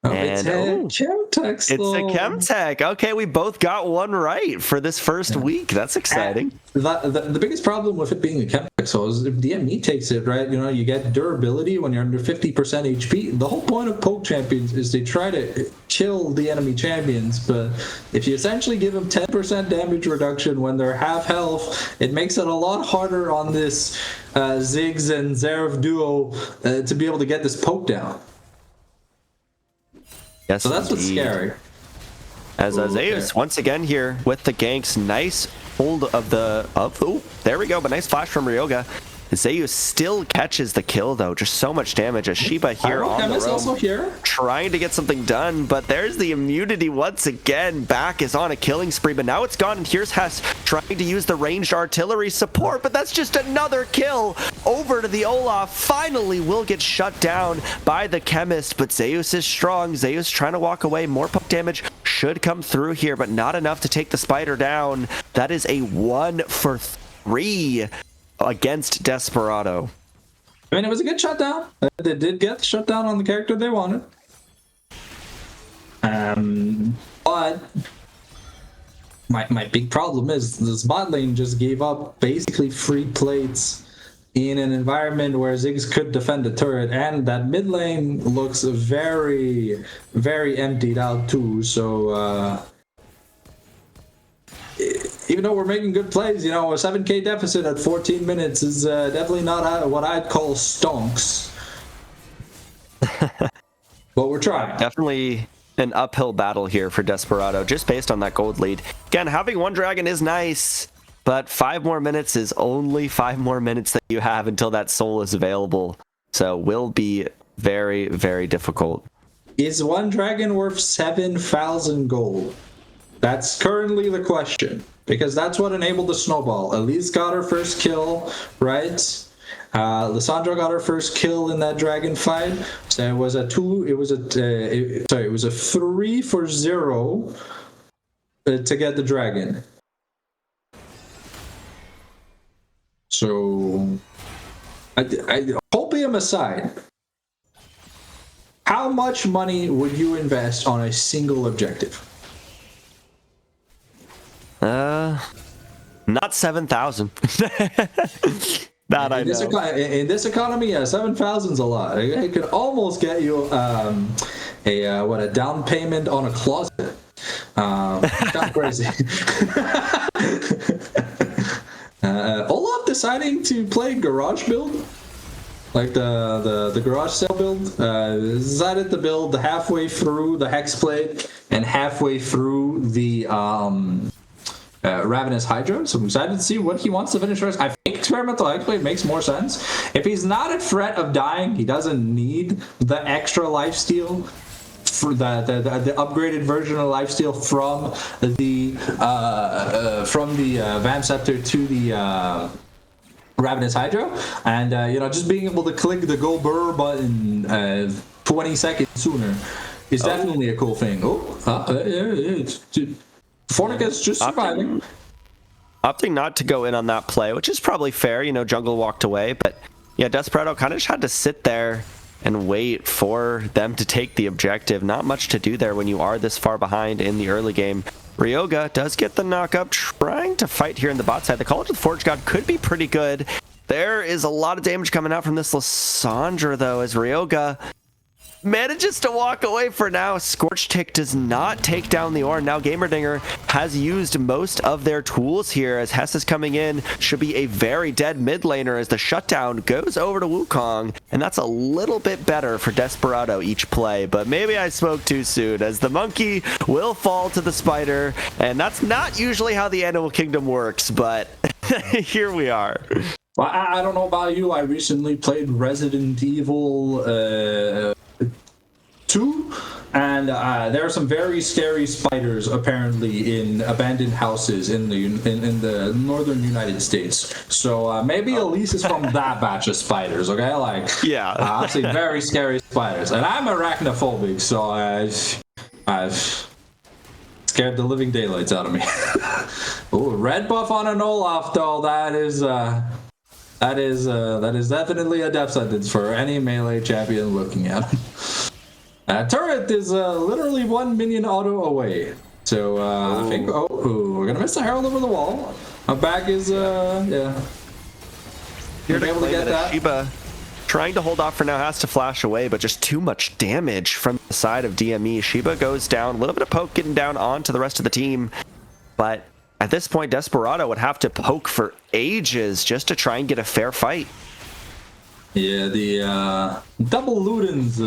It's a Chemtech. It's a Chemtech. Okay, we both got one right for this first week. That's exciting. The biggest problem with it being a Chemtech soul is if DME takes it, right, you know, you get durability when you're under 50% HP. The whole point of poke champions is they try to kill the enemy champions, but if you essentially give them 10% damage reduction when they're half health, it makes it a lot harder on this Ziggs and Zeref duo to be able to get this poke down. Yes, so that's what's scary. As Zeus once again here with the ganks, nice hold of the there we go, but nice flash from Ryoga. Zeus still catches the kill though, just so much damage as Shiba here on the roam, also here, trying to get something done, but there's the immunity once again. Back is on a killing spree, but now it's gone, and here's Hess trying to use the ranged artillery support, but that's just another kill over to the Olaf. Finally will get shut down by the Chemist, but Zeus is strong. Zeus trying to walk away. More poke damage should come through here, but not enough to take the spider down. That is a 1 for 3 against Desperado. I mean, it was a good shutdown. They did get the shutdown on the character they wanted. But my big problem is this bot lane just gave up basically free plates in an environment where Ziggs could defend the turret, and that mid lane looks very, very emptied out too. So even though we're making good plays, you know, a 7k deficit at 14 minutes is definitely not what I'd call stonks. But we're trying. Definitely an uphill battle here for Desperado, just based on that gold lead. Again, having one dragon is nice, but 5 more minutes is only 5 more minutes that you have until that soul is available. So will be very, very difficult. Is one dragon worth 7,000 gold? That's currently the question, because that's what enabled the snowball. Elise got her first kill, right? Lissandra got her first kill in that dragon fight. So it was a 3 for 0 to get the dragon. So, Hopium aside, how much money would you invest on a single objective? Not 7,000. That I know. In this economy, 7,000's a lot. It could almost get you a down payment on a closet. Kind of crazy. Olaf deciding to play garage build. like the garage sale build. Decided to build halfway through the Hexblade and halfway through the Ravenous Hydra. So I'm excited to see what he wants to finish first. I think Experimental Hexblade makes more sense. If he's not at threat of dying, he doesn't need the extra lifesteal. For the upgraded version of lifesteal from the Vamp Scepter to the Ravenous Hydra, and just being able to click the go burr button 20 seconds sooner is definitely a cool thing. Fornica's just surviving. Opting not to go in on that play, which is probably fair. Jungle walked away, but yeah, Desperado kind of just had to sit there and wait for them to take the objective. Not much to do there when you are this far behind in the early game. Ryoga does get the knock-up, trying to fight here in the bot side. The College of the Forge God could be pretty good. There is a lot of damage coming out from this Lysandra, though, as Ryoga manages to walk away for now. Scorch Tick does not take down the Ornn. Now Gamerdinger has used most of their tools here as Hess is coming in. Should be a very dead mid laner as the shutdown goes over to Wukong, and that's a little bit better for Desperado each play, but maybe I spoke too soon as the monkey will fall to the spider, and that's not usually how the Animal Kingdom works, but here we are. Well, I don't know about you. I recently played Resident Evil 2, and there are some very scary spiders apparently in abandoned houses in the northern United States. So maybe Elise is from that batch of spiders. Okay, yeah, I've seen very scary spiders, and I'm arachnophobic, so I've scared the living daylights out of me. Oh, red buff on an Olaf though. That is definitely a death sentence for any melee champion looking at him. Turret is literally 1 minion auto away. So I think, we're gonna miss the Herald over the wall. My back is, yeah. Here to able to get that. Shiba trying to hold off for now, has to flash away, but just too much damage from the side of DME. Shiba goes down, a little bit of poke getting down onto the rest of the team, but at this point, Desperado would have to poke for ages just to try and get a fair fight. Yeah, the double Luden's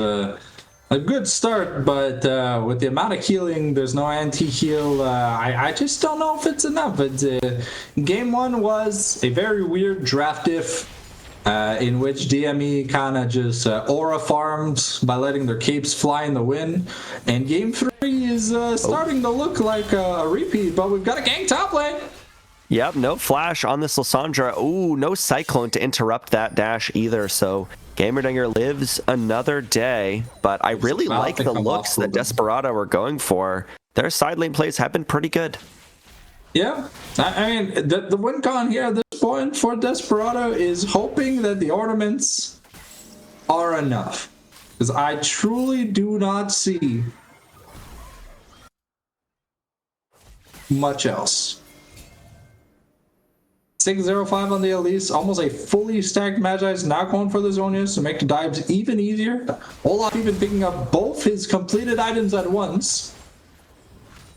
a good start, but with the amount of healing, there's no anti-heal. I just don't know if it's enough. But game one was a very weird draft diff in which DME kind of just aura farmed by letting their capes fly in the wind. And game three is starting to look like a repeat, but we've got a gank top lane. Yep, no flash on this Lysandra. Ooh, no Cyclone to interrupt that dash either, so Gamerdinger lives another day, but I really like the looks that Desperado are going for. Their side lane plays have been pretty good. Yeah, I mean, the win con here at this point for Desperado is hoping that the ornaments are enough. Because I truly do not see much else. 605 on the Elise, almost a fully stacked Magi is now going for the Zonias to make the dives even easier. Olaf even picking up both his completed items at once.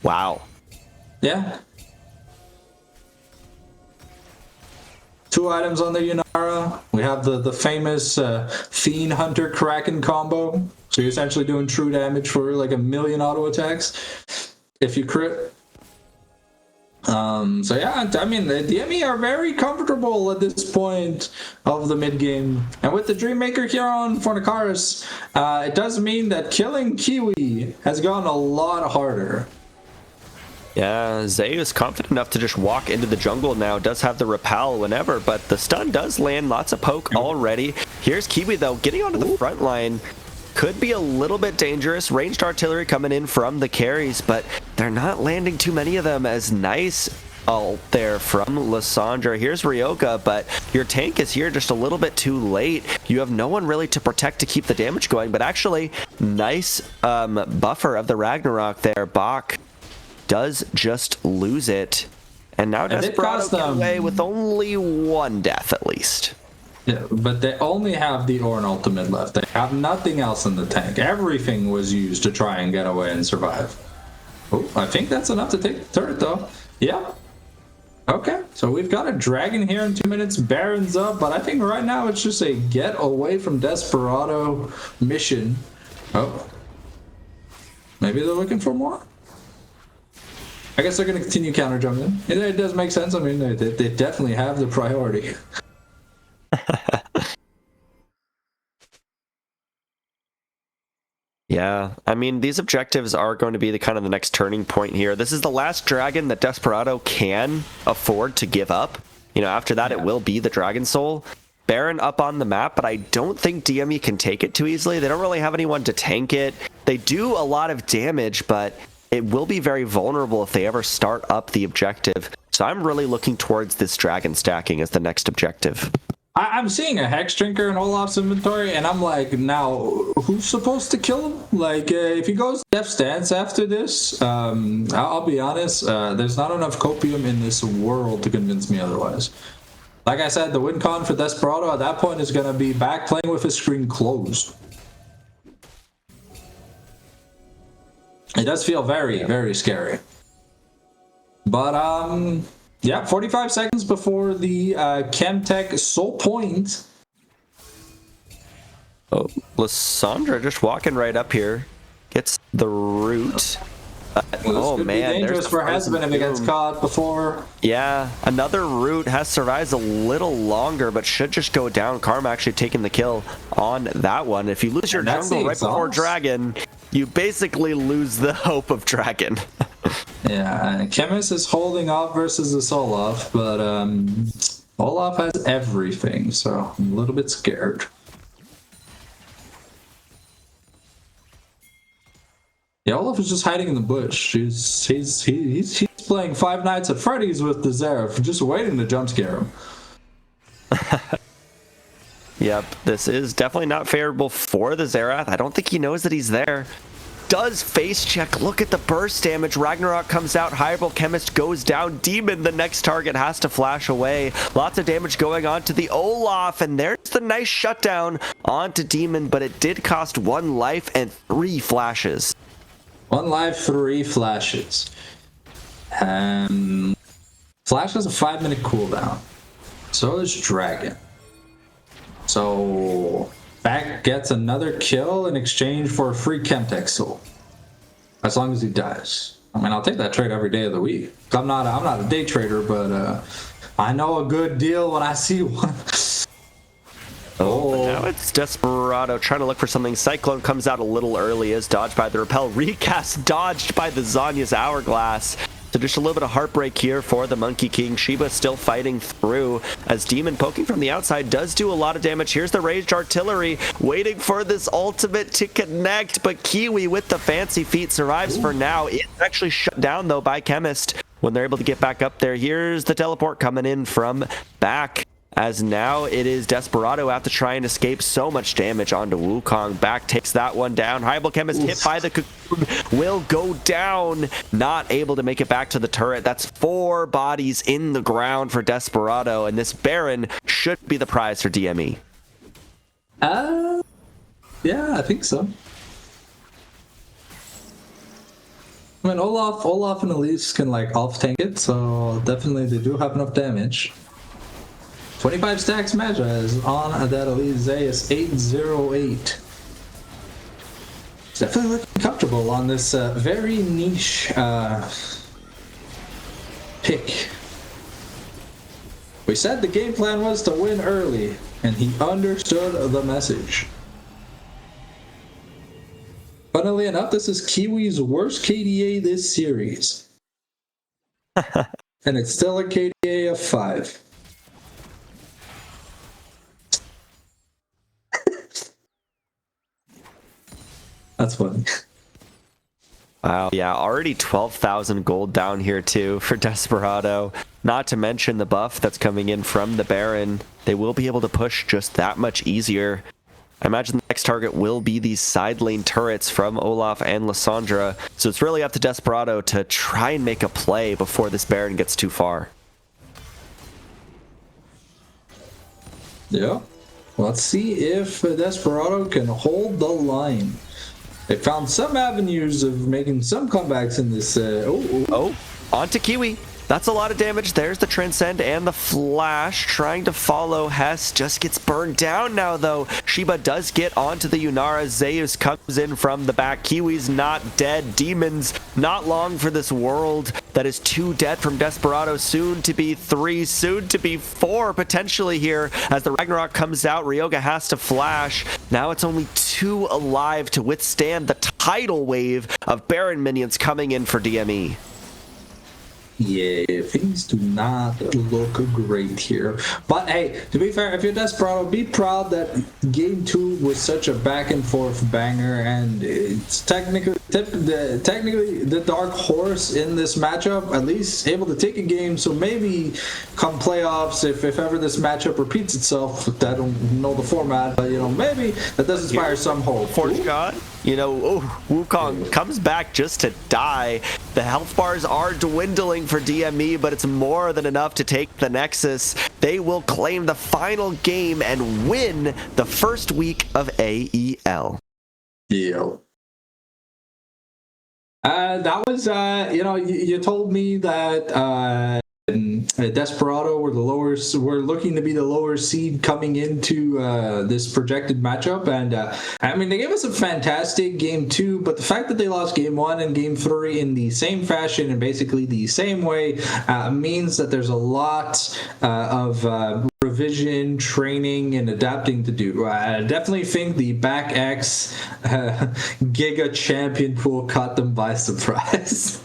Wow. Yeah. 2 items on the Yunara. We have the famous Fiend Hunter Kraken combo. So you're essentially doing true damage for like 1 million auto attacks if you crit. So yeah, I mean, the DME are very comfortable at this point of the mid game, and with the Dreammaker here on Fornicaris, it does mean that killing Kiwi has gone a lot harder. Yeah, Zay is confident enough to just walk into the jungle now, does have the repel whenever, but the stun does land, lots of poke already. Here's Kiwi though, getting onto the front line. Could be a little bit dangerous. Ranged artillery coming in from the carries, but they're not landing too many of them. As nice ult there from Lysandra. Here's Ryoga, but your tank is here just a little bit too late. You have no one really to protect to keep the damage going, but actually nice buffer of the Ragnarok there. Bach does just lose it, and now Desperado get away with only 1 death at least. Yeah, but they only have the Ornn ultimate left. They have nothing else in the tank. Everything was used to try and get away and survive. Oh, I think that's enough to take the turret, though. Yeah. Okay, so we've got a dragon here in 2 minutes. Baron's up, but I think right now it's just a get away from Desperado mission. Oh. Maybe they're looking for more? I guess they're going to continue counter jumping. It does make sense. I mean, they definitely have the priority. Yeah, I mean, these objectives are going to be the kind of the next turning point here. This is the last dragon that Desperado can afford to give up. You know, after that, it will be the Dragon Soul. Baron up on the map, but I don't think DME can take it too easily. They don't really have anyone to tank it. They do a lot of damage, but it will be very vulnerable if they ever start up the objective. So I'm really looking towards this dragon stacking as the next objective. I'm seeing a Hex Drinker in Olaf's inventory, and I'm like, now, who's supposed to kill him? Like, if he goes Death Stance after this, I'll be honest, there's not enough copium in this world to convince me otherwise. Like I said, the win con for Desperado at that point is going to be back playing with his screen closed. It does feel very, very scary. But, yeah, 45 seconds before the Chemtech Soul Point. Oh, Lysandra just walking right up here. Gets the root. Oh man, be dangerous for Husband if it gets caught before. Yeah, another root has survived a little longer, but should just go down. Karma actually taking the kill on that one. If you lose your jungle right before Dragon, you basically lose the hope of Dragon. Yeah, Chemist is holding off versus this Olaf, but Olaf has everything, so I'm a little bit scared. Yeah, Olaf is just hiding in the bush. He's playing Five Nights at Freddy's with the Zeref, just waiting to jump scare him. Yep, this is definitely not favorable for the Xerath. I don't think he knows that he's there. Does face check. Look at the burst damage. Ragnarok comes out. Hyrule Chemist goes down. Demon, the next target, has to flash away. Lots of damage going on to the Olaf, and there's the nice shutdown onto Demon, but it did cost 1 life and 3 flashes. 1 life, 3 flashes. Flash has a 5-minute cooldown. So does Dragon. So Back gets another kill in exchange for a free Chemtech Soul. As long as he dies. I mean, I'll take that trade every day of the week. I'm not a day trader, but I know a good deal when I see one. Oh, now it's Desperado trying to look for something. Cyclone comes out a little early, is dodged by the Repel. Recast dodged by the Zanya's Hourglass. So just a little bit of heartbreak here for the Monkey King. Shiba still fighting through as Demon poking from the outside does do a lot of damage. Here's the Raged Artillery waiting for this ultimate to connect, but Kiwi with the fancy feet survives for now. It's actually shut down though by Chemist when they're able to get back up there. Here's the teleport coming in from back. As now it is Desperado out to try and escape. So much damage onto Wukong. Back takes that one down. Hyrule Chemist hit by the cocoon. Will go down. Not able to make it back to the turret. That's 4 bodies in the ground for Desperado. And this Baron should be the prize for DME. Yeah, I think so. I mean, Olaf and Elise can like off-tank it, so definitely they do have enough damage. 25 stacks Magi is on that Elise Zeus 808. It's definitely looking comfortable on this very niche pick. We said the game plan was to win early, and he understood the message. Funnily enough, this is Kiwi's worst KDA this series. And it's still a KDA of 5. That's funny. Wow, yeah, already 12,000 gold down here too for Desperado. Not to mention the buff that's coming in from the Baron. They will be able to push just that much easier. I imagine the next target will be these side lane turrets from Olaf and Lysandra. So it's really up to Desperado to try and make a play before this Baron gets too far. Yeah. Let's see if Desperado can hold the line. They found some avenues of making some comebacks in this. Oh, onto Kiwi. That's a lot of damage. There's the Transcend and the Flash. Trying to follow Hess. Just gets burned down now, though. Shiba does get onto the Yunara. Zeus comes in from the back. Kiwi's not dead. Demons not long for this world. That is 2 dead from Desperado. Soon to be 3. Soon to be 4 potentially here. As the Ragnarok comes out, Ryoga has to flash. Now it's only 2 alive to withstand the tidal wave of Baron minions coming in for DME. Yeah, things do not look great here. But hey, to be fair, if you're Desperado, be proud that game 2 was such a back and forth banger, and it's technically the dark horse in this matchup, at least able to take a game. So maybe come playoffs, if ever this matchup repeats itself, I don't know the format, but maybe that does inspire some hope. Forge God, Wukong comes back just to die. The health bars are dwindling for DME, but it's more than enough to take the Nexus. They will claim the final game and win the first week of AEL. Yeah. That was, you told me that Desperado were we're looking to be the lower seed coming into this projected matchup, and they gave us a fantastic game 2, but the fact that they lost game 1 and game 3 in the same fashion and basically the same way means that there's a lot of revision, training, and adapting to do. I definitely think the back X Giga champion pool caught them by surprise.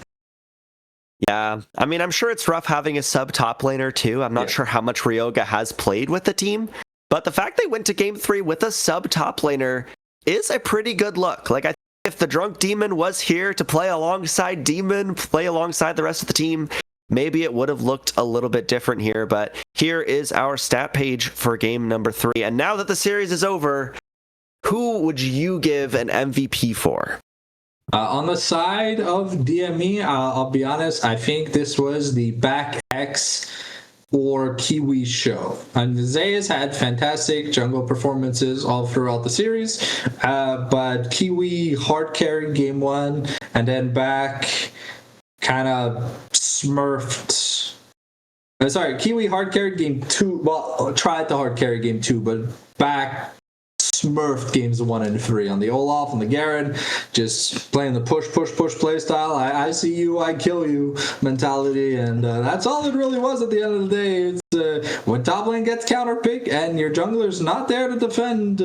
Yeah, I'm sure it's rough having a sub top laner too. I'm not sure how much Ryoga has played with the team, but the fact they went to game 3 with a sub top laner is a pretty good look. Like, I think if the Drunk Demon was here to play alongside Demon, play alongside the rest of the team, maybe it would have looked a little bit different here. But here is our stat page for game number 3. And now that the series is over, who would you give an MVP for? On the side of DME, I'll be honest, I think this was the back X or Kiwi show. And Zeus had fantastic jungle performances all throughout the series, but Kiwi hard carried game 1, and then back kind of smurfed. Kiwi hard carried game 2. Well, tried to hard carry game 2, but back smurfed games 1 and 3 on the Olaf and the Garen, just playing the push play style. I see you, I kill you mentality, and that's all it really was at the end of the day. It's when top lane gets counter pick and your jungler's not there to defend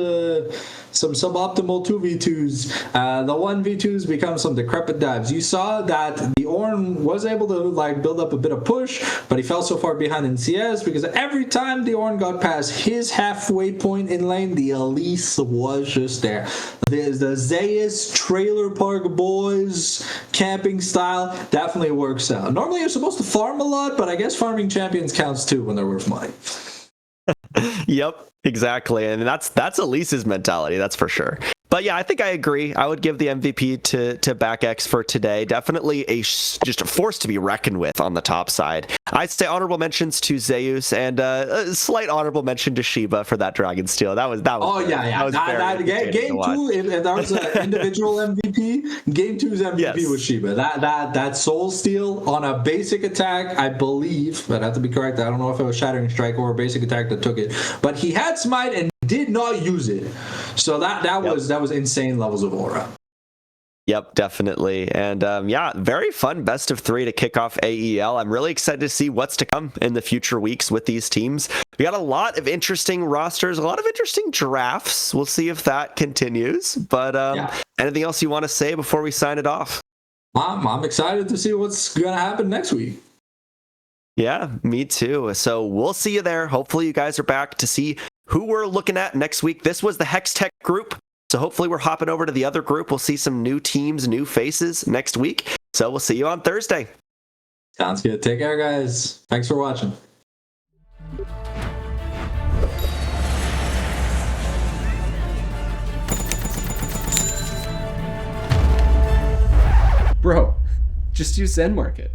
some suboptimal 2v2s, the 1v2s become some decrepit dives. You saw that the Ornn was able to build up a bit of push, but he fell so far behind in CS because every time the Ornn got past his halfway point in lane, the Elise was just there. The Zeus trailer park boys camping style definitely works out. Normally you're supposed to farm a lot, but I guess farming champions counts too when they're worth money. Yep, exactly. And that's Elise's mentality, that's for sure. But yeah, I think I agree. I would give the MVP to Back X for today. Definitely just a force to be reckoned with on the top side. I'd say honorable mentions to Zeus and a slight honorable mention to Shiba for that Dragon Steel. That was oh yeah. That game 2, if that was an individual MVP, game 2's MVP was Shiba. That Soul Steal on a basic attack, I believe, but I have to be correct. I don't know if it was Shattering Strike or a basic attack that took it, but he had Smite and did not use it. So that was insane levels of aura. Yep, definitely. And very fun best of 3 to kick off AEL. I'm really excited to see what's to come in the future weeks with these teams. We got a lot of interesting rosters, a lot of interesting drafts. We'll see if that continues. But anything else you want to say before we sign it off? I'm excited to see what's going to happen next week. Yeah, me too. So we'll see you there. Hopefully you guys are back to see who we're looking at next week. This was the Hex Tech group. So hopefully we're hopping over to the other group. We'll see some new teams, new faces next week. So we'll see you on Thursday. Sounds good. Take care, guys. Thanks for watching. Bro, just use Zen Market.